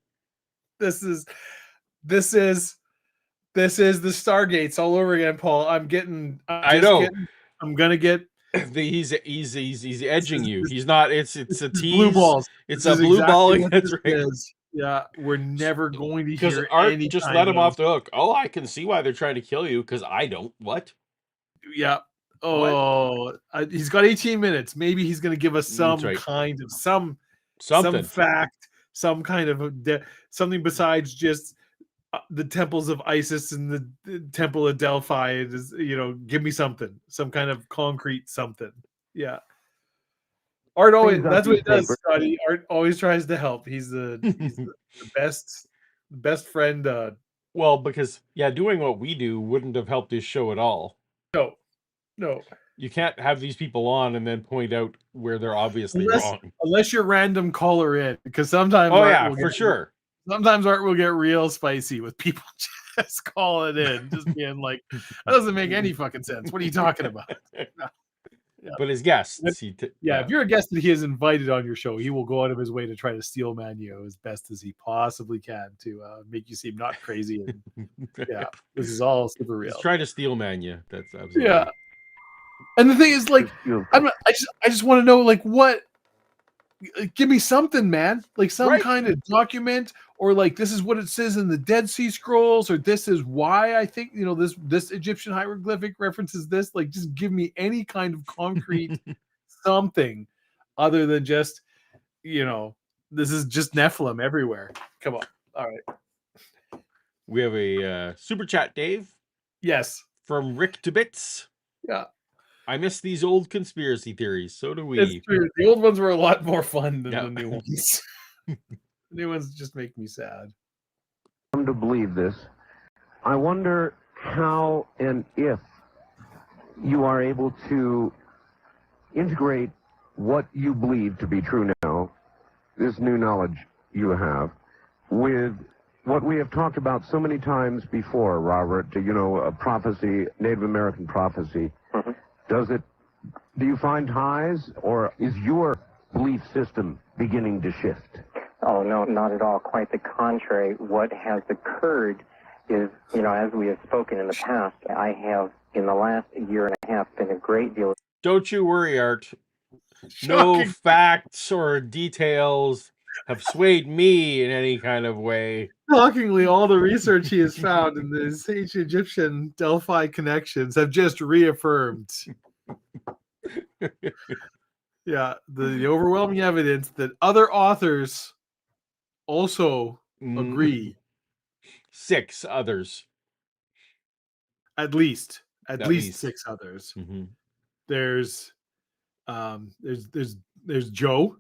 This is the Stargates all over again, Paul. I'm gonna get He's edging you. He's not. It's a tease. blue balls. It's This a is blue exactly balling. what That's this right. is. Yeah, we're never going to Because hear Art any just kind let him of- off the hook. Oh, I can see why they're trying to kill you. Because I don't. What? Yeah. Oh, he's got 18 minutes. Maybe he's going to give us some That's right. kind of Something. some fact, some kind of something besides just the temples of Isis and the temple of Delphi. It is, give me something, some kind of concrete something. Yeah. Art always, that's what he does, Scotty. Art always tries to help. He's the best friend. Well, because doing what we do wouldn't have helped this show at all. No. You can't have these people on and then point out where they're obviously wrong. Unless you're random caller in, because sometimes sure. Sometimes Art will get real spicy with people just calling in, just being like, "That doesn't make any fucking sense. What are you talking about?" Yeah. But his guests, if you're a guest that he has invited on your show, he will go out of his way to try to steel man you as best as he possibly can to make you seem not crazy. And, this is all super real. He's trying to steel man you. That's absolutely. Yeah. And the thing is, like, I just want to know, like, what? Give me something, man. Like some kind of document, or like this is what it says in the Dead Sea Scrolls, or this is why I think this Egyptian hieroglyphic references this. Like, just give me any kind of concrete something, other than just this is just Nephilim everywhere. Come on, all right. We have a super chat, Dave, Yes. from Rick to Bits. Yeah. I miss these old conspiracy theories. So do It's we. true. The old ones were a lot more fun than Yeah. the new ones. The new ones just make me sad. Come to believe this, I wonder how and if you are able to integrate what you believe to be true now, this new knowledge you have, with what we have talked about so many times before, Robert, you know, a prophecy, Native American prophecy. Mhm. Do you find ties, or is your belief system beginning to shift? Oh, no, not at all. Quite the contrary. What has occurred is, you know, as we have spoken in the past, I have, in the last year and a half, been a great deal. Don't you worry, Art. No Shocking. facts or details have swayed me in any kind of way. Shockingly, all the research he has found in these ancient Egyptian Delphi connections have just reaffirmed. Yeah, the overwhelming evidence that other authors also agree. 6 others. At least At 6 others. Mm-hmm. There's Joe.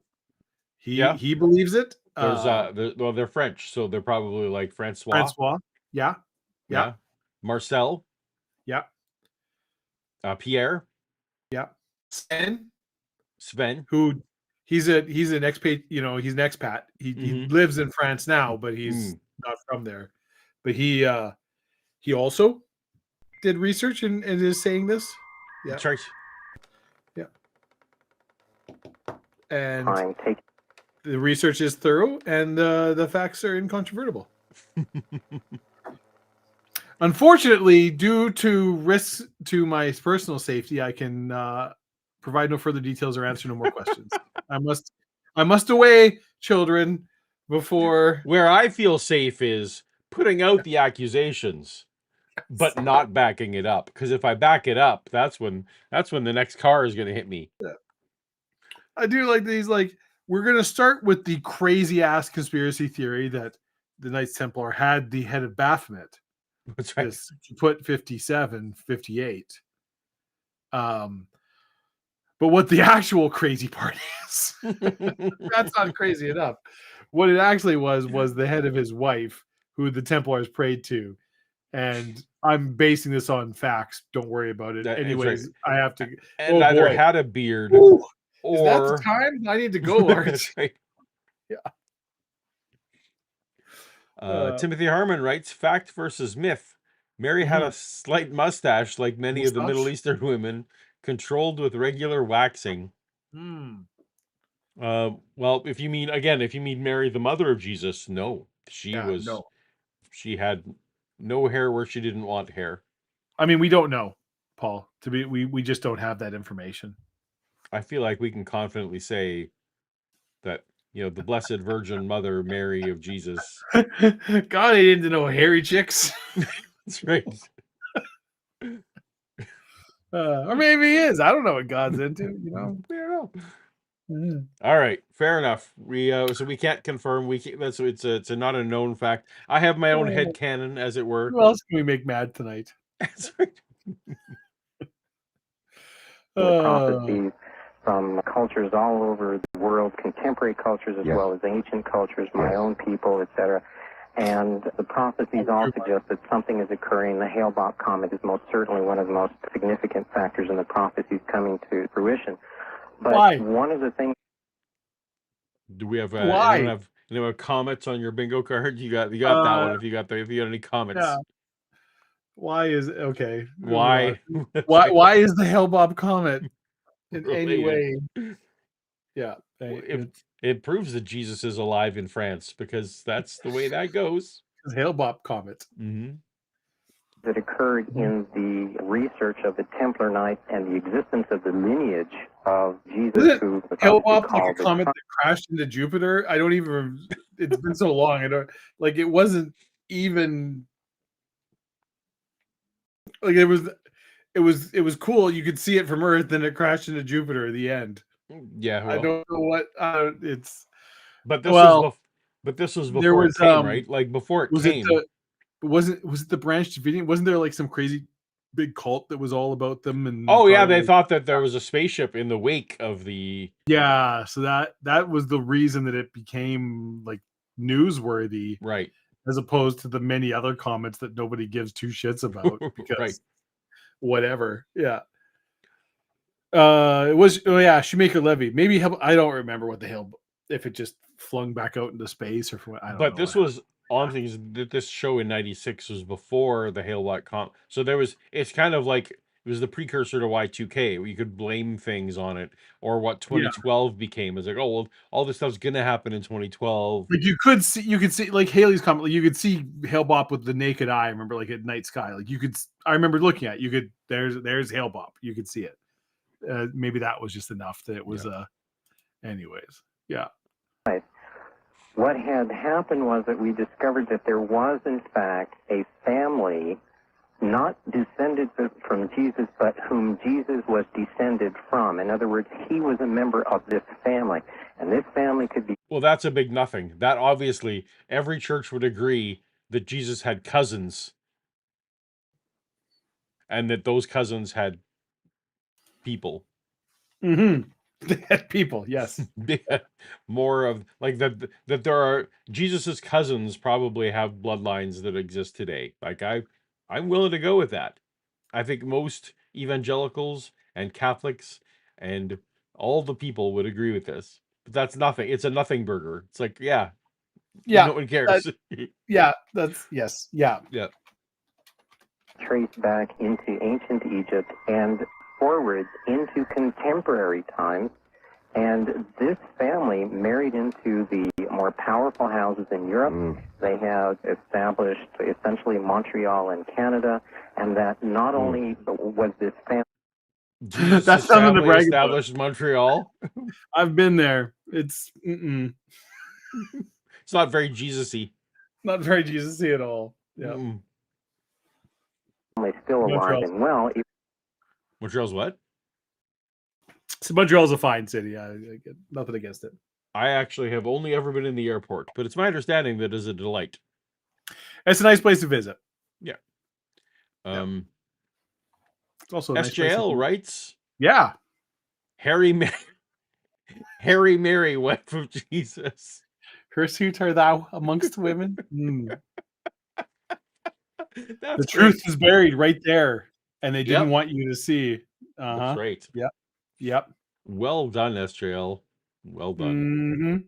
Yeah. He believes it. Well, they're French, so they're probably like Francois. Francois. Yeah. Marcel. Yeah. Pierre. Yeah. Sven. Who he's an expat, you know, he's an expat. He lives in France now, but he's not from there. But he also did research and is saying this. Yeah. That's right. Yeah. And Time take. the research is thorough and the facts are incontrovertible. Unfortunately, due to risks to my personal safety, I can provide no further details or answer no more questions. I must away, children, before. Where I feel safe is putting out the accusations, but not backing it up. Because if I back it up, that's when the next car is going to hit me. Yeah. I do like these. Like, we're going to start with the crazy ass conspiracy theory that the Knights Templar had the head of Baphomet. That's right. This put 57, 58. But what the actual crazy part is, that's not crazy enough. What it actually was the head of his wife, who the Templars prayed to. And I'm basing this on facts. Don't worry about it. Anyways, right. I have to. And either had a beard Ooh, or. Is that the time? I need to go, Art. That's right. Yeah. Timothy Harmon writes, fact versus myth. Mary had a slight mustache like many of the Middle Eastern women, controlled with regular waxing. Well, if you mean Mary, the mother of Jesus, no. She had no hair where she didn't want hair. I mean, we don't know, Paul. We just don't have that information. I feel like we can confidently say that, you know, the Blessed Virgin Mother Mary of Jesus. God ain't into no hairy chicks. That's right. Or maybe he is. I don't know what God's into. You know, I don't know. All right, fair enough. We so we can't confirm. It's not a known fact. I have my own headcanon, as it were. Who else can we make mad tonight? That's right. Prophecies from cultures all over the world, contemporary cultures as well as ancient cultures, my own people, etc. And the prophecies all suggest that something is occurring. The Hale-Bopp comet is most certainly one of the most significant factors in the prophecies coming to fruition. But one of the things. Do we have anyone have comets on your bingo card? You got that one. If you got any comets. Yeah. Why is okay? Why? Why is the Hale-Bopp comet in any way? Yeah, it proves that Jesus is alive in France, because that's the way that goes. Hale-Bopp comet. That occurred in the research of the Templar Knights and the existence of the lineage of Jesus, who Hale-Bopp, like a comet that crashed into Jupiter. I don't even. It's been so long. I don't like. It wasn't even. Like it was cool. You could see it from Earth, then it crashed into Jupiter at the end. Yeah, I don't know what it's. But this was before it came, right? Like before it came. Was it the Branch Davidian? Wasn't there like some crazy big cult that was all about them? And Oh yeah, they thought that there was a spaceship in the wake of the. yeah, so that was the reason that it became like newsworthy, Right. as opposed to the many other comments that nobody gives two shits about because Right. whatever. Yeah. It was Shoemaker Levy. Maybe I don't remember what the hell, if it just flung back out into space or I don't know. But this was on things that this show in '96 was before the Hale.com. So it's kind of like it was the precursor to Y2K, where you could blame things on it, or what 2012 became. It's like, oh well, all this stuff's gonna happen in 2012. Like you could see like Haley's comment. Like you could see Hale Bop with the naked eye. I remember like at night sky. Like I remember looking at there's Hale Bop. You could see it. Maybe that was just enough that it was anyways. Yeah. Right. What had happened was that we discovered that there was, in fact, a family not descended from Jesus, but whom Jesus was descended from. In other words, he was a member of this family, and this family could be... Well, that's a big nothing. That obviously every church would agree that Jesus had cousins, and that those cousins had people. Mm-hmm. They had people, yes. More of like that there are Jesus's cousins probably have bloodlines that exist today. Like I'm willing to go with that. I think most evangelicals and Catholics and all the people would agree with this. But that's nothing. It's a nothing burger. It's like, yeah, no one cares. Yes. Yeah. traced back into ancient Egypt and forwards into contemporary times. And this family married into the more powerful houses in Europe. They have established essentially Montreal in Canada, and that not only was this family... Jesus' That's something to family brag about. established Montreal. I've been there. It's It's not very Jesus-y. not very Jesus-y at all. Yeah. still alive and well. Montreal's what? So Montreal's a fine city. I get nothing against it. I actually have only ever been in the airport, but it's my understanding that is a delight. It's a nice place to visit. Yeah. It's also a nice SJL writes, yeah. Harry Mary, wife of Jesus. Hirsute art thou amongst women? That's the truth is buried right there, and they didn't Yep. want you to see. That's right. Yep. Well done, SJL. Well done.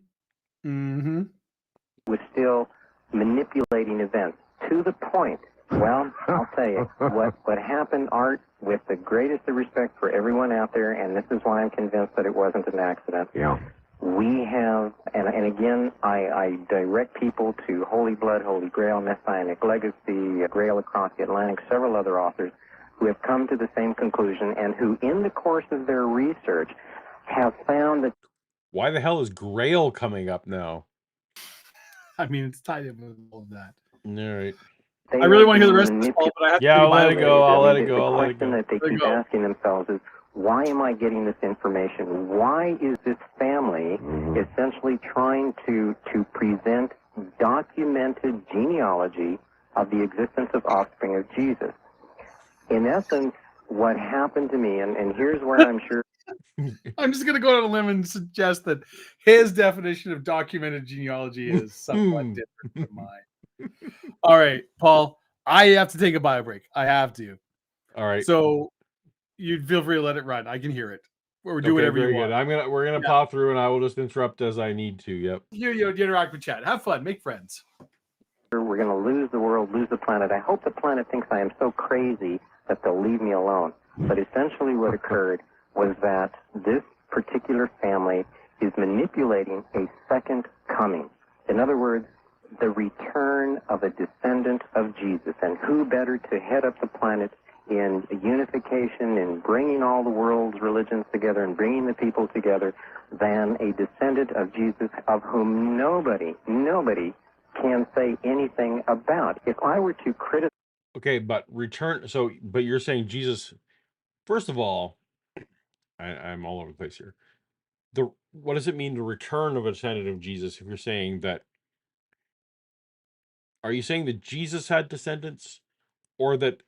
Was still manipulating events to the point. Well, I'll tell you what happened, Art, with the greatest of respect for everyone out there, and this is why I'm convinced that it wasn't an accident. Yeah. We have, and again, I direct people to Holy Blood, Holy Grail, Messianic Legacy, Grail Across the Atlantic, several other authors who have come to the same conclusion and who, in the course of their research, have found that... Why the hell is Grail coming up now? I mean, it's tied in with all of that. All right. I really want to hear the rest of this, Paul, but I have to I'll let it go. I'll let it go. The question that they keep asking themselves is, why am I getting this information? Why is this family essentially trying to present documented genealogy of the existence of offspring of Jesus? In essence, what happened to me, and here's where I'm sure... I'm just going to go on a limb and suggest that his definition of documented genealogy is somewhat different from mine. All right, Paul, I have to take a bio break. I have to. All right. So you feel free to let it run. I can hear it. Or do whatever you want. We're gonna pop through, and I will just interrupt as I need to. Yep. You interact with chat. Have fun. Make friends. We're going to lose the world, lose the planet. I hope the planet thinks I am so crazy that they'll leave me alone. But essentially what occurred was that this particular family is manipulating a second coming. In other words, the return of a descendant of Jesus. And who better to head up the planet in unification, in bringing all the world's religions together and bringing the people together than a descendant of Jesus of whom nobody can say anything about. If I were to criticize... Okay, but but you're saying Jesus, first of all, I'm all over the place here. What does it mean, the return of a descendant of Jesus, if you're saying that, are you saying that Jesus had descendants, or that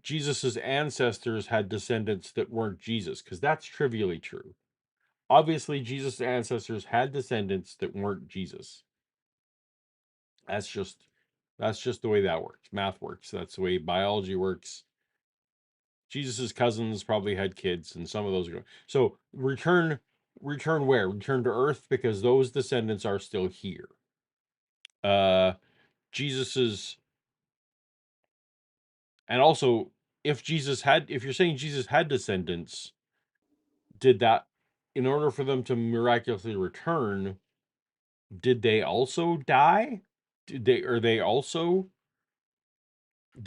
Jesus's ancestors had descendants that weren't Jesus? Because that's trivially true. Obviously, Jesus' ancestors had descendants that weren't Jesus. That's just the way that works. Math works. That's the way biology works. Jesus's cousins probably had kids, and some of those are. So return where? Return to Earth, because those descendants are still here. Jesus's, and also, if you're saying Jesus had descendants, did that, in order for them to miraculously return, did they also die? Did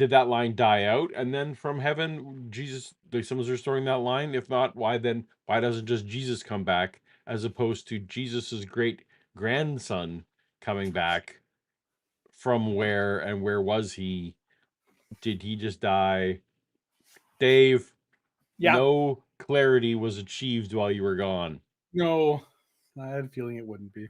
that line die out, and then from heaven someone's restoring that line? If not, why doesn't just Jesus come back, as opposed to Jesus's great grandson coming back from where, and where was he? Did he just die? Dave, Yeah. no clarity was achieved while you were gone. No, I had a feeling it wouldn't be.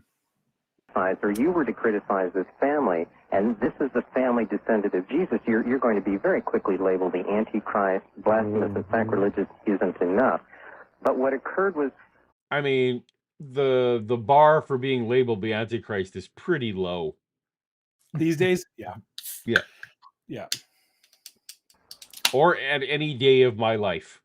Or you were to criticize this family, and this is the family descendant of Jesus, you're going to be very quickly labeled the Antichrist, blasphemous, and sacrilegious isn't enough. But what occurred was, I mean, the bar for being labeled the Antichrist is pretty low These days, yeah. Yeah. Yeah. Or at any day of my life.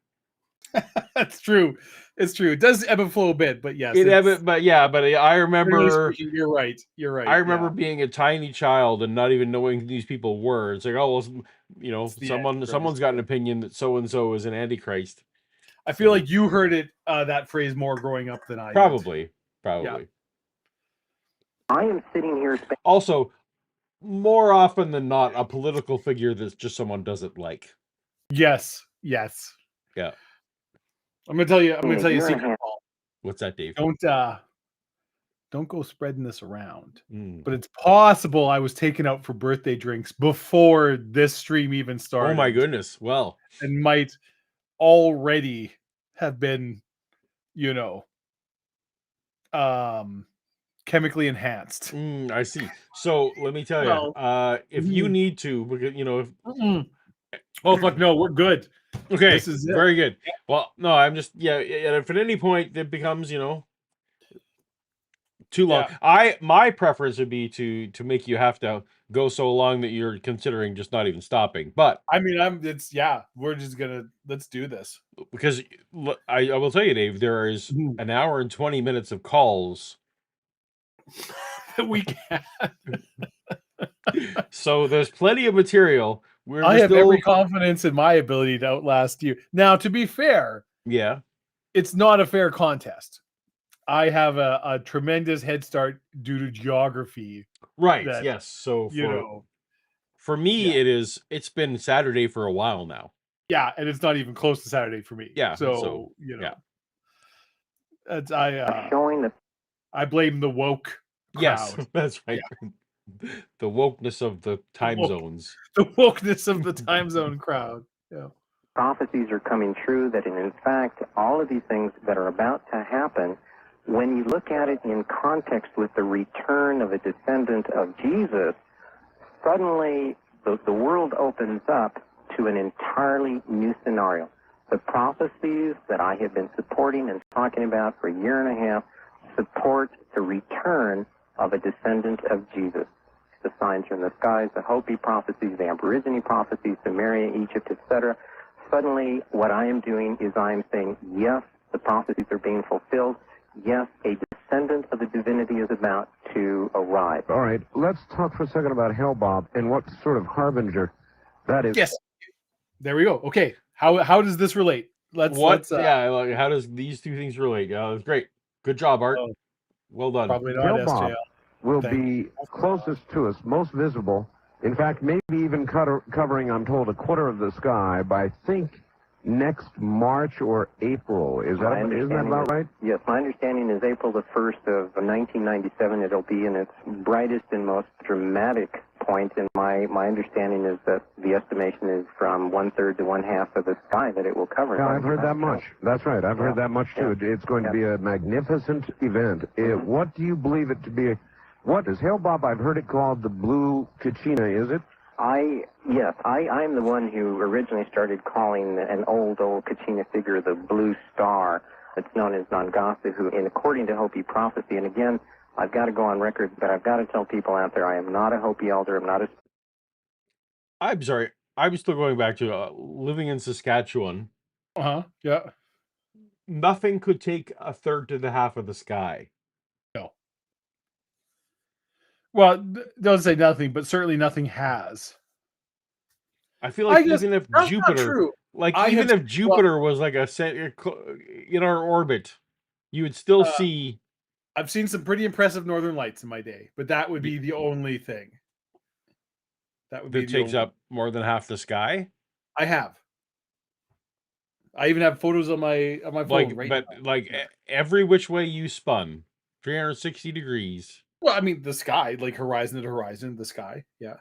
That's true. It's true. It does ebb and flow a bit, but yes. But I remember. Speaking, you're right. You're right. I remember being a tiny child and not even knowing who these people were. It's like, oh well, someone's got an opinion that so and so is an Antichrist. I feel like you heard it that phrase more growing up than I did. Probably. Yeah. I am sitting here. Also, more often than not, a political figure that's just someone doesn't like. Yes. Yeah. I'm gonna tell you a secret. What's that, Dave? Don't go spreading this around. But it's possible I was taken out for birthday drinks before this stream even started. Oh my goodness. Well, and might already have been, chemically enhanced. I see. So let me tell you, if you need to, because oh fuck no, we're good. Okay, this is very good. Well, no, I'm just if at any point it becomes too long, my preference would be to make you have to go so long that you're considering just not even stopping. But I mean, we're just gonna let's do this, because I will tell you, Dave, there is an hour and 20 minutes of calls that we can. So there's plenty of material. I have every confidence in my ability to outlast you. Now, to be fair, it's not a fair contest. I have a tremendous head start due to geography. Right. Yes. So for me, it's been Saturday for a while now. Yeah, and it's not even close to Saturday for me. Yeah. So I blame the woke crowd. Yes, that's right. Yeah. The wokeness of the time zones. The wokeness of the time zone crowd. Yeah. Prophecies are coming true that in fact, all of these things that are about to happen, when you look at it in context with the return of a descendant of Jesus, suddenly the world opens up to an entirely new scenario. The prophecies that I have been supporting and talking about for a year and a half support the return of a descendant of Jesus. The signs are in the skies, the Hopi prophecies, the Aborigine prophecies, Samaria, Egypt, etc. Suddenly, what I am doing is I am saying, yes, the prophecies are being fulfilled. Yes, a descendant of the divinity is about to arrive. All right, let's talk for a second about hell, Bob, and what sort of harbinger that is. Yes, there we go. Okay, how does this relate? How does these two things relate? That's great. Good job, Art. Well done. Probably not Hell, Bob will be closest to us, most visible. In fact, maybe even covering, I'm told, a quarter of the sky by, next March or April. Isn't that about right? Yes, my understanding is April the 1st of 1997. It'll be in its brightest and most dramatic point, and my understanding is that the estimation is from 1/3 to 1/2 of the sky that it will cover. Yeah, I've heard that much. That's right. I've heard that much too. It's going to be a magnificent event. What do you believe it to be What is Hail Bob? I've heard it called the Blue Kachina, is it? Yes, I'm the one who originally started calling an old Kachina figure the Blue Star. It's known as Nangasu, who, and according to Hopi prophecy, and again, I've got to go on record, but I've got to tell people out there, I am not a Hopi elder. I'm not a... I'm sorry. I'm still going back to living in Saskatchewan. Yeah. Nothing could take a third to the half of the sky. No. Well, don't say nothing, but certainly nothing has. I feel like I guess even if that's not Jupiter, true. like I even have- if Jupiter was like in our orbit, you would still see. I've seen some pretty impressive northern lights in my day, but that would be the only thing. That would be That the takes only... up more than half the sky. I have. I even have photos on my phone Like, right but now. like every which way you spun, 360 degrees. Well, I mean, the sky, like horizon to horizon, the sky. Yeah.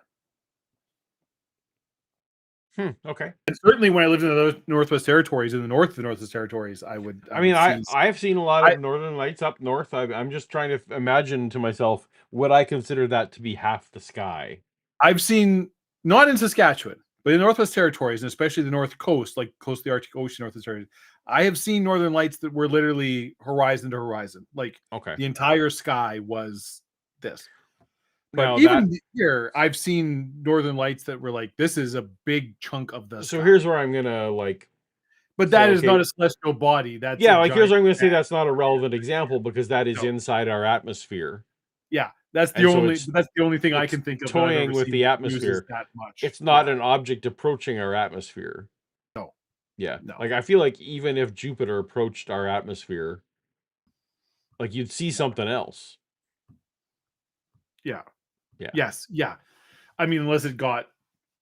Okay. And certainly when I lived in the Northwest Territories, in the north of the Northwest Territories, I've seen a lot of northern lights up north. I'm just trying to imagine to myself, would I consider that to be half the sky? I've seen, not in Saskatchewan, but in the Northwest Territories, and especially the North Coast, like close to the Arctic Ocean, Northwest Territories, I have seen northern lights that were literally horizon to horizon. Like Okay. the entire sky was this. But Now even here, I've seen northern lights that were like, this is a big chunk of the so sky. here's where I'm gonna like. But that is not a celestial body. That's yeah, a like here's giant where I'm gonna say that's not a relevant example because that is No. inside our atmosphere. Yeah, that's the And so only it's- that's the only thing I it's can think of that I've toying ever with seen the that uses atmosphere. that much. It's not Yeah. an object approaching our atmosphere. No. Yeah. No. Like I feel like even if Jupiter approached our atmosphere, like you'd see something else. Yeah. Yeah. Yes. Yeah. I mean, unless it got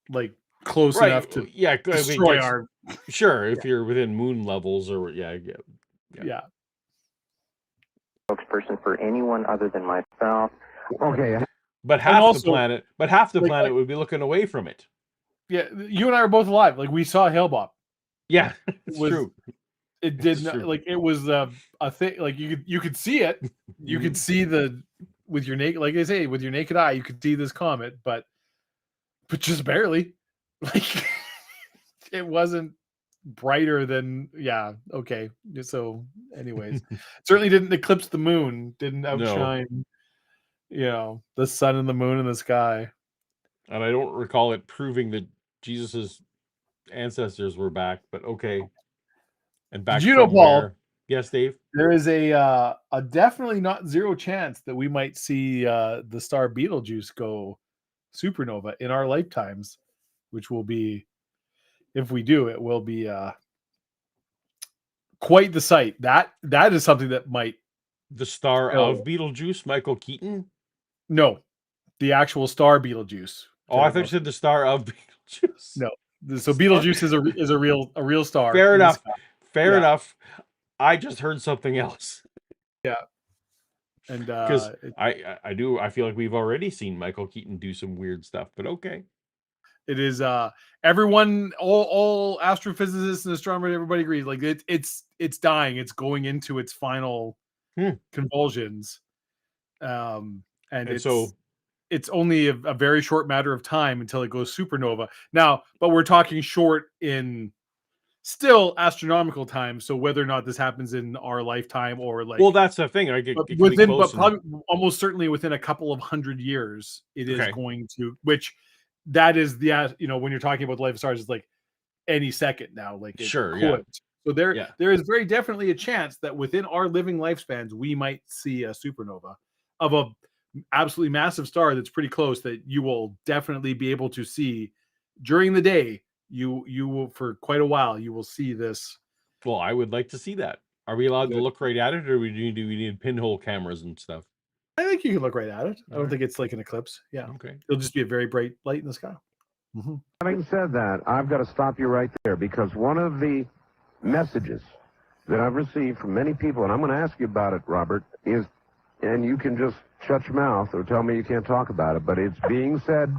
like close Right. enough to Yeah. I mean, destroy gets- our. Sure, if you're within moon levels or Yeah. spokesperson for anyone other than myself. Okay. But half the planet would be looking away from it. Yeah, you and I were both alive. Like we saw Hail Bob. Yeah, it's true. It did It's not true. like it was a thing. Like you could see it. You could see with your naked, like I say, with your naked eye, you could see this comet, but just barely. Like it wasn't brighter than okay. So, anyways, certainly didn't eclipse the moon. Didn't outshine, the sun and the moon in the sky. And I don't recall it proving that Jesus's ancestors were back, but okay. And back Did you know, from Paul? where? Yes, Dave. There is a definitely not zero chance that we might see the star Betelgeuse go supernova in our lifetimes, which will be, if we do, it will be quite the sight. That is something that might. The star of Betelgeuse, Michael Keaton? No, the actual star Betelgeuse. Oh, I thought you said the star of Betelgeuse. No, so Betelgeuse is a real star. Fair enough. Fair enough. I just heard something else. Yeah, and because I feel like we've already seen Michael Keaton do some weird stuff, but okay. It is everyone, all astrophysicists and astronomers, everybody agrees. Like it's dying. It's going into its final convulsions, and it's only a very short matter of time until it goes supernova. Now, but we're talking short in still astronomical time. So whether or not this happens in our lifetime or like, well, that's the thing. I get but probably almost certainly within a couple of 100 years, it is going to. Which that is when you're talking about the life of stars, it's like any second now. Like it could. So there is very definitely a chance that within our living lifespans, we might see a supernova of a absolutely massive star that's pretty close that you will definitely be able to see during the day. You will, for quite a while, you will see this. Well, I would like to see that. Are we allowed to look right at it, or do we need pinhole cameras and stuff? I think you can look right at it. I don't think it's like an eclipse. Yeah. Okay. It'll just be a very bright light in the sky. Mm-hmm. Having said that, I've got to stop you right there, because one of the messages that I've received from many people, and I'm going to ask you about it, Robert, is, and you can just shut your mouth or tell me you can't talk about it, but it's being said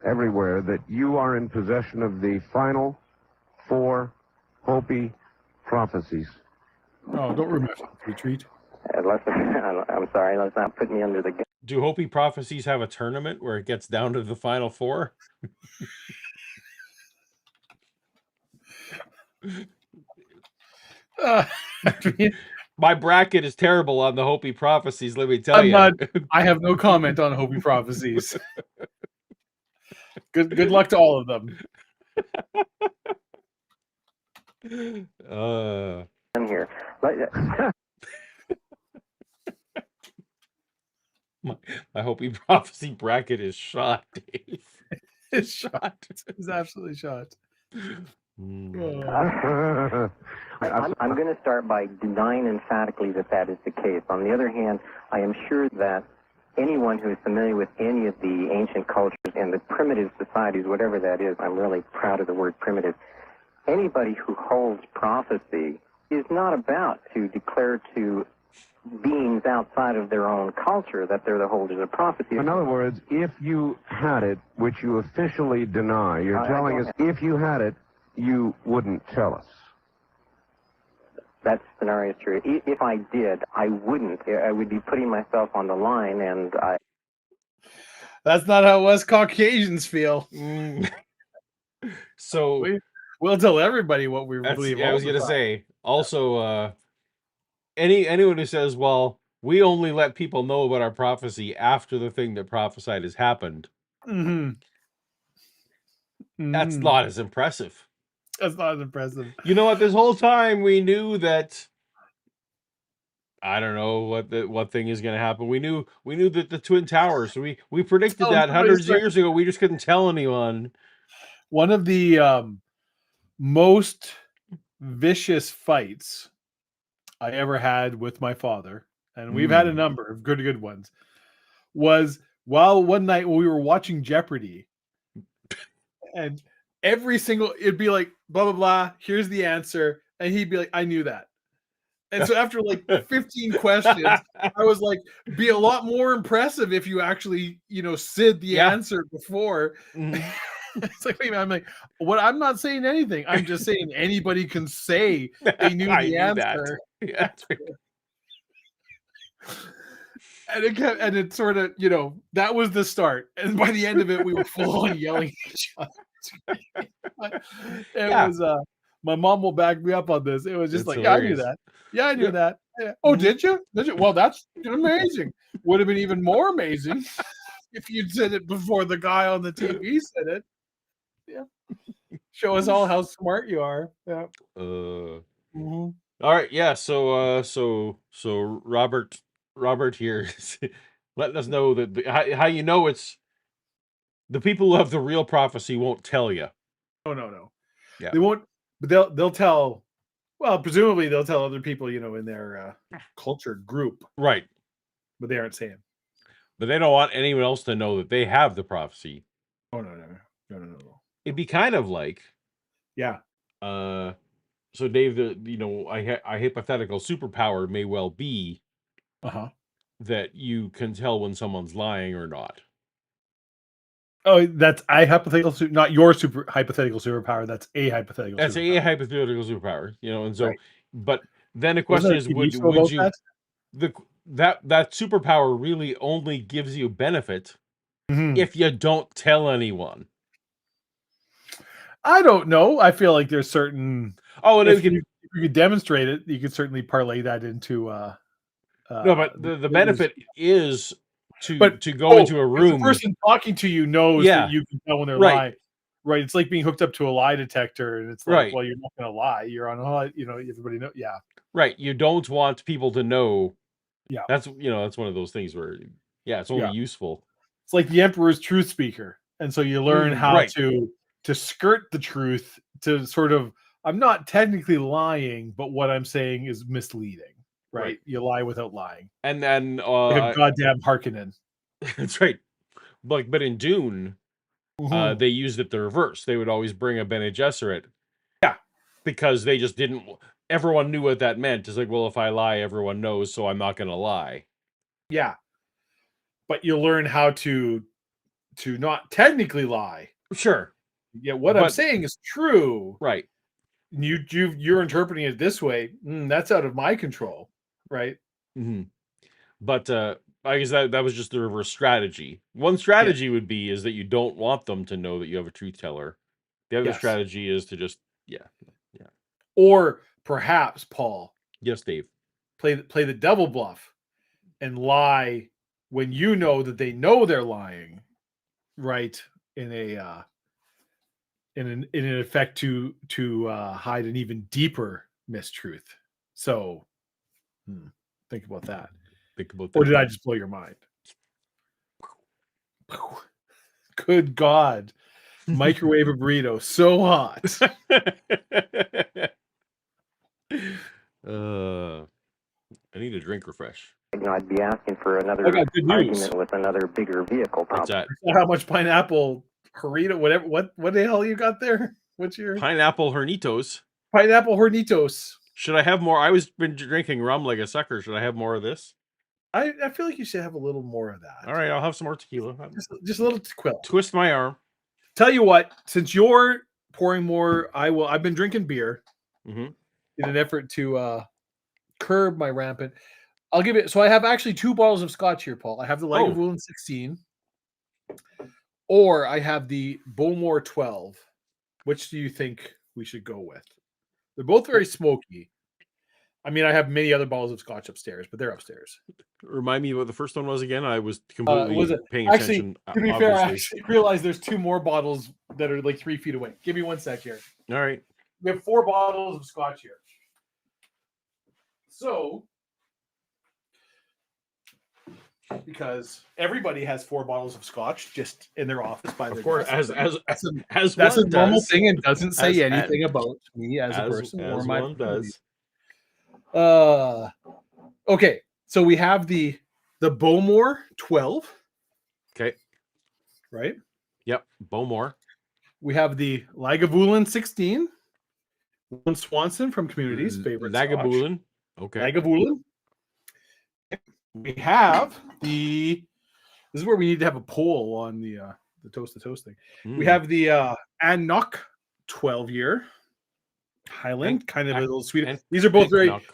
everywhere that you are in possession of the final 4 Hopi prophecies. Oh, don't ruin my retreat. I'm sorry, let's not put me under the gun. do Hopi prophecies have a tournament where it gets down to the final four? I mean, My bracket is terrible on the Hopi prophecies, let me tell I'm you. not. I have no comment on Hopi prophecies. Good luck to all of them. I'm here. My Hopi prophecy bracket is shot, Dave. It's shot. It's absolutely shot. I'm going to start by denying emphatically that is the case. On the other hand, I am sure that anyone who is familiar with any of the ancient cultures and the primitive societies, whatever that is, I'm really proud of the word primitive, anybody who holds prophecy is not about to declare to beings outside of their own culture that they're the holders of prophecy. In other words, if you had it, which you officially deny, you're telling us if you had it, you wouldn't tell us. That scenario is true. If I did, I wouldn't. I would be putting myself on the line, and I... That's not how West Caucasians feel. So we'll tell everybody what we believe. I was going to say, also, anyone who says, well, we only let people know about our prophecy after the thing that prophesied has happened. That's not as impressive. That's not as impressive. You know what? This whole time we knew that, I don't know what thing is going to happen. We knew that the Twin Towers, we predicted that hundreds of years ago. We just couldn't tell anyone. One of the most vicious fights I ever had with my father, and we've had a number of good ones, was one night when we were watching Jeopardy, and it'd be like, blah, blah, blah, here's the answer, and he'd be like, I knew that. And so after like 15 questions, I was like, be a lot more impressive if you actually, said the answer before. It's like, wait a minute, I'm like, what? I'm not saying anything. I'm just saying anybody can say they knew the answer. Yeah. And it sort of, that was the start. And by the end of it, we were full on yelling at each other. It was, my mom will back me up on this. It was just like, hilarious. Yeah, I knew that. Yeah, I knew that. Oh, did you? Well, that's amazing. Would have been even more amazing if you'd said it before the guy on the TV said it. Yeah. Show us all how smart you are. Yeah. All right. Yeah. So Robert here letting us know that how you know it's the people who have the real prophecy won't tell you. Oh, no. Yeah. They won't, but they'll tell. Well, presumably they'll tell other people, in their culture group. Right. But they aren't saying. But they don't want anyone else to know that they have the prophecy. Oh, no. It'd be kind of like, yeah. So Dave, a hypothetical superpower may well be that you can tell when someone's lying or not. Oh, that's a hypothetical, not your hypothetical superpower. That's a hypothetical. That's superpower. A hypothetical superpower, and so, right. But then the question is, would you that superpower really only gives you benefit if you don't tell anyone? I don't know. I feel like there's certain. Oh, and if you could demonstrate it, you could certainly parlay that into. No, but the benefit is to go into a room. The person talking to you knows that you can tell when they're lying. Right. It's like being hooked up to a lie detector, and it's like, well, you're not going to lie. You're on everybody knows. Yeah. Right. You don't want people to know. Yeah. That's that's one of those things where it's only useful. It's like the emperor's truth speaker, and so you learn how to skirt the truth to sort of. I'm not technically lying, but what I'm saying is misleading. Right. You lie without lying. And then like a goddamn Harkonnen. That's right. But in Dune, they used it the reverse. They would always bring a Bene Gesserit. Yeah. Because they just didn't. Everyone knew what that meant. It's like, well, if I lie, everyone knows, so I'm not going to lie. Yeah. But you learn how to not technically lie. Sure. Yeah. What I'm saying is true. Right. You're interpreting it this way. That's out of my control. Right. But I guess that was just the reverse strategy. One strategy would be is that you don't want them to know that you have a truth teller. The other Yes. strategy is to just Or perhaps, Paul, yes, Dave. play the double bluff and lie when you know that they know they're lying, right? In an effect to hide an even deeper mistruth. So think about that. Think about that. Or did I just blow your mind? Good God. Microwave a burrito so hot. I need a drink refresh. I'd be asking for another I got good news. argument with another bigger vehicle. What's that? How much pineapple burrito, whatever, what the hell you got there? What's your Pineapple Hornitos. pineapple hornitos? Should I have more? I was been drinking rum like a sucker. Should I have more of this? I feel like you should have a little more of that. All right, I'll have some more tequila. Just a little quill. Twist my arm. Tell you what, since you're pouring more, I've been drinking beer Mm-hmm. in an effort to curb my rampant. I'll give it. So I have actually 2 bottles of scotch here, Paul. I have the Lagavulin 16, or I have the Bowmore 12. Which do you think we should go with? They're both very smoky. I mean, I have many other bottles of scotch upstairs, but they're upstairs. Remind me what the first one was again. I was completely paying Actually, attention. to be fair, I actually realized there's 2 more bottles that are like 3 feet away. Give me 1 sec here. All right. We have 4 bottles of scotch here. So, because everybody has 4 bottles of scotch just in their office by their Of course, desk. that's a normal does. thing and doesn't say As- anything about me as a person or my one does. Okay, so we have the Bowmore 12, Okay. right? Yep. Bowmore. We have the Lagavulin 16, Will Swanson from Community's favorite Lagavulin. Okay. Lagavulin. We have this is where we need to have a poll on the toast to toast thing. We have the Annock 12-year Highland, kind of a little sweet. These are both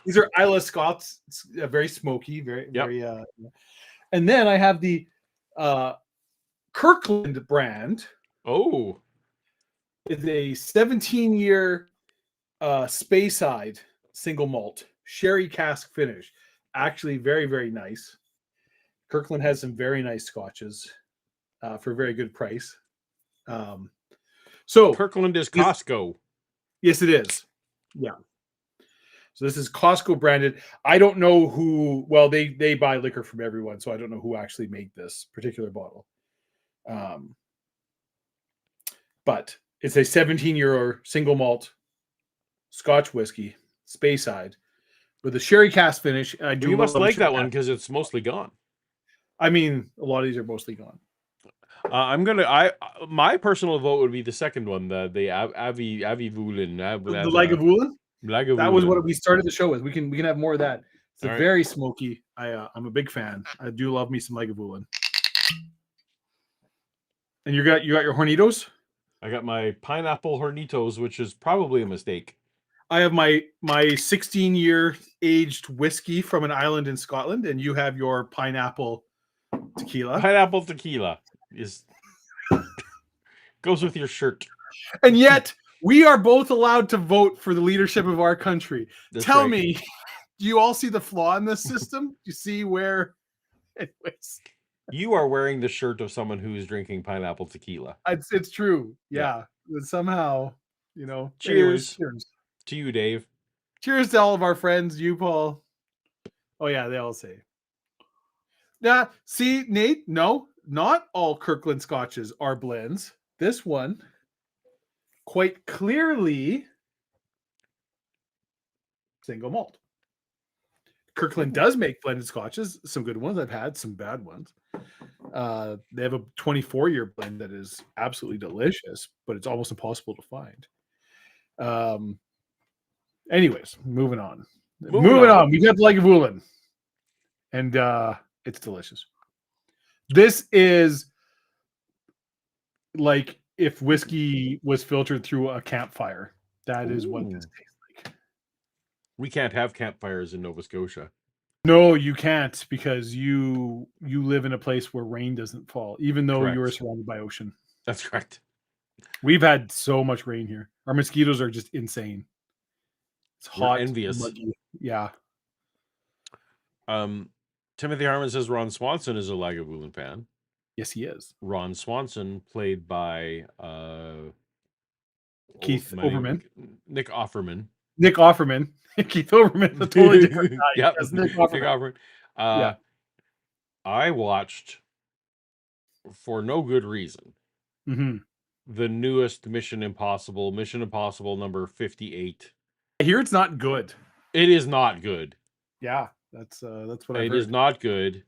these are Isla Scots, very smoky, very and then I have the Kirkland brand. Oh, It's a 17-year Speyside single malt sherry cask finish. Actually, very, very nice. Kirkland has some very nice scotches for a very good price. So Kirkland is Costco. Yes, it is. Yeah. So this is Costco branded. I don't know who. Well, they buy liquor from everyone, so I don't know who actually made this particular bottle. But it's a 17-year single malt Scotch whiskey, Speyside, with a sherry cask finish. I do. You must like that one because it's mostly gone. I mean, a lot of these are mostly gone. My personal vote would be the second one, the Avivulin. The Lagavulin. Lagavulin. That was what we started the show with. We can have more of that. It's All right. very smoky. I'm a big fan. I do love me some Lagavulin. And you got your Hornitos? I got my pineapple Hornitos, which is probably a mistake. I have my 16-year aged whiskey from an island in Scotland, and you have your pineapple tequila. Pineapple tequila goes with your shirt. And yet, we are both allowed to vote for the leadership of our country. That's Tell right. me, do you all see the flaw in this system? You see where... Anyways. You are wearing the shirt of someone who is drinking pineapple tequila. It's true. Yeah. But somehow, Cheers. Anyways, cheers To you, Dave. Cheers to all of our friends. You, Paul. Oh, yeah, they all say. Yeah, see, Nate, no, not all Kirkland scotches are blends. This one, quite clearly, single malt. Kirkland does make blended scotches, some good ones. I've had some bad ones. They have a 24-year blend that is absolutely delicious, but it's almost impossible to find. Anyways, moving on. Moving on. We got Lagavulin, and it's delicious. This is like if whiskey was filtered through a campfire. That is what this tastes like. We can't have campfires in Nova Scotia. No, you can't, because you live in a place where rain doesn't fall, even though you're Correct. surrounded by ocean. That's correct. We've had so much rain here. Our mosquitoes are just insane. It's We're hot, envious. muggy. Yeah. Timothy Harmon says Ron Swanson is a Lagavulin fan. Yes, he is. Ron Swanson, played by Keith Overman. Nick Offerman. Nick Offerman. Keith Overman, a totally different guy. Yep. Yes, Nick Nick Offerman. Offerman. Yeah. I watched, for no good reason, Mm-hmm. the newest Mission Impossible number 58. I hear it's not good. It is not good. Yeah, that's what I've It heard. is not good.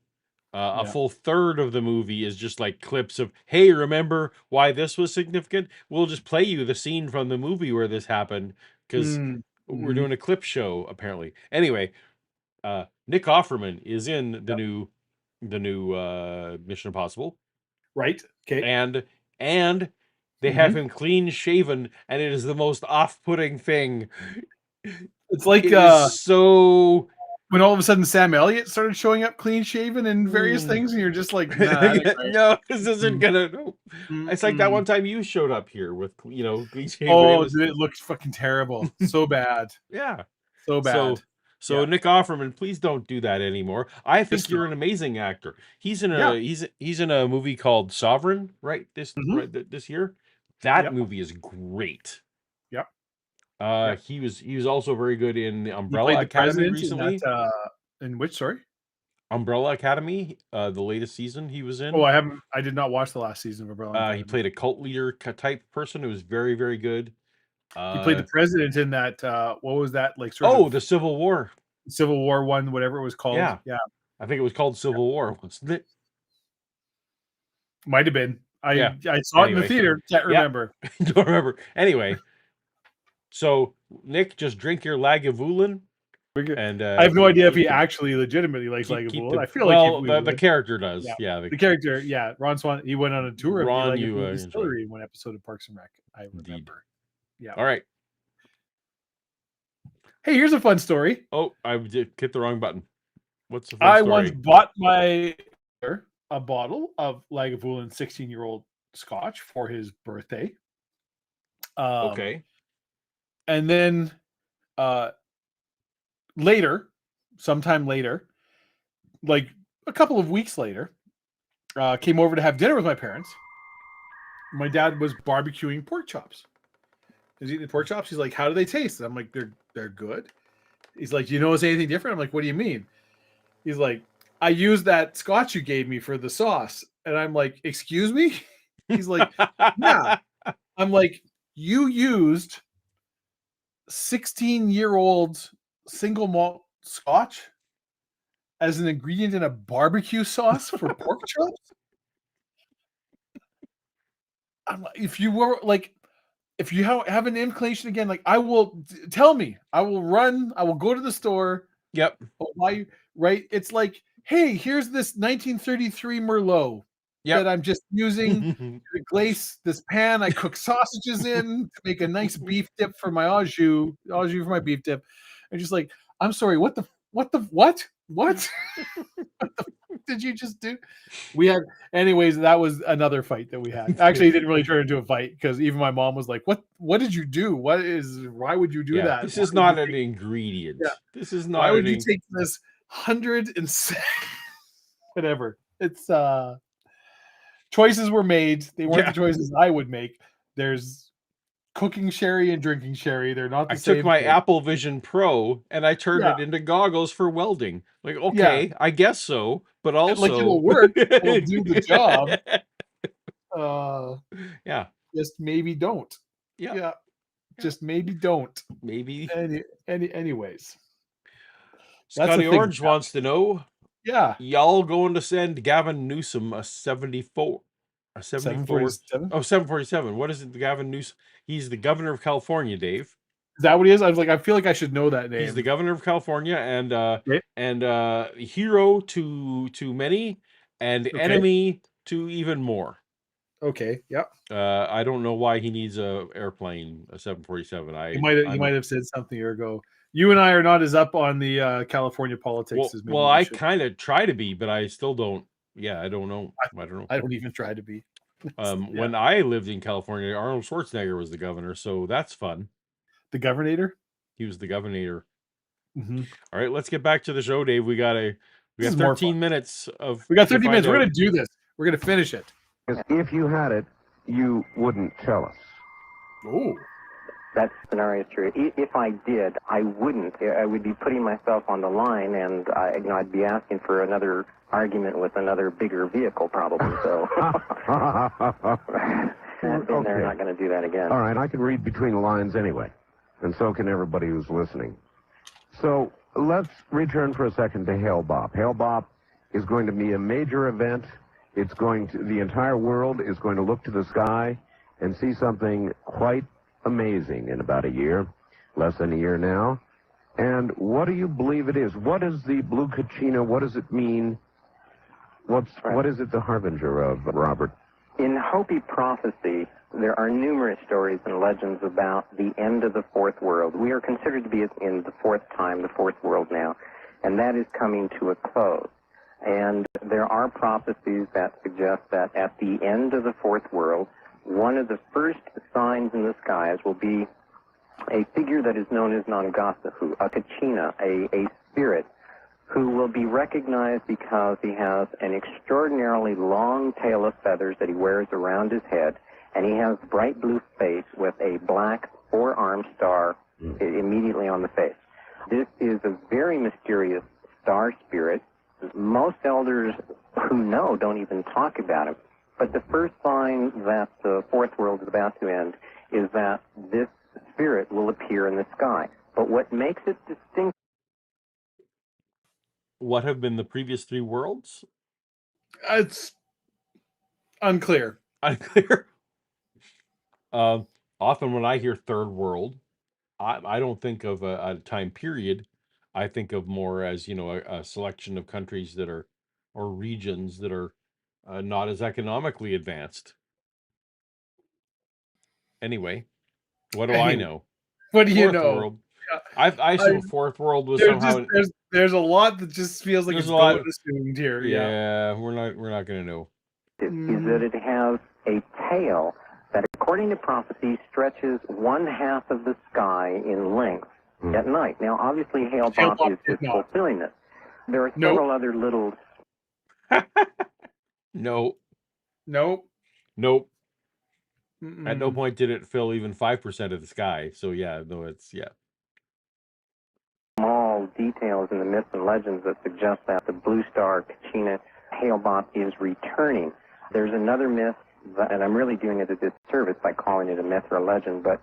A Yeah. full third of the movie is just like clips of, hey, remember why this was significant? We'll just play you the scene from the movie where this happened, because we're doing a clip show, apparently. Anyway, Nick Offerman is in the new Mission Impossible. Right. Okay. And they have him clean shaven, and it is the most off-putting thing. It's like It is so... when all of a sudden Sam Elliott started showing up clean shaven in various things, and you're just like, nah, that ain't right. no, this isn't gonna. No. It's like that one time you showed up here with clean shaven. Oh, dude, it looks fucking terrible. So bad. Yeah, So bad. So Yeah. Nick Offerman, please don't do that anymore. I think Just you're not. an amazing actor. He's in a he's in a movie called Sovereign, right? This year. That movie is great. Yep. He was also very good in the He Umbrella played the Academy president recently. in which, sorry? Umbrella Academy, the latest season he was in. Oh, I did not watch the last season of Umbrella Academy. He played a cult leader type person who was very, very good. He played the president in that. What was that like? The Civil War. Civil War one, whatever it was called. Yeah. Yeah. I think it was called Civil War, wasn't it? Might have been. I saw it in the theater. Can't remember. Don't remember. Anyway, so Nick, just drink your Lagavulin. And I have no idea if he actually legitimately likes Lagavulin. I feel like the character does. Yeah, the character. Yeah, Ron Swan. He went on a tour of the Lagavulin enjoy. distillery in one episode of Parks and Rec. I remember. Yeah. All right. Hey, here's a fun story. Oh, I hit the wrong button. What's the fun story? I once bought my a bottle of Lagavulin 16-year-old Scotch for his birthday. Okay. And then sometime later, like a couple of weeks later, came over to have dinner with my parents. My dad was barbecuing pork chops. He's eating the pork chops. He's like, "How do they taste?" And I'm like, "They're good." He's like, "Do you notice anything different?" I'm like, "What do you mean?" He's like, "I used that Scotch you gave me for the sauce." And I'm like, "Excuse me?" He's like, "Yeah." I'm like, "You used 16-year-old single malt Scotch as an ingredient in a barbecue sauce for pork chops?" I'm like, if you were like, if you have an inclination again, like, I will tell me. I will go to the store. Yep. Why? Right? It's like, hey, here's this 1933 Merlot that I'm just using to glaze this pan I cook sausages in to make a nice beef dip for my au jus for my beef dip. And just like, I'm sorry, what did you just do? Anyways, that was another fight that we had. Actually, it didn't really turn into a fight, because even my mom was like, what did you do? Why would you do that? This is not an ingredient. Yeah. This is not. Why would you take this 107 whatever? It's choices were made. They weren't the choices I would make. There's cooking sherry and drinking sherry. They're not the same. I took my Apple Vision Pro and I turned it into goggles for welding. Like, okay, I guess so, but also like, it'll work. It'll do the job. Just maybe don't. Just maybe don't. Maybe. Anyways. Scotty Orange wants to know. Yeah. Y'all going to send Gavin Newsom a 74? A 747? Oh, 747. What is it, Gavin Newsom? He's the governor of California, Dave. Is that what he is? I was like, I feel like I should know that name. He's the governor of California, and hero to many, and enemy to even more. Okay. Yeah. I don't know why he needs a airplane, a 747. He might have said something or go, You and I are not as up on the California politics as maybe well, we I should. kind of try to be, but I still don't. Yeah, I don't know. I don't know. I don't even try to be. Yeah. When I lived in California, Arnold Schwarzenegger was the governor, so that's fun. The governor. He was the governor. Mm-hmm. All right, let's get back to the show, Dave. We got 13 minutes of. We got 13 minutes. We're out. going to do this. We're going to finish it. If you had it, you wouldn't tell us. Oh. That scenario is true. If I did, I wouldn't. I would be putting myself on the line, and I'd be asking for another argument with another bigger vehicle, probably. So, and they're not going to do that again. All right, I can read between the lines anyway, and so can everybody who's listening. So let's return for a second to Hail Bop. Hail Bop is going to be a major event. The entire world is going to look to the sky and see something quite amazing in about a year, less than a year now. And what do you believe it is? What is the Blue Kachina? What does it mean? What is it the harbinger of, Robert? In Hopi prophecy, there are numerous stories and legends about the end of the fourth world. We are considered to be in the fourth world now, and that is coming to a close. And there are prophecies that suggest that at the end of the fourth world, one of the first signs in the skies will be a figure that is known as Nangasahu, a Kachina, a spirit, who will be recognized because he has an extraordinarily long tail of feathers that he wears around his head, and he has bright blue face with a black four-armed star immediately on the face. This is a very mysterious star spirit. Most elders who know don't even talk about him. But the first sign that the fourth world is about to end is that this spirit will appear in the sky. But what makes it distinct... What have been the previous three worlds? It's unclear. Unclear. Often when I hear third world, I don't think of a time period. I think of more as, a selection of countries that are, or regions that are not as economically advanced. Anyway, what do I know? What do you Fourth know? world. Yeah. I assume fourth world was There's somehow. there's a lot that just feels like There's it's a lot going assumed here. Yeah, we're not going to know. is that it has a tail that, according to prophecy, stretches one half of the sky in length at night. Now, obviously, Hail Bop is fulfilling this. There are several other little... No. Nope. At no point did it fill even 5% of the sky. So small details in the myths and legends that suggest that the blue star Kachina Hail Bop is returning. There's another myth, and I'm really doing it a disservice by calling it a myth or a legend, but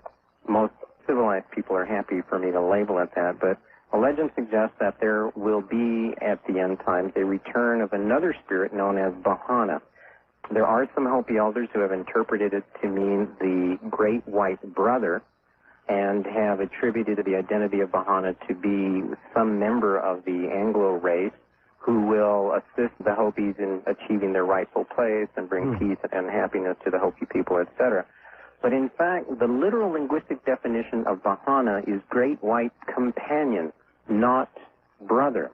most civilized people are happy for me to label it that. But a legend suggests that there will be, at the end times, a return of another spirit known as Bahana. There are some Hopi elders who have interpreted it to mean the Great White Brother and have attributed the identity of Bahana to be some member of the Anglo race who will assist the Hopis in achieving their rightful place and bring peace and happiness to the Hopi people, etc. But in fact, the literal linguistic definition of Bahana is Great White Companion, not brother.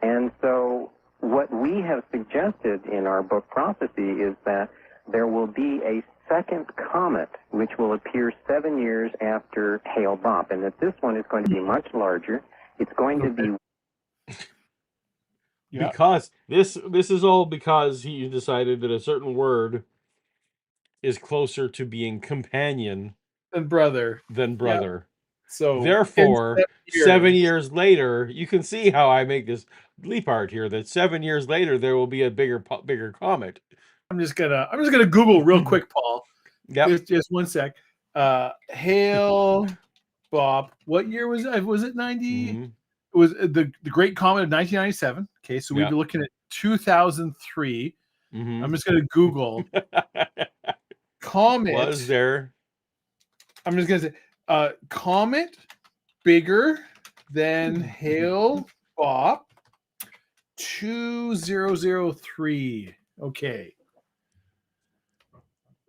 And so what we have suggested in our book Prophecy is that there will be a second comet which will appear 7 years after Hail Bop, and that this one is going to be much larger. It's going to be... Because this is all because he decided that a certain word is closer to being companion than brother. So therefore, 7 years later, you can see how I make this leap art here. That 7 years later, there will be a bigger comet. I'm just gonna Google real quick, Paul. Yeah, just 1 sec. Hail Bop. What year was it? Was it 90? Mm-hmm. It was the Great Comet of 1997. Okay, so we'd be looking at 2003. Mm-hmm. I'm just gonna Google comet. Was there? I'm just gonna say comet bigger than Hail Bop 2003. Okay.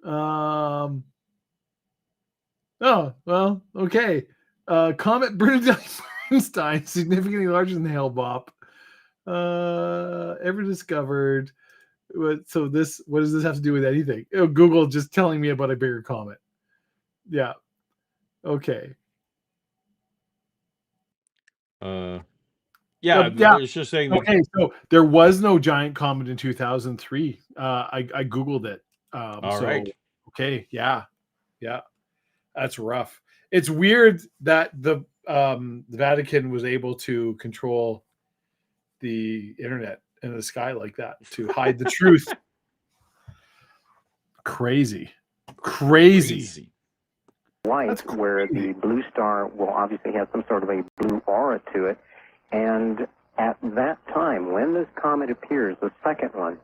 Oh, well, okay. Comet burning down. Einstein, significantly larger than the Hale-Bopp. Ever discovered. So this, what does this have to do with anything? Oh, Google just telling me about a bigger comet. Yeah. Okay. Yeah, Yeah. it's just saying that. Okay, so there was no giant comet in 2003. I Googled it. All So right. okay, yeah, that's rough. It's weird that the Vatican was able to control the internet and the sky like that to hide the truth. Crazy. Light, That's where crazy. the blue star will obviously have some sort of a blue aura to it. And at that time, when this comet appears, the second one,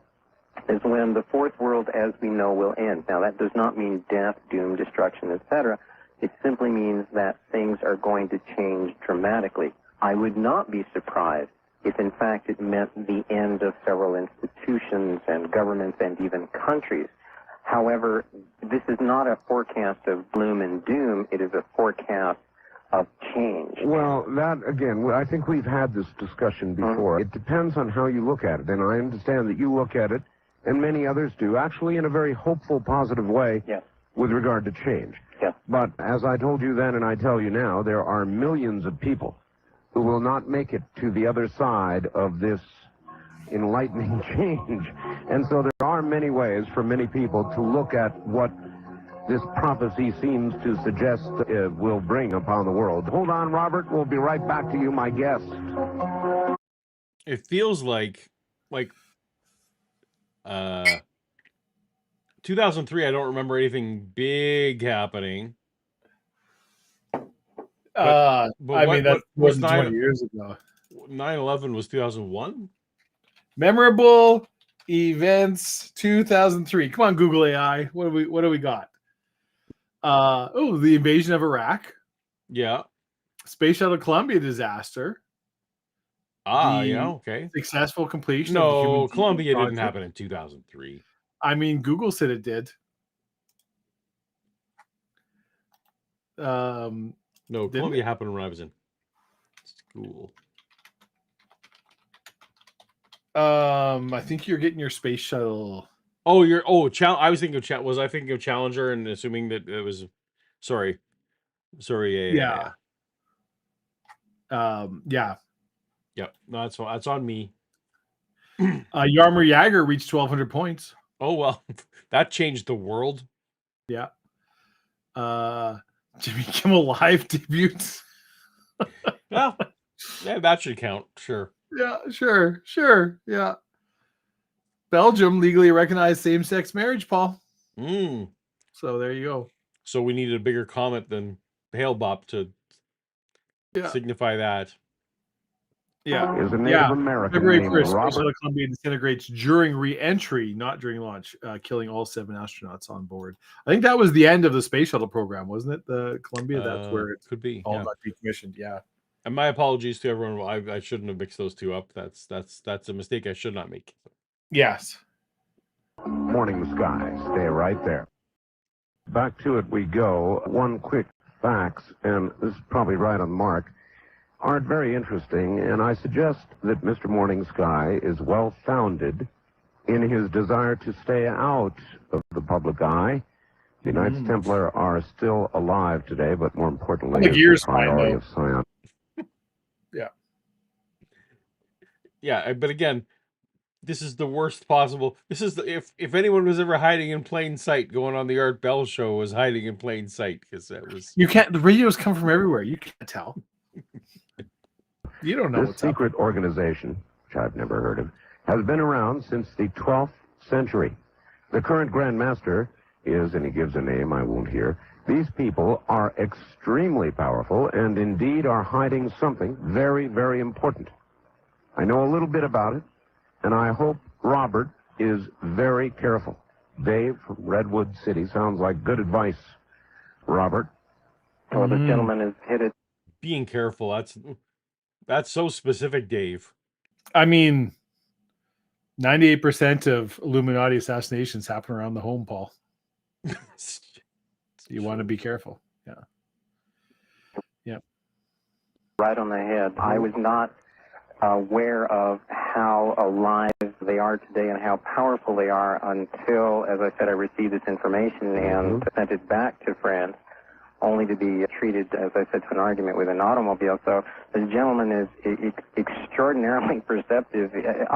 is when the fourth world as we know will end. Now, that does not mean death, doom, destruction, etc. It simply means that things are going to change dramatically. I would not be surprised if, in fact, it meant the end of several institutions and governments and even countries. However, this is not a forecast of gloom and doom. It is a forecast of change. Well, that, again, I think we've had this discussion before. It depends on how you look at it, and I understand that you look at it, and many others do, actually in a very hopeful, positive way with regard to change. Yes. But as I told you then, and I tell you now, there are millions of people who will not make it to the other side of this enlightening change. And so there are many ways for many people to look at what this prophecy seems to suggest will bring upon the world. Hold on, Robert. We'll be right back to you, my guest. It feels like 2003. I don't remember anything big happening. I mean, that was wasn't 20 years ago. 9/11 was 2001. Memorable events 2003. Come on, Google AI. What do we got? The invasion of Iraq. Yeah. Space Shuttle Columbia disaster. Yeah, okay. Successful completion of the No, human Columbia didn't project. happen in 2003. I mean, Google said it did. No, Columbia happened when I was in school. I think you're getting your space shuttle. Oh, I was thinking of was I thinking of Challenger and assuming that it was sorry. Yeah. Yeah. Yep. No, that's on me. Yarmer Yager reached 1,200 points. Oh well, that changed the world. Yeah. Jimmy Kimmel Live debuts. Well, yeah, that should count. Sure. Yeah, sure. Yeah. Belgium legally recognized same-sex marriage, Paul. So there you go. So we needed a bigger comet than Hale-Bopp to signify that. Yeah. Is a Native American February named 1st, Robert. Space Shuttle Columbia disintegrates during re-entry, not during launch, killing all 7 astronauts on board. I think that was the end of the space shuttle program, wasn't it? The Columbia. That's where it could be. all got decommissioned. Yeah. And my apologies to everyone. I shouldn't have mixed those two up. That's a mistake I should not make. Yes. Morning Sky. Stay right there. Back to it we go. One quick facts, and this is probably right on the mark, aren't very interesting, and I suggest that Mr. Morning Sky is well-founded in his desire to stay out of the public eye. The Knights Templar are still alive today, but more importantly, the the priority of science. Yeah, but again, this is the worst possible. This is if anyone was ever hiding in plain sight, going on the Art Bell show was hiding in plain sight because that was. You can't. The radios come from everywhere. You can't tell. You don't know This what's secret organization, which I've never heard of, has been around since the 12th century. The current Grand Master is, and he gives a name I won't hear. These people are extremely powerful and indeed are hiding something very, very important. I know a little bit about it, and I hope Robert is very careful. Dave from Redwood City sounds like good advice. Robert? Well, the gentleman has hit it. Being careful. That's so specific, Dave. I mean, 98% of Illuminati assassinations happen around the home, Paul. You want to be careful. Yeah. Right on the head. I was not aware of how alive they are today and how powerful they are until, as I said, I received this information and sent it back to France, only to be treated, as I said, to an argument with an automobile. So the gentleman is extraordinarily perceptive.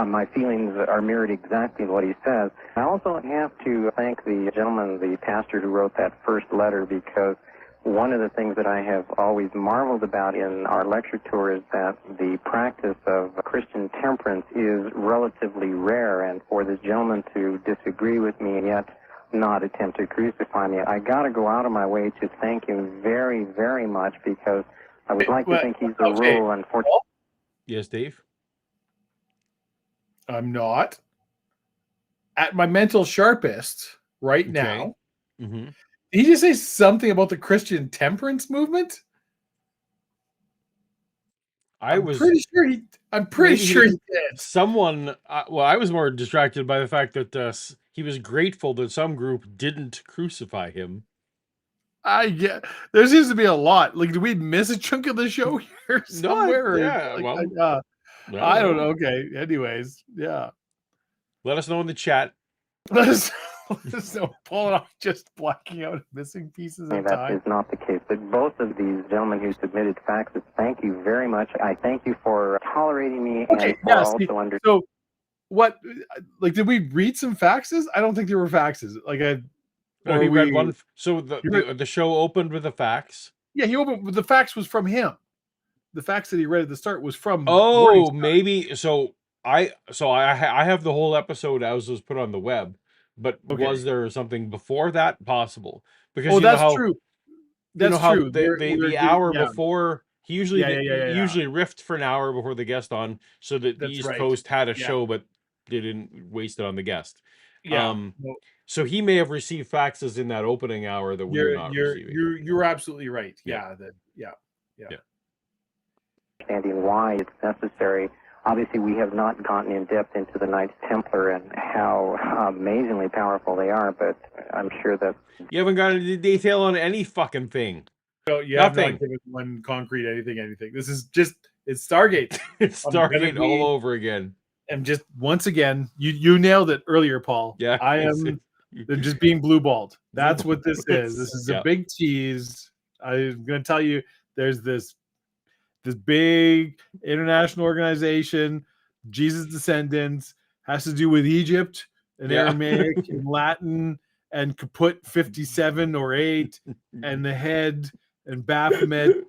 My feelings are mirrored exactly what he says. I also have to thank the gentleman, the pastor who wrote that first letter, because one of the things that I have always marveled about in our lecture tour is that the practice of Christian temperance is relatively rare, and for this gentleman to disagree with me and yet not attempt to crucify me, I got to go out of my way to thank him very, very much, because I would like to think he's the rule. Unfortunately, Yes, Dave? I'm not at my mental sharpest right now. Mm-hmm. Did he just say something about the Christian temperance movement? I'm pretty sure he did. Someone, well, I was more distracted by the fact that he was grateful that some group didn't crucify him. There seems to be a lot. Like, did we miss a chunk of the show here somewhere? Yeah, I don't know. Okay. Anyways, yeah. Let us know in the chat. Let us know. Paul and I just blacking out, missing pieces of that time. is not the case. But both of these gentlemen who submitted faxes, thank you very much. I thank you for tolerating me and for also understanding. So, what? Like, did we read some faxes? I don't think there were faxes. Like, he read one. So the show opened with a fax. Yeah, he opened. The fax was from him. The fax that he read at the start was from. Oh, maybe. So I have the whole episode as was put on the web, but was there something before that possible? Because that's true. That's true. The hour before he usually usually riffed for an hour before the guest on, so that the East Coast had a show, but they didn't waste it on the guest. Yeah. So he may have received faxes in that opening hour that we're not receiving. You're absolutely right. Yeah. Understanding why it's necessary. Obviously, we have not gotten in depth into the Knights Templar and how amazingly powerful they are, but I'm sure that you haven't got any detail on any fucking thing. No, you have not given one concrete anything. This is just it's Stargate. It's Stargate all over again. And just once again, you nailed it earlier, Paul. Yeah, I am just being blue balled. That's what this is. This is a big tease. I'm going to tell you, there's this big international organization, Jesus Descendants, has to do with Egypt and Aramaic and Latin and Kaput 57 or 8 and the head and Baphomet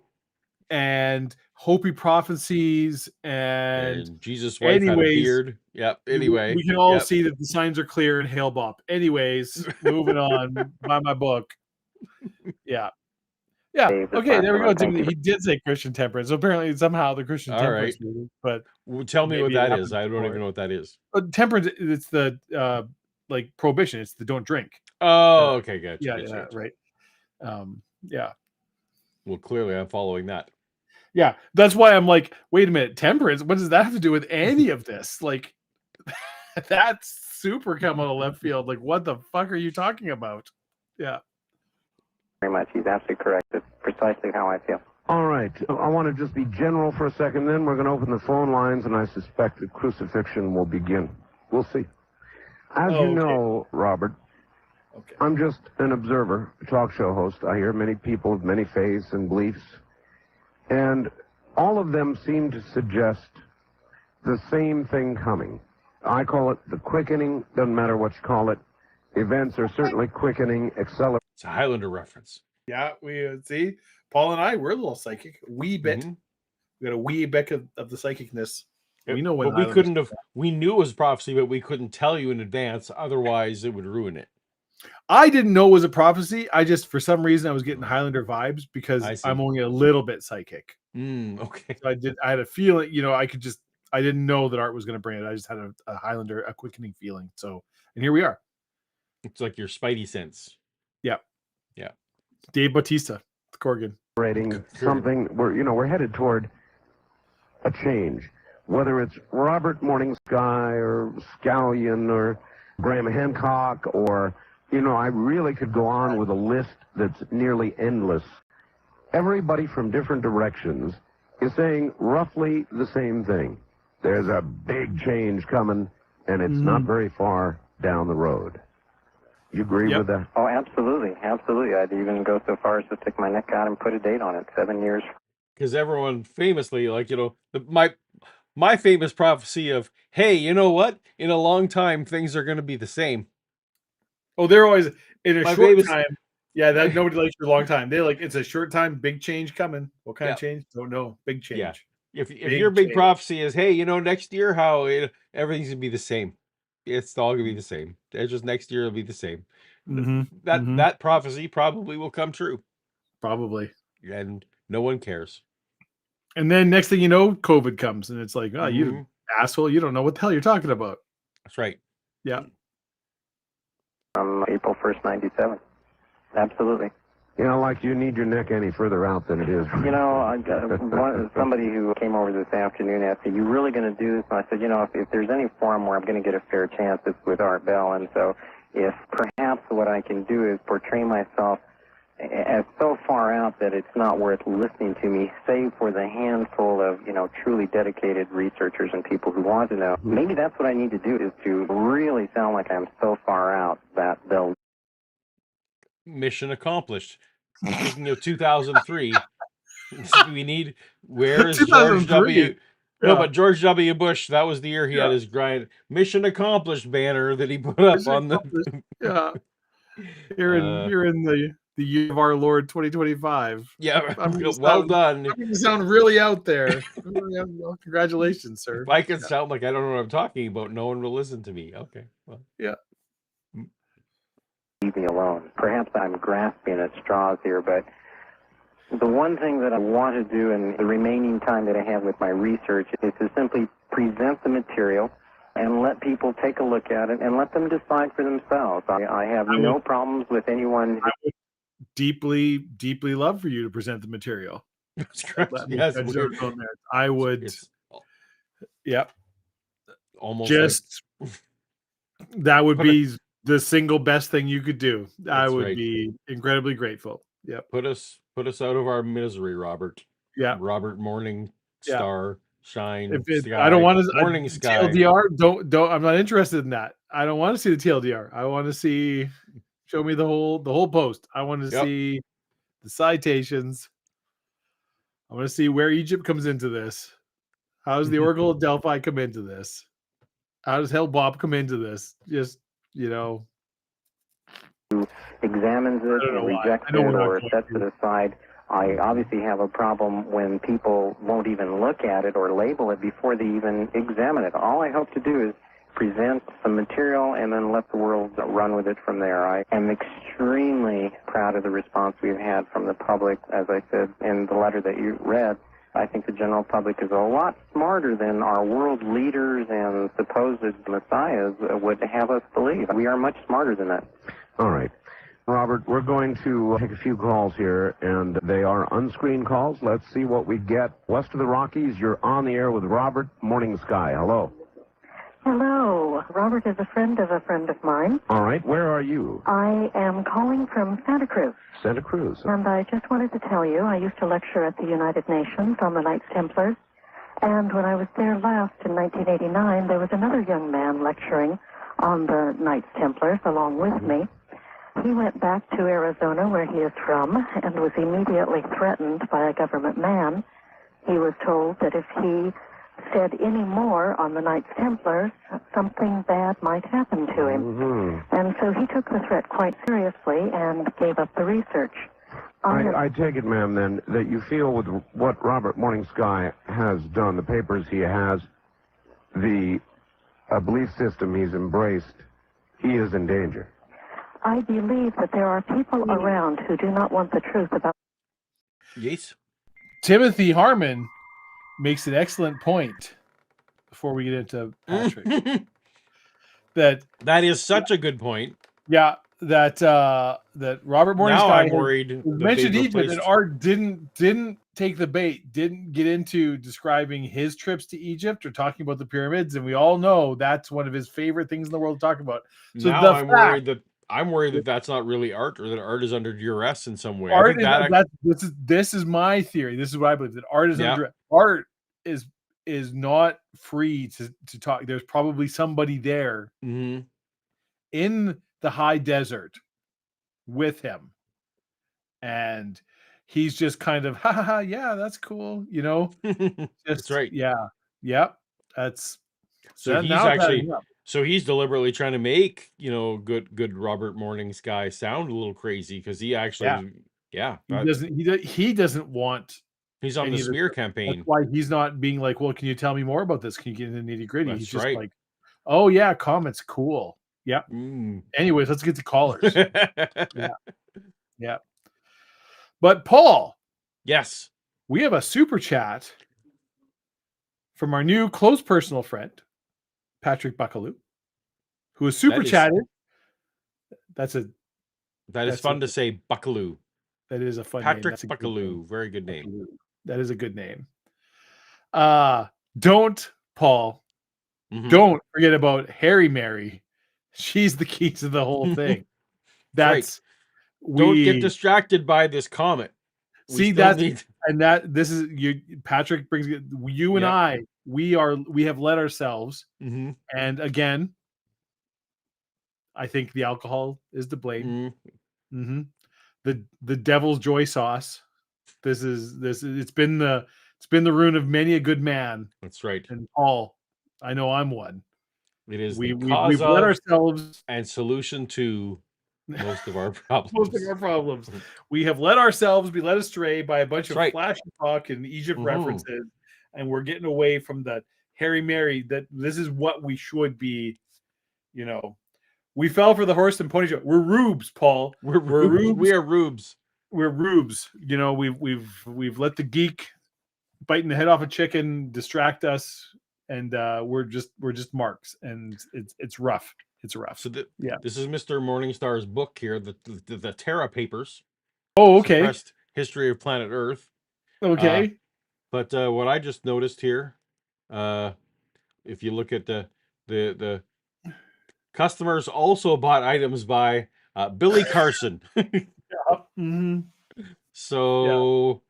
and Hopi prophecies and Jesus' wife had a beard. Yep. Anyway, we can all see that the signs are clear and hail bop. Anyways, moving on. Buy my book. Yeah. Yeah. Okay. There we go. He did say Christian temperance. So apparently, somehow the Christian temperance. Movement, but tell me what that is. I don't even know what that is. Temperance. It's the like prohibition. It's the don't drink. Oh, okay, gotcha. Yeah. Right. Yeah. Well, clearly, I'm following that. Yeah, that's why I'm like, wait a minute, temperance. What does that have to do with any of this? Like, that's super come out of left field. Like, what the fuck are you talking about? Yeah. Very much. He's absolutely correct. It's precisely how I feel. All right. I want to just be general for a second. Then we're going to open the phone lines, and I suspect that crucifixion will begin. We'll see. As you know, Robert, I'm just an observer, a talk show host. I hear many people of many faiths and beliefs, and all of them seem to suggest the same thing coming. I call it the quickening. Doesn't matter what you call it. Events are certainly quickening, accelerating. It's a Highlander reference. Yeah, we see. Paul and I, we're a little psychic. Wee bit. We got a wee bit of the psychicness. We know when. But we couldn't have. We knew it was prophecy, but we couldn't tell you in advance. Otherwise, it would ruin it. I didn't know it was a prophecy. I just, for some reason, I was getting Highlander vibes because I'm only a little bit psychic. Okay. So I had a feeling, I didn't know that Art was going to bring it. I just had a Highlander, a quickening feeling. So, and here we are. It's like your spidey sense. Yeah. Yeah. Dave Bautista, Corgan. Something we're headed toward a change. Whether it's Robert Morningsky or Scallion or Graham Hancock or, I really could go on with a list that's nearly endless. Everybody from different directions is saying roughly the same thing. There's a big change coming, and it's not very far down the road. You agree with that? Oh, absolutely. Absolutely. I'd even go so far as to stick my neck out and put a date on it, 7 years. Because everyone famously, like, you know, my famous prophecy of, hey, you know what? In a long time, things are going to be the same. Oh, they're always in a My short famous- time. Yeah, that nobody likes for a long time. They like it's a short time, big change coming. What kind of change? Don't know. Big change. Yeah. If your big prophecy is, hey, you know, next year everything's gonna be the same. It's all gonna be the same. It's just next year it'll be the same. That prophecy probably will come true. Probably. And no one cares. And then next thing you know, COVID comes, and it's like, oh, you asshole, you don't know what the hell you're talking about. That's right. Yeah. April 1st, 97. Absolutely. You know, like you need your neck any further out than it is. You know, somebody who came over this afternoon asked me, you really going to do this? And I said, you know, if there's any forum where I'm going to get a fair chance, it's with Art Bell. And so if perhaps what I can do is portray myself as so far out that it's not worth listening to me, save for the handful of, you know, truly dedicated researchers and people who want to know. Maybe that's what I need to do, is to really sound like I'm so far out that they'll... Mission accomplished. Speaking of 2003, we need, where's George W. No, but George W. Bush, that was the year he had his mission accomplished banner that he put up on the... You're in the year of our Lord 2025. Yeah, well done. You sound really out there. Congratulations, sir. If I could sound like I don't know what I'm talking about, no one will listen to me. Okay. Well. Yeah. Leave me alone. Perhaps I'm grasping at straws here, but the one thing that I want to do in the remaining time that I have with my research is to simply present the material and let people take a look at it and let them decide for themselves. I have no problems with anyone. I would deeply, deeply love for you to present the material. That's correct. Yes, I would. Yep. Almost just like, that would be the single best thing you could do. I would be incredibly grateful. Yeah. Put us out of our misery, Robert. Yeah. Robert Morning Star. Shine. Sky, I don't want to Morning Sky. TLDR. Don't. I'm not interested in that. I don't want to see the TLDR. I want to see. Show me the whole post. I want to see the citations. I want to see where Egypt comes into this. How does the Oracle of Delphi come into this? How does Hell Bob come into this? Just, you know, who examines it and rejects it or sets it aside. I obviously have a problem when people won't even look at it or label it before they even examine it. All I hope to do is present some material and then let the world run with it from there. I am extremely proud of the response we've had from the public. As I said in the letter that you read, I think the general public is a lot smarter than our world leaders and supposed messiahs would have us believe. We are much smarter than that. All right. Robert, we're going to take a few calls here, and they are unscreened calls. Let's see what we get. West of the Rockies, you're on the air with Robert. Morning Sky. Hello. Hello. Robert is a friend of mine. All right. Where are you? I am calling from Santa Cruz. Santa Cruz. And I just wanted to tell you, I used to lecture at the United Nations on the Knights Templars. And when I was there last in 1989, there was another young man lecturing on the Knights Templars along with me. He went back to Arizona, where he is from, and was immediately threatened by a government man. He was told that if he said any more on the Knights Templars, something bad might happen to him. And so he took the threat quite seriously and gave up the research. I take it, ma'am, then, that you feel with what Robert Morning Sky has done, the papers he has, the belief system he's embraced, he is in danger. I believe that there are people around who do not want the truth about... Yes. Timothy Harmon makes an excellent point before we get into Patrick. that is such a good point. Yeah, that Robert Morningsky now I'm worried mentioned Egypt, and Art didn't take the bait, didn't get into describing his trips to Egypt or talking about the pyramids, and we all know that's one of his favorite things in the world to talk about. So now I'm worried that I'm worried that that's not really art, or that art is under duress in some way. I Art think is that this is my theory. This is what I believe, that art is Yeah. under art is not free to talk. There's probably somebody there Mhm. in the high desert with him, and he's just kind of ha ha ha, yeah, that's cool, you know. That's right. Yeah, that's So that, he's now it's actually adding up. so he's deliberately trying to make, good Robert Morningsky sound a little crazy, because he actually He doesn't want he's on the any of this. smear That's campaign. why he's not being like, well, can you tell me more about this? Can you get into the nitty gritty? He's That's just right. like, oh yeah, comments, cool. Yeah. Mm. Anyways, let's get to callers. Yeah. But Paul, Yes. we have a super chat from our new close personal friend, Patrick Buckaloo, who is super chatted. That is That's fun to say, Buckaloo. That is a fun Patrick name. That's a good Buckaloo. name. Very good name. Buckaloo. That is a good name. Don't, Paul, Mhm. don't forget about Harry Mary. She's the key to the whole thing. That's Don't get distracted by this comment. See, this is you. Patrick brings you and I. We have let ourselves, Mhm. and again, I think the alcohol is to blame. Mhm. The devil's joy sauce. It's been the ruin of many a good man. That's right. And Paul, I know I'm one. It is we've cause let of ourselves and solution to most of our problems. most of our problems. We have let ourselves be led astray by a bunch of flashy talk and Egypt references, and we're getting away from the Harry Mary. That this is what we should be. You know, we fell for the horse and pony show. We're rubes, Paul. We're rubes. We are rubes. We're rubes. You know, we've let the geek biting the head off a chicken distract us, and we're just marks, and it's rough. It's rough. So this is Mr. Morningstar's book here, the Terra Papers. Oh, okay. Suppressed History of Planet Earth. Okay. But what I just noticed here, if you look at the customers also bought items by Billy Carson. So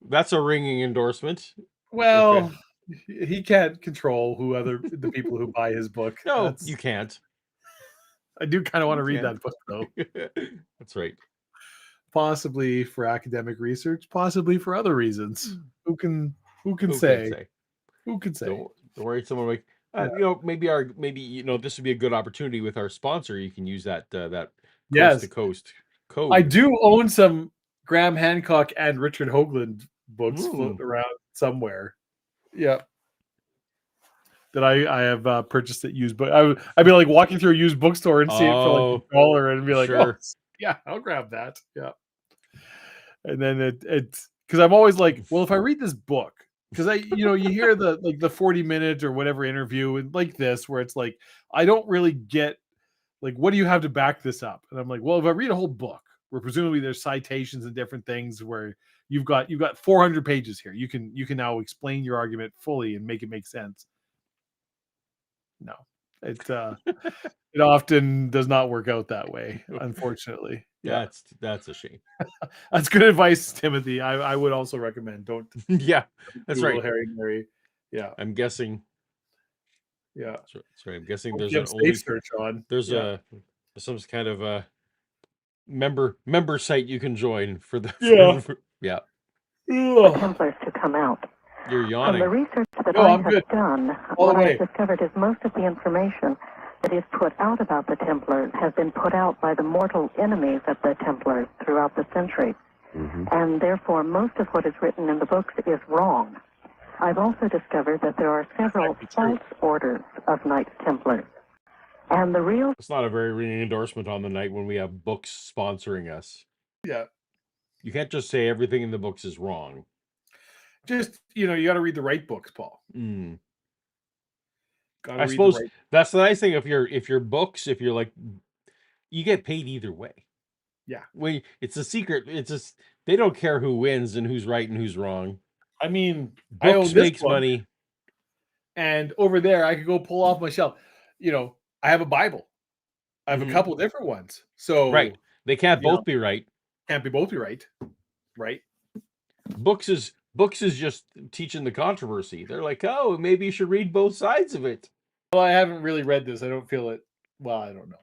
that's a ringing endorsement. Well, he can't control the people who buy his book. No, you can't. I do kind of want to read that book, though. That's right. Possibly for academic research, possibly for other reasons. Who can say? Who could say? Don't worry, someone like maybe this would be a good opportunity with our sponsor. You can use that coast to coast code. I do own some Graham Hancock and Richard Hoagland books floating around somewhere. Yeah. That I have purchased at used, but I'd be like walking through a used bookstore and see it for like $1 and be like, oh, yeah, I'll grab that. Yeah. And then it's because I'm always like, well, if I read this book, because you hear the 40-minute or whatever interview and like this, where it's like, I don't really get like, what do you have to back this up? And I'm like, well, if I read a whole book where presumably there's citations and different things where you've got 400 pages here, you can now explain your argument fully and make it make sense. No, it often does not work out that way, unfortunately. Yeah, that's a shame. That's good advice, Timothy. I would also recommend don't. Yeah, that's Google right. Harry Mary. Yeah, I'm guessing. Yeah, that's right. I'm guessing there's search on. There's some kind of a member site you can join for the for Templars to come out. You're yawning. From the research that I have done, what I've discovered is most of the information that is put out about the Templars has been put out by the mortal enemies of the Templars throughout the centuries. And therefore, most of what is written in the books is wrong. I've also discovered that there are several false orders of Knights Templars. And the real... It's not a very ringing endorsement on the night when we have books sponsoring us. Yeah. You can't just say everything in the books is wrong. Just, you got to read the right books, Paul. I suppose that's the nice thing. If you're books, if you're like, you get paid either way. Yeah. It's a secret. They don't care who wins and who's right and who's wrong. I mean, books makes money. And over there, I could go pull off my shelf. I have a Bible. I have a Mhm. couple different ones. So Right. They can't you know, both be right. can't be both be right. Right. Books is just teaching the controversy. They're like, oh, maybe you should read both sides of it. Well, I haven't really read this. I don't feel it. Well, I don't know.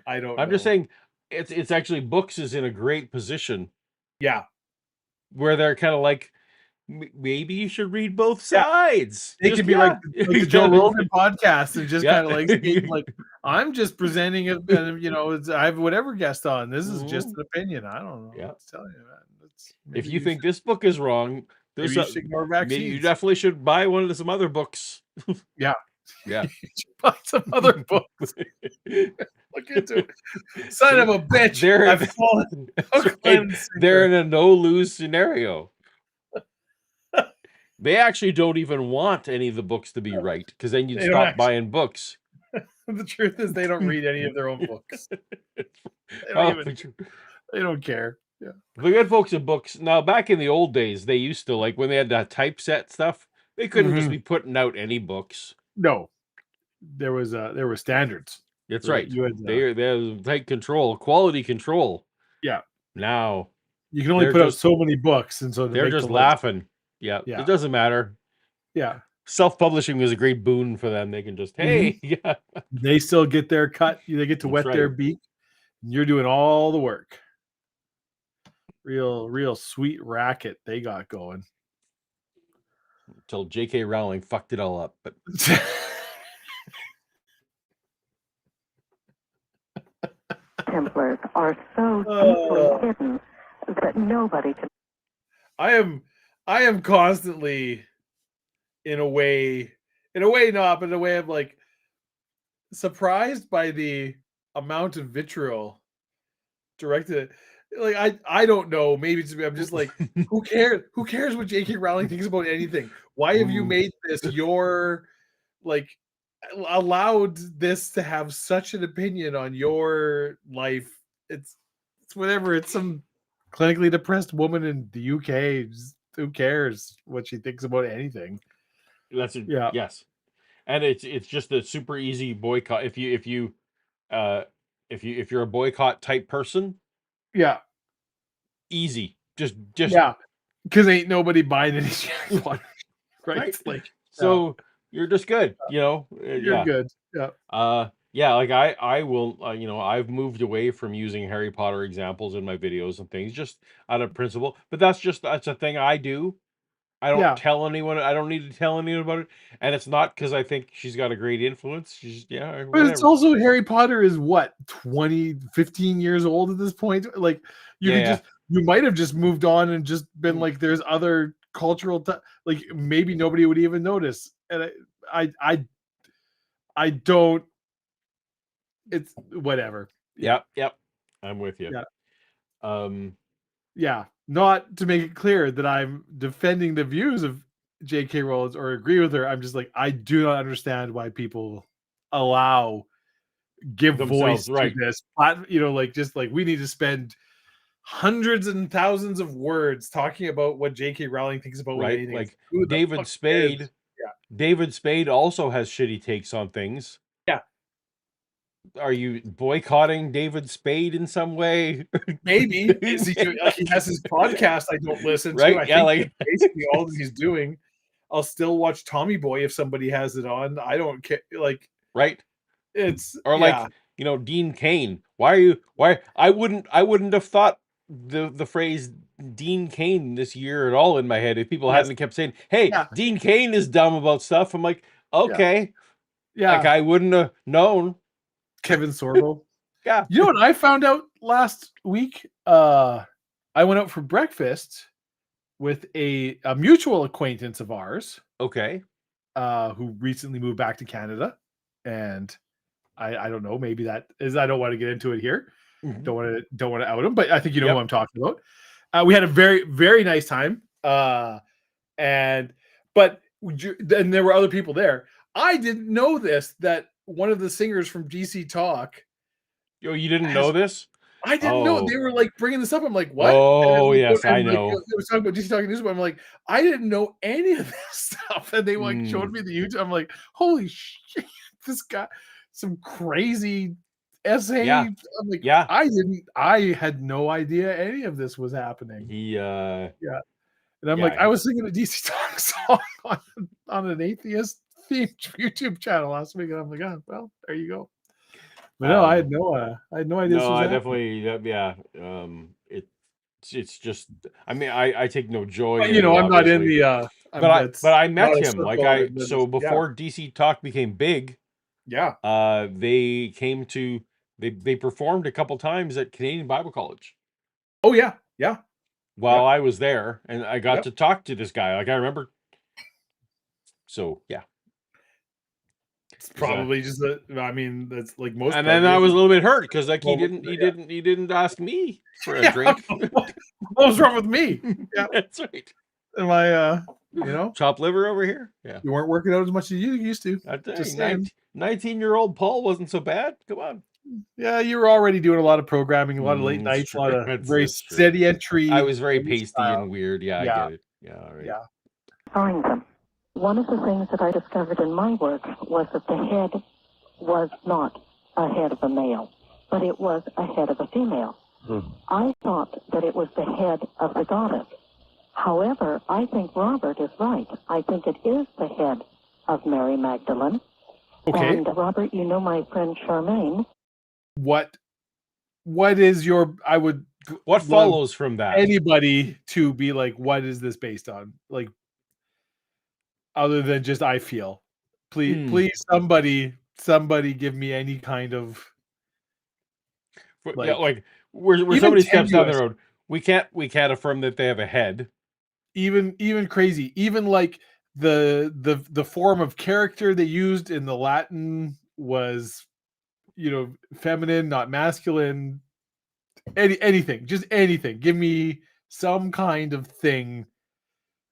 I don't I'm know. just saying, it's actually books is in a great position Yeah. where they're kind of like, maybe you should read both Yeah. sides. It Just could be like the Joe Yeah. Rogan podcast and just Yeah. kind of like stating like, I'm just presenting it, and I have whatever guest on. This is just Mhm. an opinion. I don't know. Yeah. What to tell you, man. If you think this book is wrong, maybe there's you should ignore maybe you vaccines. definitely should buy one of some other books. Yeah. Yeah. You should buy some other books. Look into it. Son of a bitch. They're I've fallen. they're in a no-lose scenario. They actually don't even want any of the books to be right, because then you'd They don't stop actually- buying books. The truth is they don't read any of their own books. Oh, They don't care. Yeah. the good folks in books now, back in the old days, they used to, like, when they had that typeset stuff, they couldn't just be putting out any books. No. There were standards. That's Right, right. you had, They have tight control, quality control. Yeah. Now You can only they're put out just- so many books, and so to they're make just the list- laughing. Yeah, Yeah. it doesn't matter. Yeah. Self-publishing was a great boon for them. They can just, hey, yeah, They still get their cut. They get to That's wet their right. beak. And you're doing all the work. Real sweet racket they got going. until J.K. Rowling fucked it all up. But Templars are so deeply hidden that nobody can. I am constantly in a way not, but in a way I'm like surprised by the amount of vitriol directed. Like I don't know. Maybe it's me. I'm just like, who cares? Who cares what J.K. Rowling thinks about anything? Why have you made this your like allowed this to have such an opinion on your life? It's whatever. It's some clinically depressed woman in the UK. Just, who cares what she thinks about anything? Yeah. Yes, and it's just a super easy boycott. If you're a boycott type person, Yeah. easy. Just Yeah. Because ain't nobody buying any shares. Right? Right. Like, so you're just good. you're yeah. good. Yeah. Yeah, like I will, I've moved away from using Harry Potter examples in my videos and things just out of principle. But that's a thing I do. I don't Yeah. tell anyone. I don't need to tell anyone about it. And it's not because I think she's got a great influence. She's But whatever. it's also Harry Potter is what 15 years old at this point. Like you might have just moved on and just been like, there's other cultural like maybe nobody would even notice. And I don't. It's whatever. Yep. I'm with you. Yeah. Yeah. Not to make it clear that I'm defending the views of J.K. Rowling or agree with her. I'm just like, I do not understand why people give Themselves, voice right. to this. Just like we need to spend hundreds and thousands of words talking about what J.K. Rowling thinks about Right. anything. Like Who the David fuck Spade. cares? Yeah. David Spade also has shitty takes on things. Yeah. Are you boycotting David Spade in some way? Maybe. Is he has his podcast I don't listen to. Right? I Yeah, think that's basically all that he's doing. I'll still watch Tommy Boy if somebody has it on. I don't care. Like, right. it's like Dean Cain. Why I wouldn't have thought the phrase Dean Cain this year at all in my head if people hadn't kept saying, hey, Dean Cain is dumb about stuff. I'm like, okay. Yeah. Like I wouldn't have known. Kevin Sorbo. Yeah. You know what I found out last week? I went out for breakfast with a mutual acquaintance of ours. Okay. Who recently moved back to Canada. And I don't know, maybe that is, I don't want to get into it here. Mm-hmm. Don't want to out him, but I think you know who I'm talking about. We had a very, very nice time. But then there were other people there. I didn't know that one of the singers from GC Talk. Yo, you didn't know this? I didn't know. They were like bringing this up. I'm like, what? Oh, yes, I know. It was talking about GC Talk News, but I'm like, I didn't know any of this stuff. And they showed me the YouTube. I'm like, holy shit, this guy, some crazy SA. Yeah. I'm like, Yeah. I had no idea any of this was happening. He And I'm yeah, like, I was singing a DC Talk song on an atheist themed YouTube channel last week, and I'm like, oh, well, there you go. But no, I had no idea this no, was I happening. definitely it's just, I mean, I take no joy But, in it, I'm not in obviously. the But I not met a him. Like, circle that so is, before DC Talk became big, yeah. they came to they performed a couple times at Canadian Bible College Oh yeah, yeah, while I was there, and I got Yep. to talk to this guy. Like, I remember. So yeah. It's probably just that. I mean, that's like most. And then I was a little bit hurt because, like, Well, he didn't ask me for a yeah, drink. what was wrong with me? Yeah, That's right. am I? Chopped liver over here. Yeah. You weren't working out as much as you used to. I tell Just you, saying. 19-year-old Paul wasn't so bad. Come on. Yeah, you were already doing a lot of programming, a lot of late It's nights, a true. lot of very That's true. steady entry. I was very steady pasty style. and weird. Yeah, I Yeah. get it. Yeah, all right. Yeah. Find them. One of the things that I discovered in my work was that the head was not a head of a male, but it was a head of a female. I thought that it was the head of the goddess. However, I think Robert is right. I think it is the head of Mary Magdalene. Okay. And Robert, you know my friend Charmaine. What is your? I would. What love follows from that? anybody to be like, what is this based on? Like, other than just I feel. Please, somebody give me any kind of. Yeah, like where even somebody steps down the tenuous. road, we can't affirm that they have a head. Even crazy, even like the form of character they used in the Latin was, feminine, not masculine. Anything, just anything. Give me some kind of thing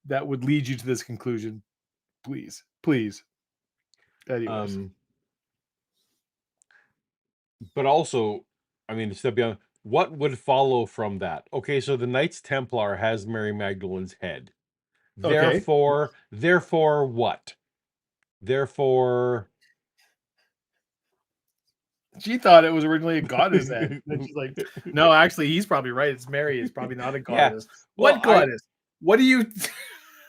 that would lead you to this conclusion, please. Anyways, But also, I mean, to step beyond, what would follow from that? Okay, so the Knights Templar has Mary Magdalene's head. Okay. Therefore what? Therefore, she thought it was originally a goddess head. And she's like, no, actually, he's probably right. It's Mary. It's probably not a goddess. Well, What goddess? What do you?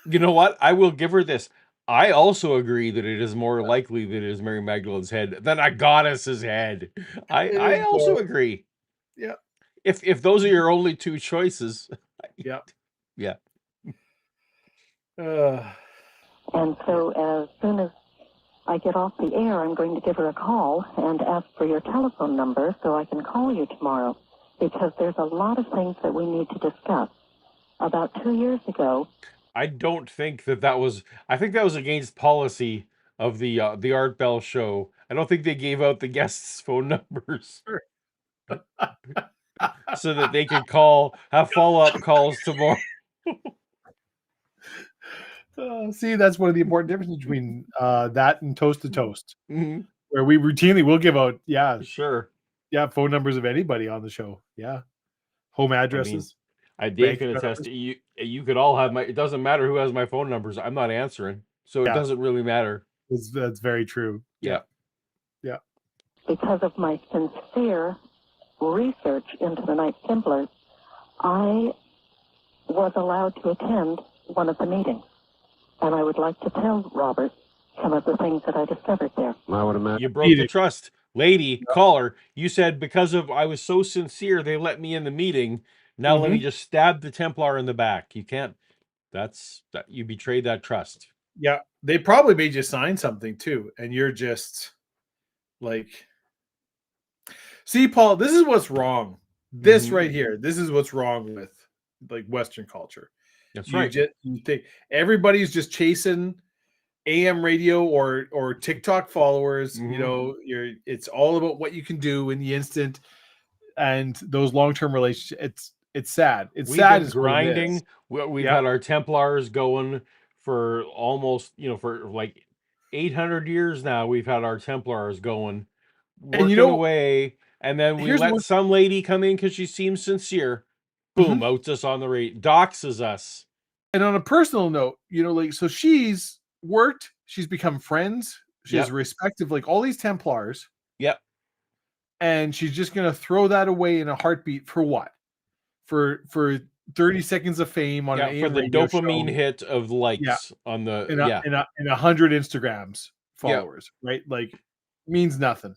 you know what? I will give her this. I also agree that it is more likely that it is Mary Magdalene's head than a goddess's head. I also agree. Yeah. If those are your only two choices. Yeah. Yeah. And so as soon as I get off the air, I'm going to give her a call and ask for your telephone number so I can call you tomorrow, because there's a lot of things that we need to discuss. About 2 years ago, I don't think that was. I think that was against policy of the Art Bell show. I don't think they gave out the guests' phone numbers so that they could have follow-up calls tomorrow. See, that's one of the important differences between that and Toast to Toast, Mhm. where we routinely will give out, Sure. phone numbers of anybody on the show. Yeah, home addresses. Dave can attest to you. You could all have my. It doesn't matter who has my phone numbers. I'm not answering, so it doesn't really matter. That's very true. Yeah. because of my sincere research into the Knights Templars, I was allowed to attend one of the meetings. And I would like to tell Robert some of the things that I discovered there. I would imagine. You broke the trust. Lady, caller, you said because of I was so sincere, they let me in the meeting. Now let me just stab the Templar in the back. You can't. You betrayed that trust. Yeah, they probably made you sign something too, and you're just like, see, Paul, this is what's wrong. This right here, this is what's wrong with like Western culture. That's You right. you think everybody's just chasing AM radio or TikTok followers. You know, it's all about what you can do in the instant, and those long-term relationships. It's sad. It's We've sad. been Is what it grinding. is. We've had our Templars going for almost, for like 800 years now. We've had our Templars going, working away, and then we let some lady come in because she seems sincere. Boom, outs us on the rate, doxes us. And on a personal note, like, so she's worked, she's become friends, she's respect of like all these Templars. Yep. and she's just going to throw that away in a heartbeat for what? For 30 seconds of fame on an for AM the radio dopamine show. hit of likes on the in 100 Instagrams followers, right? Like, means nothing.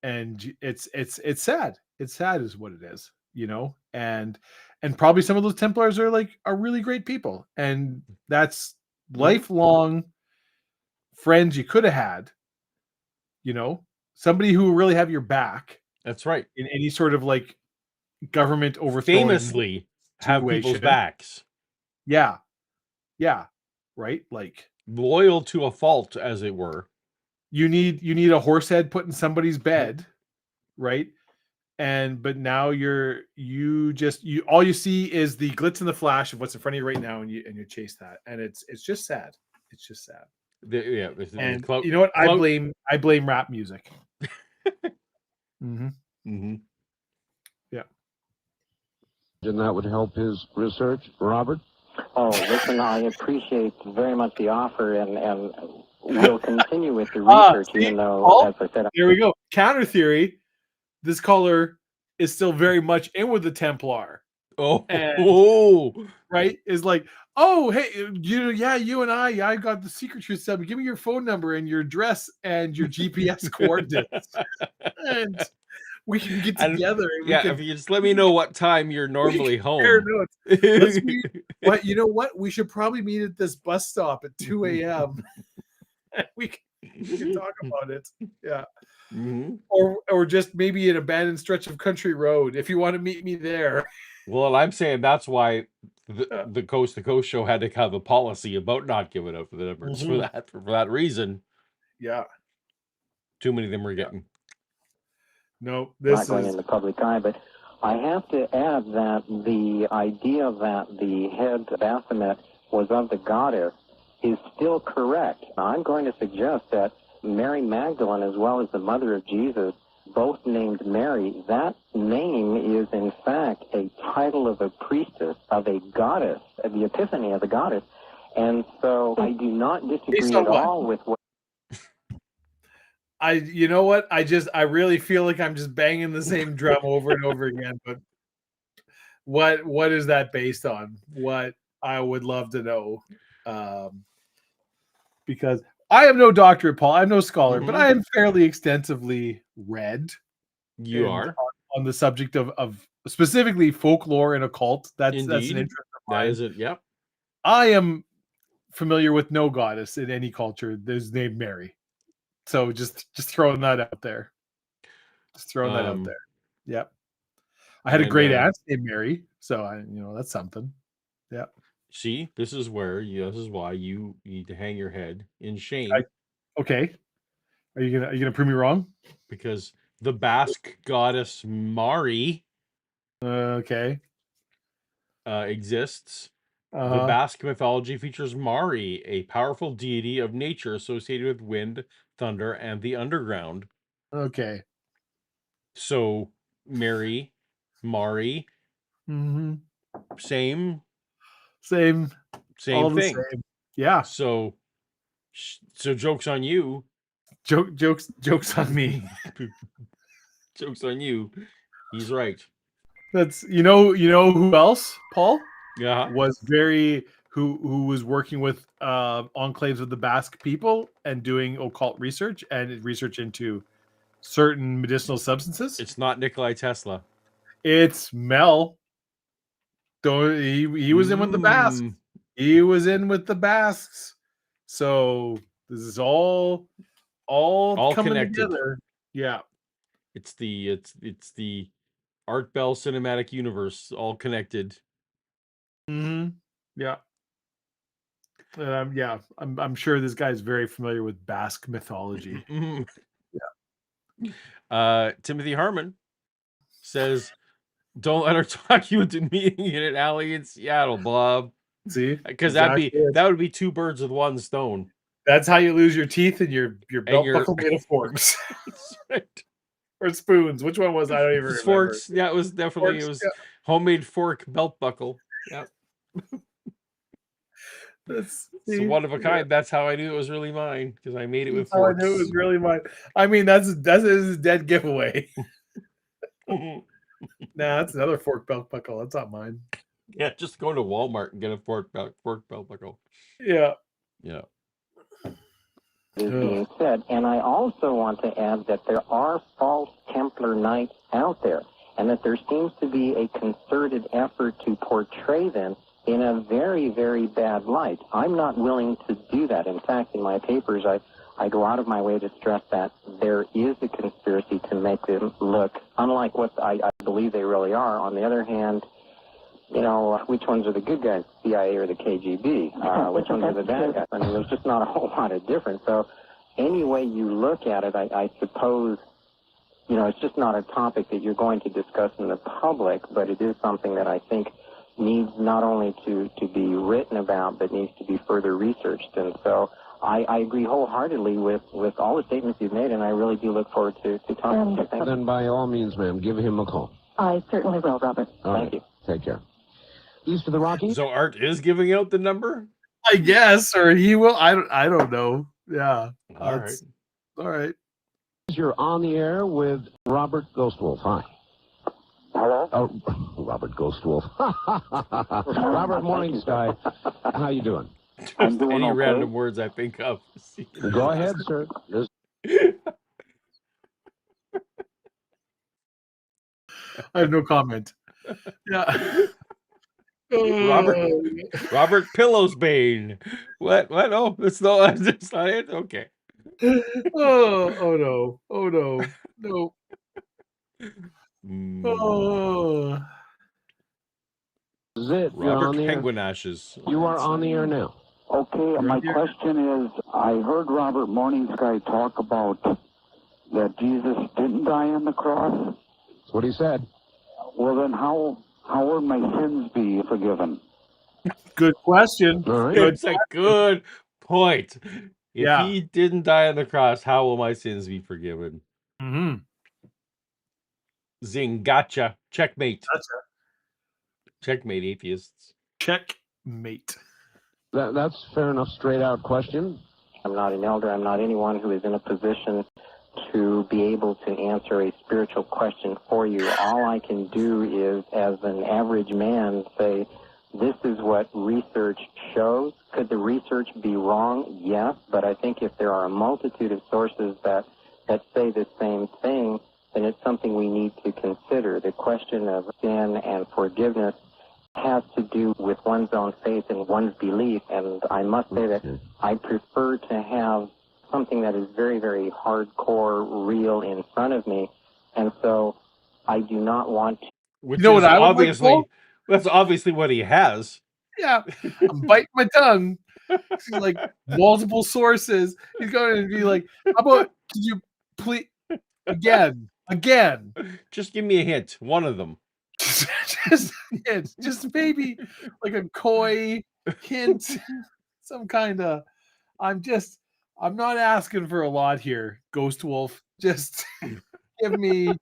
And it's sad. It's sad is what it is, you know. And probably some of those Templars are really great people, and that's lifelong friends you could have had, you know, somebody who really have your back. That's right. In any sort of like government overthrowing Famously have people's backs. Yeah. Right. Like, loyal to a fault, as it were. You need a horse head put in somebody's bed, right? But now you all you see is the glitz and the flash of what's in front of you right now, and you chase that, and it's just sad. It's just sad. And you know what? I blame rap music. Yeah. And that would help his research, Robert? Oh, listen, I appreciate very much the offer, and we'll continue with the research, even though, Paul, as I said... Here we go. Counter theory. This caller is still very much in with the Templar. Right? Is like, oh, hey, you and I got the secret truth stuff. Give me your phone number and your address and your GPS coordinates. And we can get together. If you just let me know what time you're normally home. Let's meet. What, you know what? We should probably meet at this bus stop at 2 a.m. we can talk about it. Yeah. Or just maybe an abandoned stretch of country road if you want to meet me there. Well, I'm saying that's why the Coast to Coast show had to have a policy about not giving out the numbers for that reason. Yeah. Too many of them were getting. No, this not going in the public eye, but I have to add that the idea that the head Baphomet was of the goddess is still correct. I'm going to suggest that Mary Magdalene, as well as the mother of Jesus, both named Mary. That name is, in fact, a title of a priestess, of a goddess, of the epiphany of the goddess. And so I do not disagree at all with what... You know what? I really feel like I'm just banging the same drum over and over again. But what is that based on? What I would love to know, because I am no doctorate, Paul. I'm no scholar, but I am fairly extensively read. You are on the subject of specifically folklore and occult. That's an interest of mine. That is it. Yep. I am familiar with no goddess in any culture that's named Mary. So just throwing that out there. Yep. I had a great aunt named Mary, so that's something. Yeah. See, this is why you need to hang your head in shame. Okay. Are you gonna prove me wrong? Because the Basque goddess Mari exists. The Basque mythology features Mari, a powerful deity of nature associated with wind, thunder, and the underground. Okay. So Mari, same thing. Same. Yeah. So joke's on you. Jokes on me. Joke's on you. He's right. That's you know who else, Paul? Yeah. Was who was working with enclaves of the Basque people and doing occult research and research into certain medicinal substances. It's not Nikolai Tesla. It's Mel. He was in with the Basques. He was in with the Basques. So this is all coming connected together. Yeah. It's the Art Bell cinematic universe, all connected. Yeah. I'm sure this guy's very familiar with Basque mythology. Yeah. Timothy Harmon says, "Don't let her talk you into meeting in an alley in Seattle, Bob." See, because that would be two birds with one stone. That's how you lose your teeth and your belt buckle made of forks. Right. Or spoons. Which one was I? Don't even remember. Forks. Yeah, it was definitely homemade fork belt buckle. Yeah. It's one of a kind. Yeah. That's how I knew it was really mine, because I made it with forks. I knew it was really mine. I mean, that's a dead giveaway. Nah, that's another fork belt buckle. That's not mine. Yeah, just go to Walmart and get a fork belt buckle. Yeah. Yeah. Is being said, and I also want to add that there are false Templar Knights out there, and that there seems to be a concerted effort to portray them in a very, very bad light. I'm not willing to do that. In fact, in my papers, I go out of my way to stress that there is a conspiracy to make them look unlike what I believe they really are. On the other hand, you know, which ones are the good guys, CIA or the KGB? Which ones are the bad guys? I mean, there's just not a whole lot of difference. So any way you look at it, I suppose, you know, it's just not a topic that you're going to discuss in the public, but it is something that I think needs not only to be written about, but needs to be further researched. And so I agree wholeheartedly with all the statements you've made, and I really do look forward to talking to you. Thank you. Then by all means, ma'am, give him a call. I certainly will, Robert. Thank you. Take care. East of the Rockies? So Art is giving out the number? I guess, or he will. I don't know. Yeah. All right. All right. You're on the air with Robert Ghostwolf. Hi. Hello? Oh, Robert Ghostwolf. Robert Morningsky. How you doing? I'm doing Any okay. random words I think of. Go ahead, sir. I have no comment. Yeah. Robert Pillowsbane. What? Oh, that's not it? Okay. Oh no. Oh no. No. Mm, Oh. This is it. You're Robert on the air. Penguin Ashes. You are on the air now. Okay, my question is, I heard Robert Morningsky talk about that Jesus didn't die on the cross. That's what he said. Well, then how will my sins be forgiven? Good question. All right. It's a good point. If Yeah. he didn't die on the cross, how will my sins be forgiven? Mm-hmm. Zing, gotcha. Checkmate. Gotcha. Checkmate, atheists. Checkmate. That's fair enough, straight out question. I'm not an elder. I'm not anyone who is in a position to be able to answer a spiritual question for you. All I can do is, as an average man, say, this is what research shows. Could the research be wrong? Yes, but I think if there are a multitude of sources that say the same thing, then it's something we need to consider. The question of sin and forgiveness has to do with one's own faith and one's belief, and I must say that I prefer to have something that is very, very hardcore, real in front of me, and so I do not want to. Which You know is what I would like, obviously Paul? that's obviously what he has. Yeah. I'm biting my tongue. She's like multiple sources. He's going to be like, how about, could you please, again. Just give me a hint. One of them. just maybe like a coy hint, some kind of. I'm not asking for a lot here, Ghost Wolf. Just give me.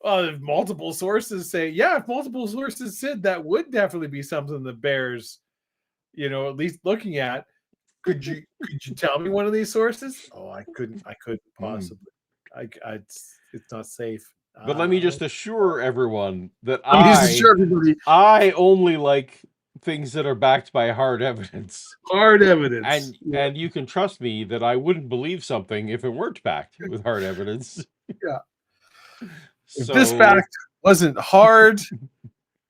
If multiple sources say, yeah, if multiple sources said, that would definitely be something that bears, you know, at least looking at. Could you tell me one of these sources? Oh, I couldn't possibly. It's not safe. But let me just assure everyone that I I only like things that are backed by hard evidence. Hard evidence. And you can trust me that I wouldn't believe something if it weren't backed with hard evidence. Yeah. So, if this fact wasn't hard,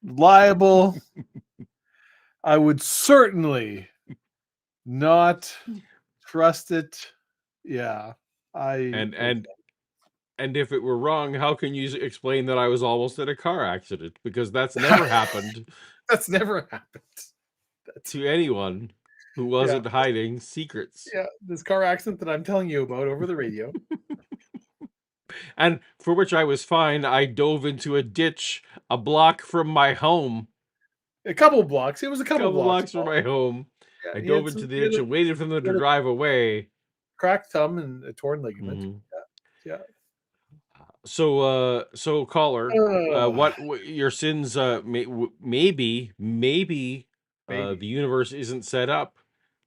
reliable, I would certainly not trust it. Yeah. And if it were wrong, how can you explain that I was almost in a car accident? Because that's never happened. That's never happened to anyone who wasn't hiding secrets. Yeah, this car accident that I'm telling you about over the radio. And for which I was fine. I dove into a ditch a block from my home. A couple blocks. It was a couple blocks from my home. Yeah, I dove into the ditch and waited for them to drive away. Cracked thumb and a torn ligament. Mm-hmm. Yeah. So caller, what your sins? Maybe the universe isn't set up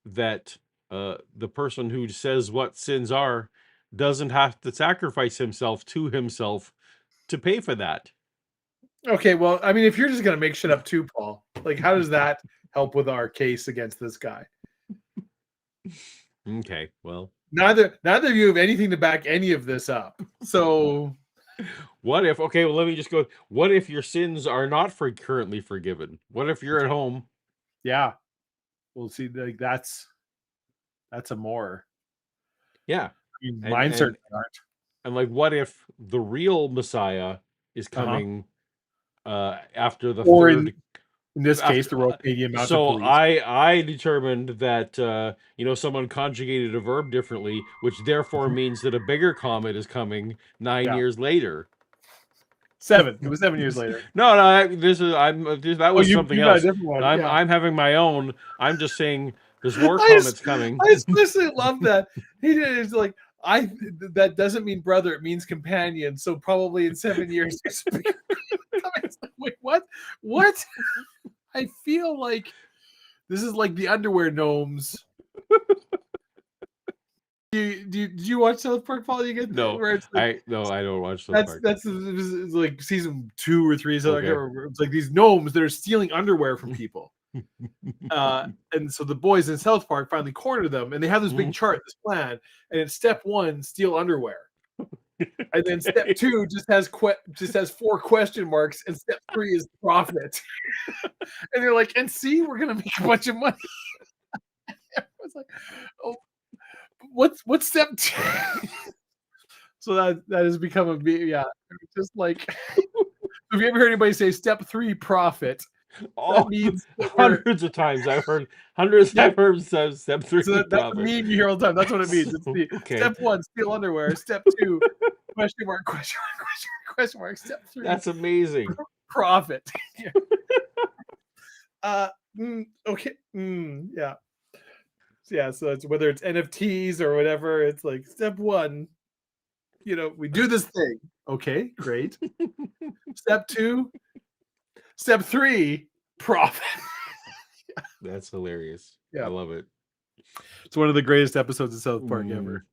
that the person who says what sins are doesn't have to sacrifice himself to himself to pay for that. Okay, well, I mean, if you're just gonna make shit up too, Paul, like, how does that help with our case against this guy? Okay, well, Neither of you have anything to back any of this up. So what if? Okay, well, let me just go. What if your sins are not currently forgiven? What if you're at home? yeah, we'll see. Like that's a more. Yeah, I mean, and mine certainly aren't. and like, what if the real Messiah is coming after the Or third? In this case, the Royal Canadian Mounted So Police. I determined that someone conjugated a verb differently, which therefore means that a bigger comet is coming 9 years later. 7. It was 7 years later. No, that was something you got a else. different one. I'm having my own. I'm just saying there's more I comets coming. I especially love that. He did it's like that doesn't mean brother, it means companion. So probably in 7 years. Wait, what? What? I feel like this is like the underwear gnomes. Did you watch South Park, Paul? You get No, where it's like, I don't watch South Park. that's it's like season 2 or 3. So Okay. it's like these gnomes that are stealing underwear from people. And so the boys in South Park finally corner them, and they have this big chart, this plan, and it's step 1, steal underwear. And then step 2 just has 4 question marks, and step 3 is profit. And they're like, and see, we're gonna make a bunch of money. I was like, oh, what's step 2? So that has become just like have you ever heard anybody say step 3 profit? That means hundreds of times I've heard I've heard step 3. So that's a meme you hear all the time. That's what it means. It's the step 1, steal underwear. Step 2, question mark, question mark, question mark. Step 3. That's amazing. Profit. Okay. Yeah. Yeah. So it's whether it's NFTs or whatever, it's like step 1, we do this thing. Okay, great. Step 2, step 3, profit. That's hilarious. Yeah. I love it. It's one of the greatest episodes of South Park ever.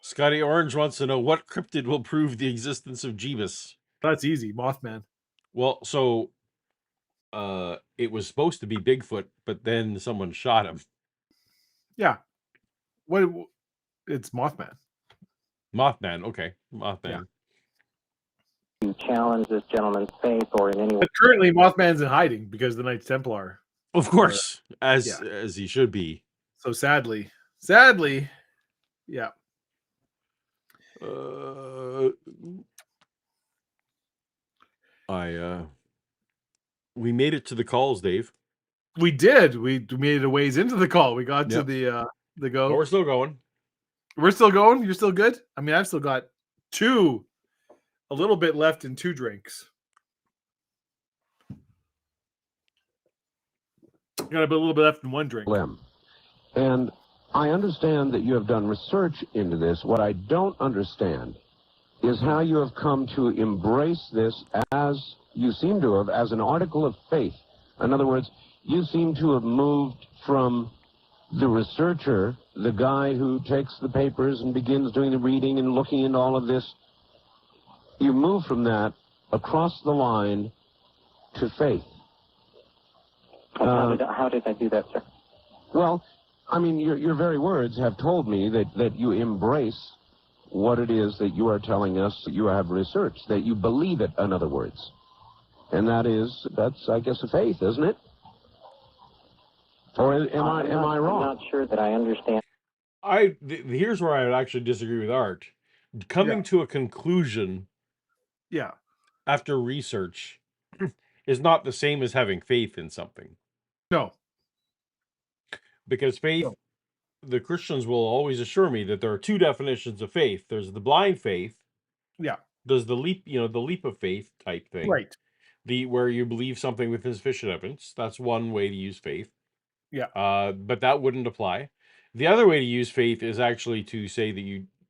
Scotty Orange wants to know what cryptid will prove the existence of Jeebus. That's easy. Mothman. Well, so it was supposed to be Bigfoot, but then someone shot him. Yeah. It's Mothman. Mothman, okay. Mothman. Yeah. To challenge this gentleman's faith or in any way. But currently Mothman's in hiding because the Knights Templar. Of course, as he should be. So sadly, yeah. We made it to the calls, Dave. We did. We made it a ways into the call. We got to the go. But we're still going. We're still going. You're still good. I mean, I've still got a little bit left in 2 drinks. Got a little bit left in 1 drink. And I understand that you have done research into this. What I don't understand is how you have come to embrace this as you seem to have, as an article of faith. In other words, you seem to have moved from the researcher, the guy who takes the papers and begins doing the reading and looking into all of this. You move from that across the line to faith. How did I do that, sir? Well, I mean, your very words have told me that you embrace what it is that you are telling us that you have researched, that you believe it, in other words. And that's, I guess, a faith, isn't it? Or am I wrong? I'm not sure that I understand. Here's where I would actually disagree with Art. Coming to a conclusion after research is not the same as having faith in something. No. Because faith, the Christians will always assure me that there are 2 definitions of faith. There's the blind faith. Yeah. There's the leap of faith type thing. Right. Where you believe something with insufficient evidence. That's one way to use faith. Yeah. But that wouldn't apply. The other way to use faith is actually to say that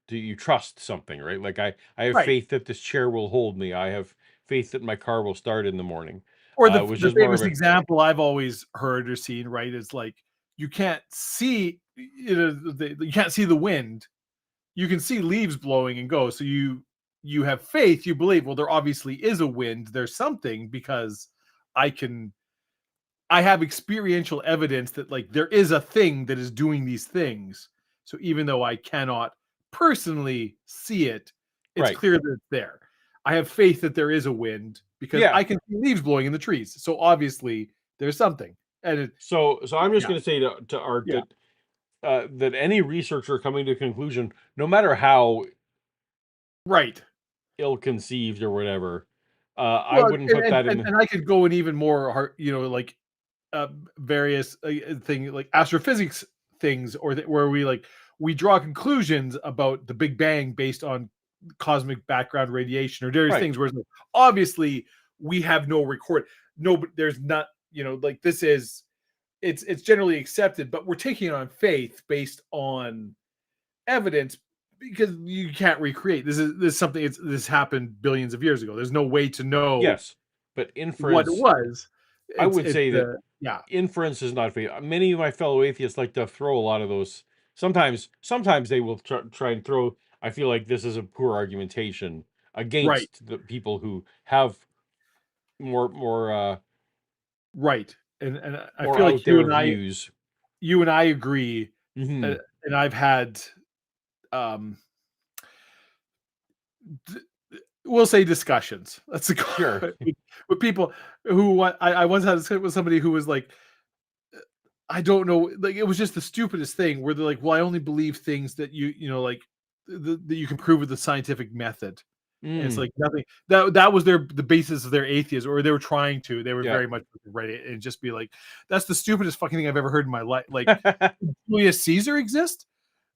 you trust something, right? Like I have faith that this chair will hold me. I have faith that my car will start in the morning. Or the famous example I've always heard or seen, right, is like you can't see you can't see the wind. you can see leaves blowing and go. So you have faith, you believe, well, there obviously is a wind, there's something, because I have experiential evidence that like there is a thing that is doing these things. So even though I cannot personally see it, it's Right. clear that it's there. I have faith that there is a wind because Yeah. I can see leaves blowing in the trees. So obviously there's something. And So I'm just Yeah. going to say to Art Yeah. that any researcher coming to a conclusion, no matter how right. ill-conceived or whatever, I Well, wouldn't put that in. and I could go in even more hard, like various thing like astrophysics things, or where we draw conclusions about the Big Bang based on cosmic background radiation or various Right. things. Whereas obviously we have no record, no, there's not, like this is it's generally accepted, but we're taking it on faith based on evidence because you can't recreate. This is something. This happened billions of years ago. There's no way to know Yes, but what it inference. was. I would say that yeah. inference is not faith. Many of my fellow atheists like to throw a lot of those. Sometimes they will try and throw. I feel like this is a poor argumentation Right. against the people who have more Right. And I more feel out like there views. you and I agree. Mhm. And I've had we'll say discussions. That's a Sure. with people who I once had a discussion with somebody who was like, I don't know, like it was just the stupidest thing where they're like, well, I only believe things that like that you can prove with the scientific method. And it's Mm. like nothing that was the basis of their atheism, or they were trying to. They were Yeah. very much right and just be like, that's the stupidest fucking thing I've ever heard in my life. Like, did Julius Caesar exist?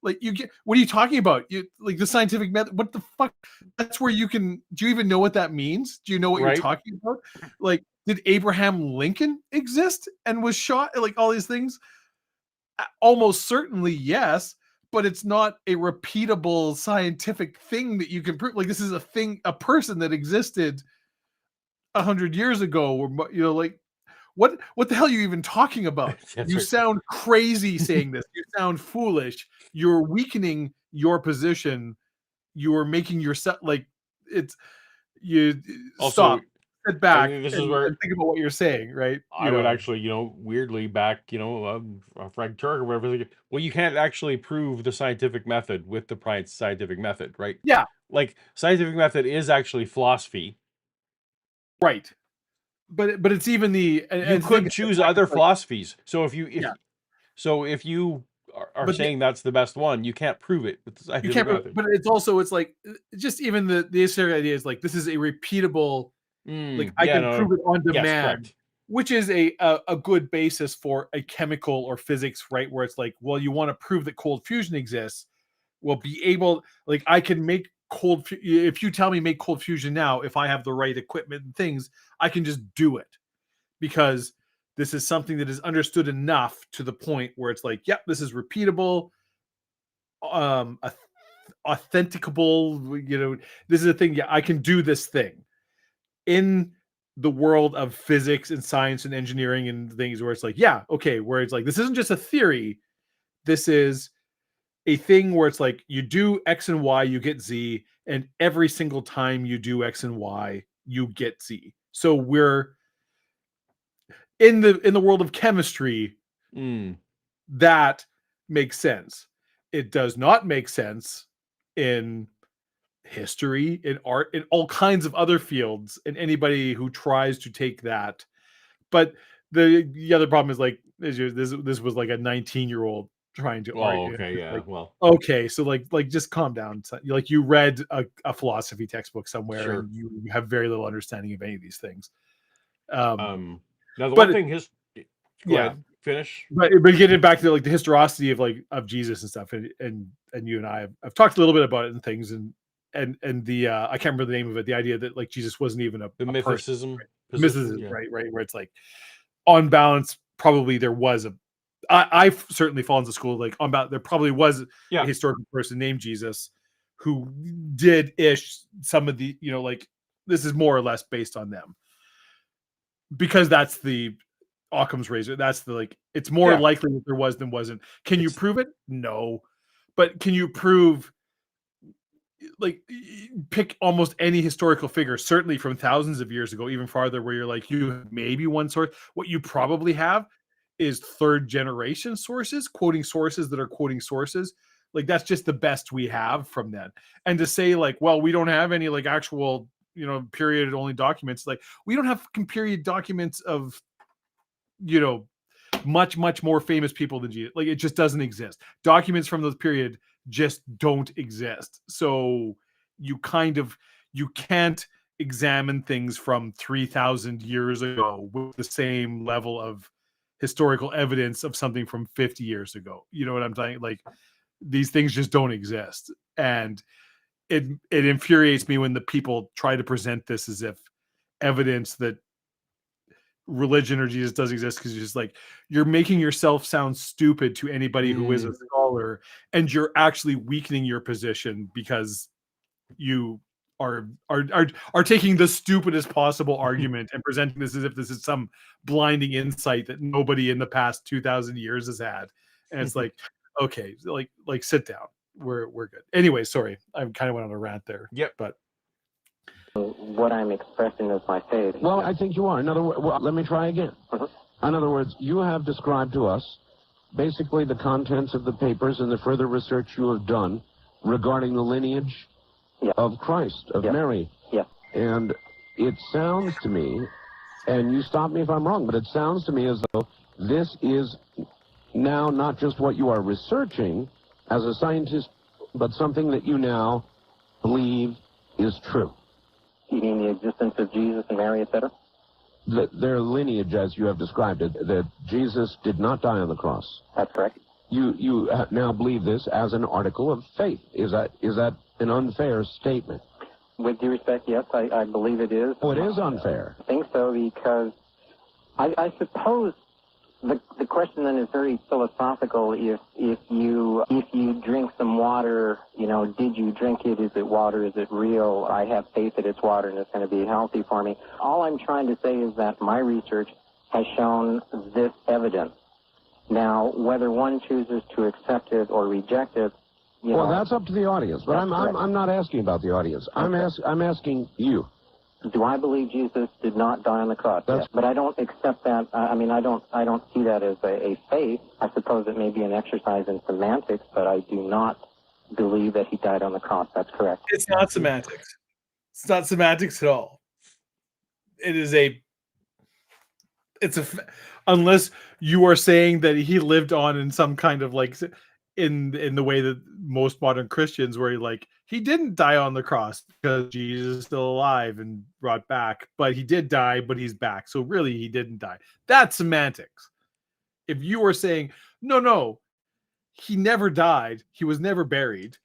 Like, what are you talking about? You like the scientific method? What the fuck? That's where you can. Do you even know what that means? Do you know what Right. you're talking about? Like, did Abraham Lincoln exist and was shot? Like all these things? Almost certainly yes, but it's not a repeatable scientific thing that you can prove. Like, this is a person that existed 100 years ago, or like what the hell are you even talking about? That's You right. sound crazy saying this. You sound foolish. You're weakening your position. You're making yourself like it's you Also, stop, sit back, this is where and think about what you're saying, right? I would actually, weirdly back, Frank Turk or whatever. Like, well, you can't actually prove the scientific method with the scientific method, right? Yeah, Like, scientific method is actually philosophy. right. But it's even the You could choose other philosophies. So if you are But saying that's the best one, you can't prove it with the you scientific can't. method. But it's like just even the idea is like this is a repeatable. Like I can prove it on Yes, demand, correct. which is a good basis for a chemical or physics, right? Where it's like, well, you want to prove that cold fusion exists. Well, be able, like, I can make if you tell me make cold fusion now, if I have the right equipment and things, I can just do it because this is something that is understood enough to the point where it's like, yep, this is repeatable, authenticable. This is a thing. Yeah, I can do this thing in the world of physics and science and engineering and things where it's like, yeah, okay, where it's like, this isn't just a theory. This is a thing where it's like you do X and Y, you get Z, and every single time you do X and Y, you get Z. So we're in the world of chemistry. That makes sense. It does not make sense in history, in art, in all kinds of other fields, and anybody who tries to take that. But the other problem is like this was like a 19-year-old trying to argue. Okay, yeah. Like, well, okay, so like just calm down. Like you read a philosophy textbook somewhere, sure. and you have very little understanding of any of these things. Now the but one thing go ahead, finish. But getting back to like the historicity of Jesus and stuff, and you and I have talked a little bit about it and things, and the I can't remember the name of it. The idea that like Jesus wasn't even a mythicism, person, right? position, Mythicism, right? Where it's like on balance, probably there was I've certainly fallen to school like on balance, there probably was a historical person named Jesus who did some of the like this is more or less based on them because that's the Occam's razor. That's the like it's more likely that there was than wasn't. Can you prove it? No. But can you prove pick almost any historical figure, certainly from thousands of years ago, even farther, where you're like, you have maybe one source. What you probably have is third generation sources, quoting sources that are quoting sources. Like, that's just the best we have from then. And to say like, well, we don't have any like actual, period only documents. Like, we don't have period documents of, much, much more famous people than Jesus. Like, it just doesn't exist. Documents from those period just don't exist. So you can't examine things from 3,000 years ago with the same level of historical evidence of something from 50 years ago. You know what I'm saying? Like, these things just don't exist. And it infuriates me when the people try to present this as if evidence that religion or Jesus does exist, because you're just like, you're making yourself sound stupid to anybody who is a scholar, and you're actually weakening your position because you are taking the stupidest possible argument and presenting this as if this is some blinding insight that nobody in the past 2,000 years has had. And it's like, okay, like sit down. We're good. Anyway, sorry, I kind of went on a rant there. Yep. But what I'm expressing is my faith. Well, I think you are. In other words, let me try again. In other words, you have described to us basically the contents of the papers and the further research you have done regarding the lineage of Christ, of Mary. Yeah. And it sounds to me, and you stop me if I'm wrong, but it sounds to me as though this is now not just what you are researching as a scientist, but something that you now believe is true. You mean the existence of Jesus and Mary, etc.? Their lineage, as you have described it, that Jesus did not die on the cross. That's correct. You now believe this as an article of faith. Is that an unfair statement? With due respect, yes, I believe it is. Oh, it is unfair. I think so, because I suppose the question then is very philosophical. If you drink some water, did you drink it? Is it water? Is it real? I have faith that it's water and it's going to be healthy for me. All I'm trying to say is that my research has shown this evidence. Now, whether one chooses to accept it or reject it, well, that's up to the audience. But I'm not asking about the audience. Okay. I'm asking you. Do I believe Jesus did not die on the cross? Yes. But I don't accept that. I don't see that as a faith. I suppose it may be an exercise in semantics, but I do not believe that he died on the cross. That's correct. it's not semantics. It's not semantics at all. Unless you are saying that he lived on in some kind of like in the way that most modern Christians, where he didn't die on the cross because Jesus is still alive and brought back, but he did die, but he's back. So really he didn't die. That's semantics. If you were saying, no, he never died, he was never buried.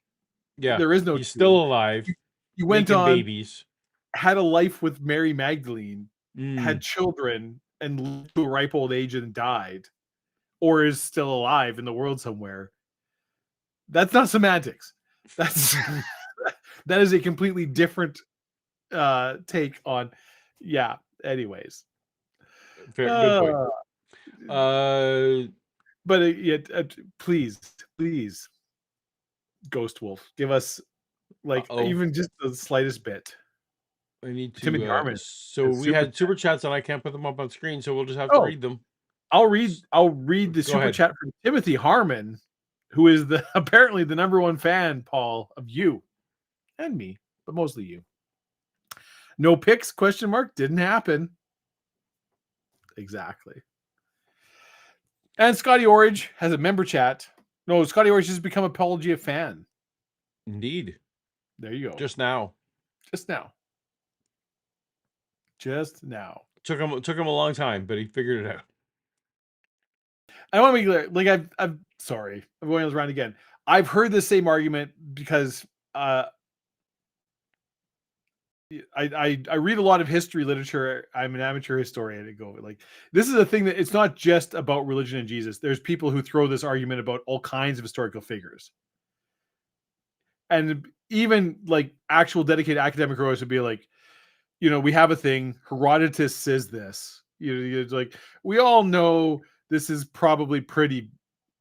Yeah. There is no he's still alive. He went making on, babies, had a life with Mary Magdalene, had children, and lived to a ripe old age and died, or is still alive in the world somewhere. That's not semantics. That's that is a completely different take on. Yeah. Anyways, good point. But please, Ghost Wolf, give us even just the slightest bit. I need to. Timothy Harmon. So we had super chats, and I can't put them up on screen, so we'll just have to read them. I'll read the super chat from Timothy Harmon, who is apparently the #1 fan, Paul, of you and me, but mostly you. No picks? ? Didn't happen. Exactly. And Scotty Orage has a member chat. No, Scotty Orage has become a Paulogia fan. Indeed. There you go. Just now. Just now. Took him a long time, but he figured it out. I want to be clear. I'm sorry. I'm going around again. I've heard the same argument because I read a lot of history literature. I'm an amateur historian. This is a thing that it's not just about religion and Jesus. There's people who throw this argument about all kinds of historical figures. And even actual dedicated academic heroes would be we have a thing. Herodotus says this. It's we all know this is probably pretty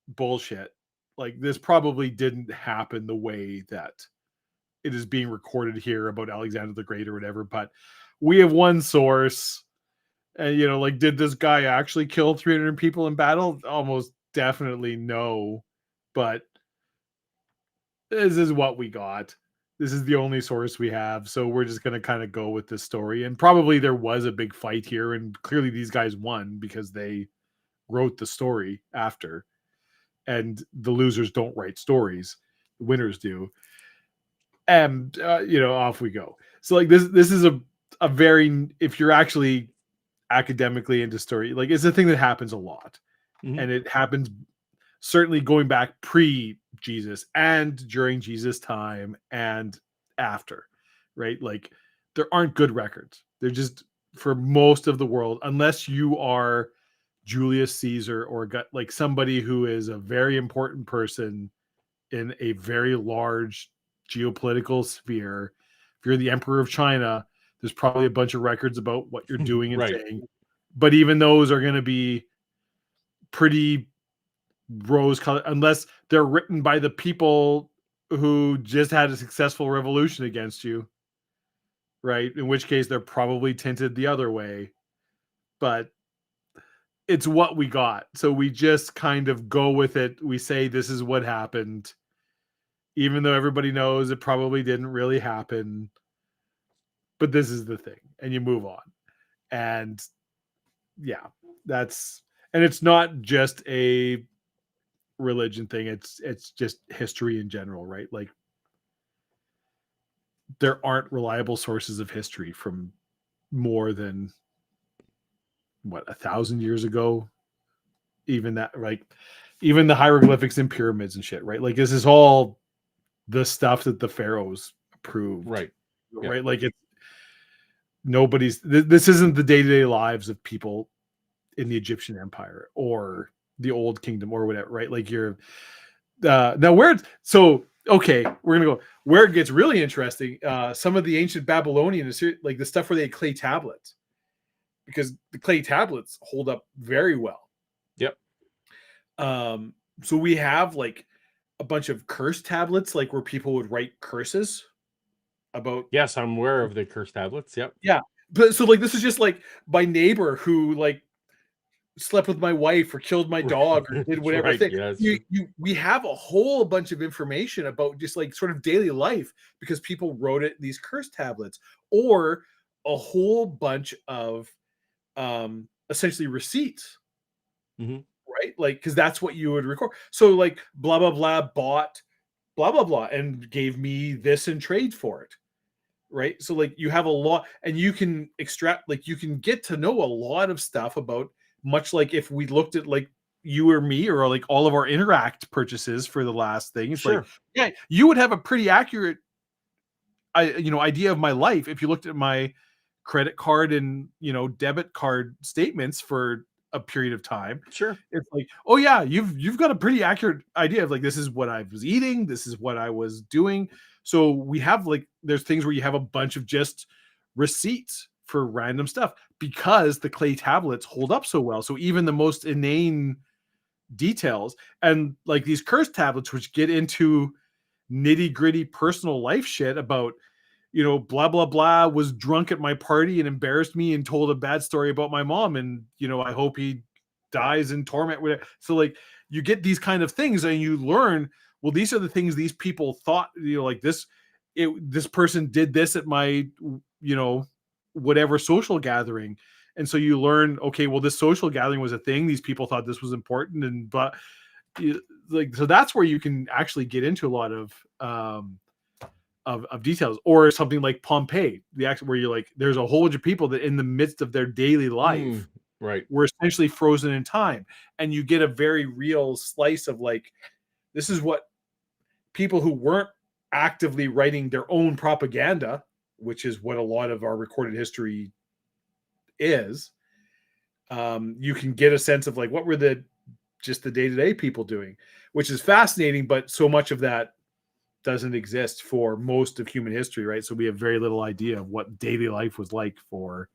bullshit. This probably didn't happen the way that it is being recorded here about Alexander the Great or whatever, but we have one source. And, you know, like, did this guy actually kill 300 people in battle? Almost definitely no. But this is what we got. This is the only source we have. So we're just going to kind of go with this story. And probably there was a big fight here. And clearly these guys won because they wrote the story after. And the losers don't write stories. The winners do. And, you know, off we go. So, like, this is a very, if you're actually academically into story, like, it's a thing that happens a lot. Mhm. And it happens certainly going back pre-Jesus and during Jesus' time and after, right? Like, there aren't good records. They're just, for most of the world, unless you are Julius Caesar or got like somebody who is a very important person in a very large geopolitical sphere. If you're the Emperor of China, there's probably a bunch of records about what you're doing and Right. saying. But even those are going to be pretty rose-colored, unless they're written by the people who just had a successful revolution against you, right? In which case, they're probably tinted the other way. But it's what we got. So we just kind of go with it. We say this is what happened, even though everybody knows it probably didn't really happen. But this is the thing, and you move on. And yeah, and it's not just a religion thing. It's just history in general, right? Like, there aren't reliable sources of history from more than 1,000 years ago. Even that, like, even the hieroglyphics and pyramids and shit, right? Like, this is all the stuff that the pharaohs approved, Right. right? Like, it's this isn't the day-to-day lives of people in the Egyptian Empire or the Old Kingdom or whatever, right? Like, you're now where okay, we're gonna go where it gets really interesting. Some of the ancient Babylonian, like the stuff where they had clay tablets, because the clay tablets hold up very well. Yep. So we have like a bunch of curse tablets, like where people would write curses about. Yes, I'm aware of the curse tablets. Yep. Yeah, but so, like, this is just like my neighbor who, like, slept with my wife or killed my dog or did whatever Right, thing. yes. We have a whole bunch of information about just like sort of daily life because people wrote it in these curse tablets, or a whole bunch of essentially receipts. Mhm. Right? Like, because that's what you would record. So, like, blah blah blah bought blah blah blah and gave me this in trade for it. Right? So, like, you have a lot, and you can extract, like, you can get to know a lot of stuff about, much like if we looked at, like, you or me or like all of our Interact purchases for the last thing. It's Sure. like, yeah, you would have a pretty accurate idea of my life if you looked at my credit card and, debit card statements for a period of time. Sure. It's like, oh yeah, you've got a pretty accurate idea of, like, this is what I was eating, this is what I was doing. So we have, like, there's things where you have a bunch of just receipts for random stuff because the clay tablets hold up so well. So even the most inane details, and like these curse tablets, which get into nitty gritty personal life shit about, blah blah blah was drunk at my party and embarrassed me and told a bad story about my mom, and I hope he dies in torment. So, like, you get these kind of things and you learn, well, these are the things these people thought, like this person did this at my whatever social gathering. And so you learn, okay, well, this social gathering was a thing, these people thought this was important, and but like, so that's where you can actually get into a lot of details. Or something like Pompeii, where you're like, there's a whole bunch of people that in the midst of their daily life right, were essentially frozen in time, and you get a very real slice of, like, this is what people who weren't actively writing their own propaganda, which is what a lot of our recorded history is. You can get a sense of, like, what were the day-to-day people doing, which is fascinating, but so much of that doesn't exist for most of human history, right? So we have very little idea of what daily life was like for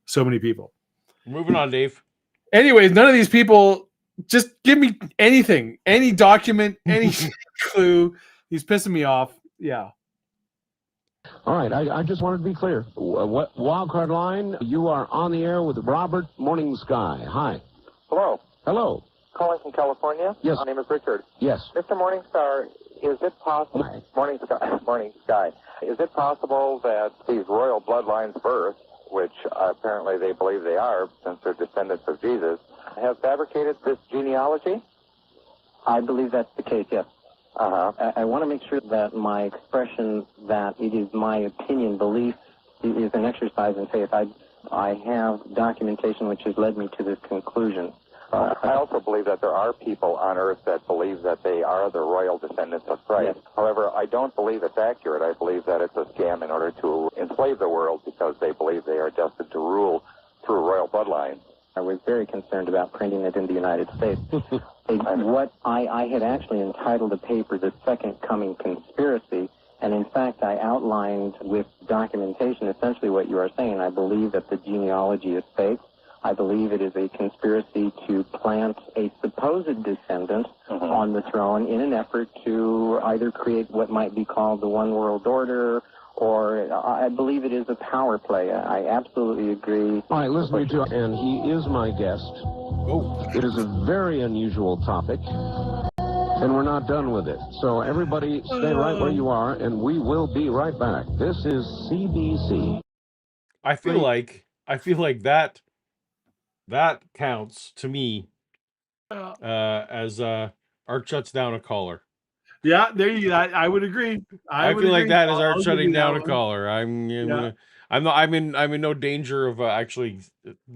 so many people. Moving on, Dave. Anyways, none of these people, just give me anything, any document, any clue. He's pissing me off. Yeah. All right, I just wanted to be clear. What Wildcard Line, you are on the air with Robert Morningsky. Hi. Hello. Hello. Calling from California. Yes. My name is Richard. Yes. Mr. Morningstar, is it possible... Hi. Morning Sky. Is it possible that these royal bloodlines birth, which apparently they believe they are, since they're descendants of Jesus, have fabricated this genealogy? I believe that's the case, yes. I want to make sure that my expression that it is my opinion, belief, is an exercise in faith. I have documentation which has led me to this conclusion. I also believe that there are people on earth that believe that they are the royal descendants of Christ. Yes. However, I don't believe it's accurate. I believe that it's a scam in order to enslave the world because they believe they are destined to rule through a royal bloodline. I was very concerned about printing it in the United States. What I had actually entitled the paper The Second Coming Conspiracy, and in fact I outlined with documentation essentially what you are saying. I believe that the genealogy is fake. I believe it is a conspiracy to plant a supposed descendant on the throne in an effort to either create what might be called the one world order, or I believe it is a power play. I absolutely agree. All right, listen to you, and he is my guest. Oh, It is a very unusual topic, and we're not done with it. So everybody stay right where you are, and we will be right back. This is CBC. I feel like that counts to me as Art shuts down a caller. Yeah, there you. I would agree. I would feel like agree. that is I'll Art give shutting you that down a one. caller. Yeah. I'm in no danger of actually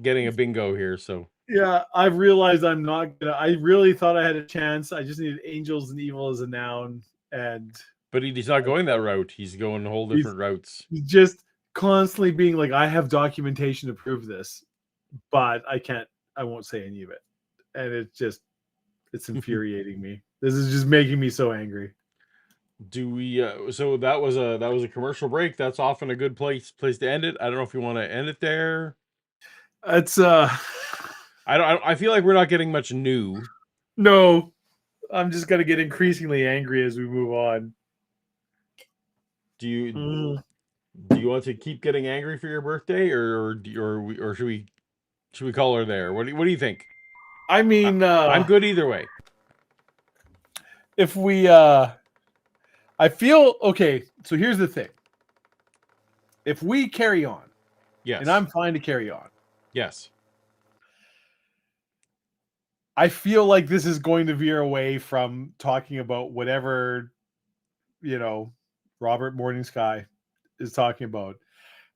getting a bingo here. So Yeah, I've realized I'm not gonna. I really thought I had a chance. I just needed angels and evil as a noun, and but he's not going that route. He's going a whole different routes. he's just constantly being like, I have documentation to prove this, but I can't. I won't say any of it, and it's infuriating me. This is just making me so angry. Do we? So that was a commercial break. That's often a good place to end it. I don't know if you want to end it there. It's I feel like we're not getting much new. no. I'm just gonna get increasingly angry as we move on. Do you want to keep getting angry for your birthday, or should we call her there? What do you think? I mean, I'm good either way. if we I feel okay, so here's the thing. If we carry on, Yes, and I'm fine to carry on, yes. I feel like this is going to veer away from talking about whatever, Robert Morningsky is talking about.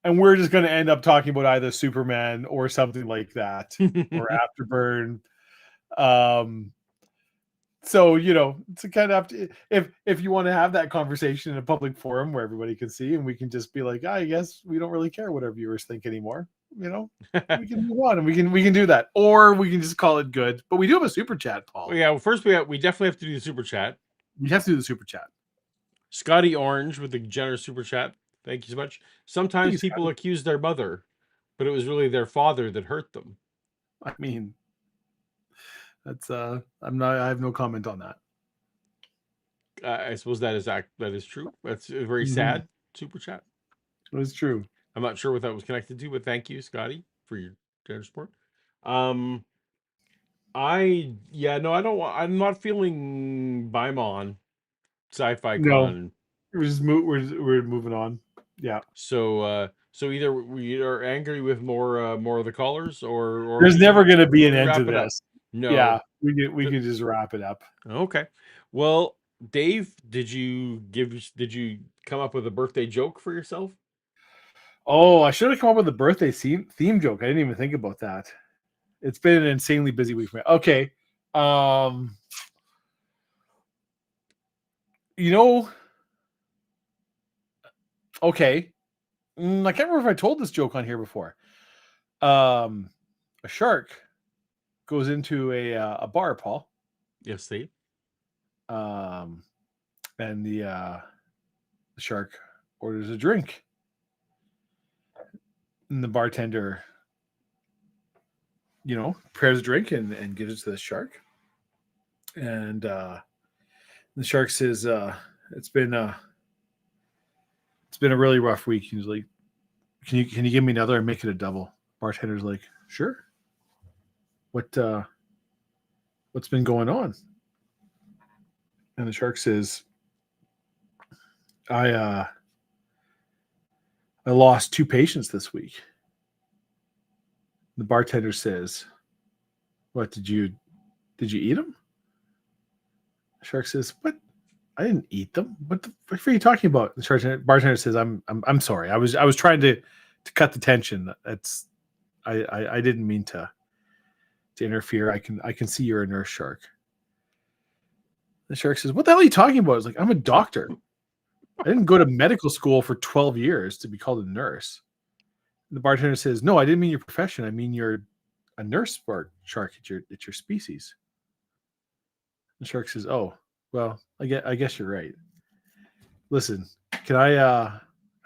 And we're just going to end up talking about either Superman or something like that, or Afterburn. So, it's kind of up to, if you want to have that conversation in a public forum where everybody can see, and we can just be like, I guess we don't really care what our viewers think anymore. We can move on, and we can do that, or we can just call it good. But we do have a super chat, Paul. Well, yeah. Well, first we definitely have to do the super chat. We have to do the super chat. Scotty Orange with the generous super chat. Thank you so much. Sometimes Thank you, people Scotty. accuse their mother, but it was really their father that hurt them. I mean, that's I have no comment on that. I suppose that is true. That's a very sad super chat. It's true. I'm not sure what that was connected to, but thank you, Scotty, for your generous support. I don't want. I'm not feeling Baimon Sci-Fi No. Con. We're moving on. Yeah. So either we are angry with more of the callers, or There's never going to be an end wrap to it up. this. No. Yeah, we can just wrap it up. Okay. Well, Dave, did you come up with a birthday joke for yourself? Oh, I should have come up with a birthday theme joke. I didn't even think about that. It's been an insanely busy week for me. Okay. Okay. I can't remember if I told this joke on here before. A shark goes into a bar, Paul. Yes, Steve. And the shark orders a drink. And the bartender, prepares a drink and gives it to the shark. And the shark says, it's been been a really rough week. He's like, can you give me another and make it a double? Bartender's like, sure. What's been going on? And the shark says, I lost 2 patients this week. The bartender says, what, did you eat them? The shark says, what? I didn't eat them. What the fuck are you talking about? The bartender says, I'm sorry. I was trying to cut the tension. I didn't mean to interfere. I can see you're a nurse shark. The shark says, what the hell are you talking about? I was like, I'm a doctor. I didn't go to medical school for 12 years to be called a nurse. And the bartender says, no, I didn't mean your profession. I mean you're a nurse shark at your species. The shark says, oh, well, I guess you're right. Listen, can I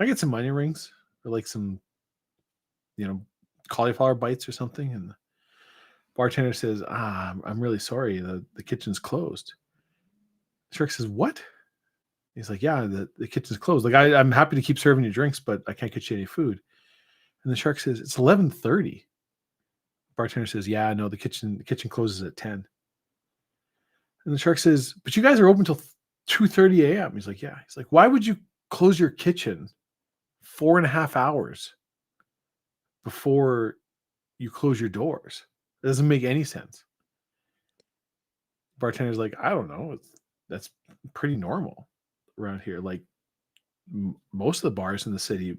get some onion rings or like some, cauliflower bites or something? And the bartender says, I'm really sorry. The kitchen's closed. The shark says, what? He's like, yeah, the kitchen's closed. Like, I'm happy to keep serving you drinks, but I can't get you any food. And the shark says, it's 11:30. Bartender says, yeah, no, the kitchen closes at 10. And the shark says, but you guys are open till 2:30 a.m. He's like, yeah. He's like, why would you close your kitchen 4.5 hours before you close your doors? It doesn't make any sense. Bartender's like, I don't know. That's pretty normal around here. Like most of the bars in the city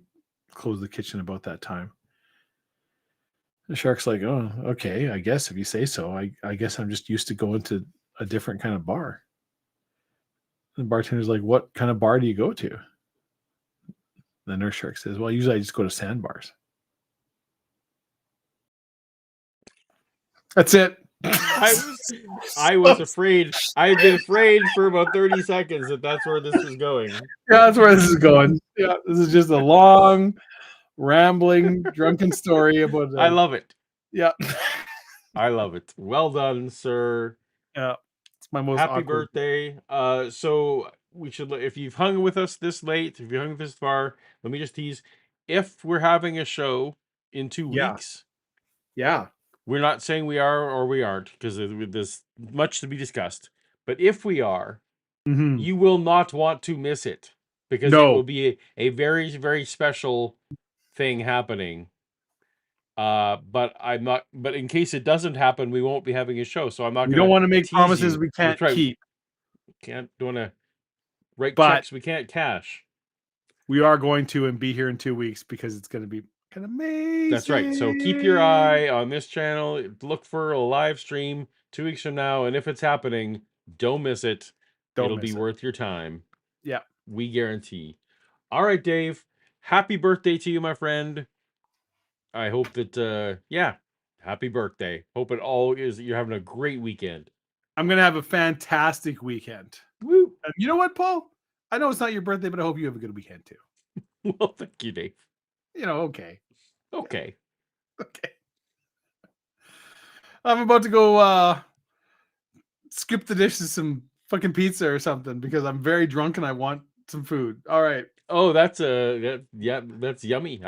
close the kitchen about that time. The shark's like, oh, okay, I guess if you say so. I guess I'm just used to going to a different kind of bar. And the bartender's like, what kind of bar do you go to? The nurse shark says, well, usually I just go to sandbars. That's it. I was afraid. I've been afraid for about 30 seconds that that's where this is going. Yeah, that's where this is going. Yeah, this is just a long, rambling, drunken story about. I love it. Yeah, I love it. Well done, sir. Yeah, it's my most happy awkward. birthday. So we should, if you've hung with us this late, if you hung this far, let me just tease. If we're having a show in 2 weeks, yeah, we're not saying we are or we aren't because there's much to be discussed. But if we are, you will not want to miss it because it will be a very, very special thing happening. But I'm not. But in case it doesn't happen, we won't be having a show. So I'm not. We don't want to make promises we can't keep. Don't want to write checks we can't cash. We are going to and be here in 2 weeks because it's going to be kind of amazing. That's right. So keep your eye on this channel. Look for a live stream 2 weeks from now, and if it's happening, don't miss it. It'll be worth your time. Yeah, we guarantee. All right, Dave. Happy birthday to you, my friend. I hope that happy birthday. Hope it all is you're having a great weekend. I'm gonna have a fantastic weekend. Woo! And you know what, Paul? I know it's not your birthday, but I hope you have a good weekend too. Well, thank you, Dave. Okay. Okay. I'm about to go scoop the dish of some fucking pizza or something because I'm very drunk and I want some food. All right. Oh, that's yummy.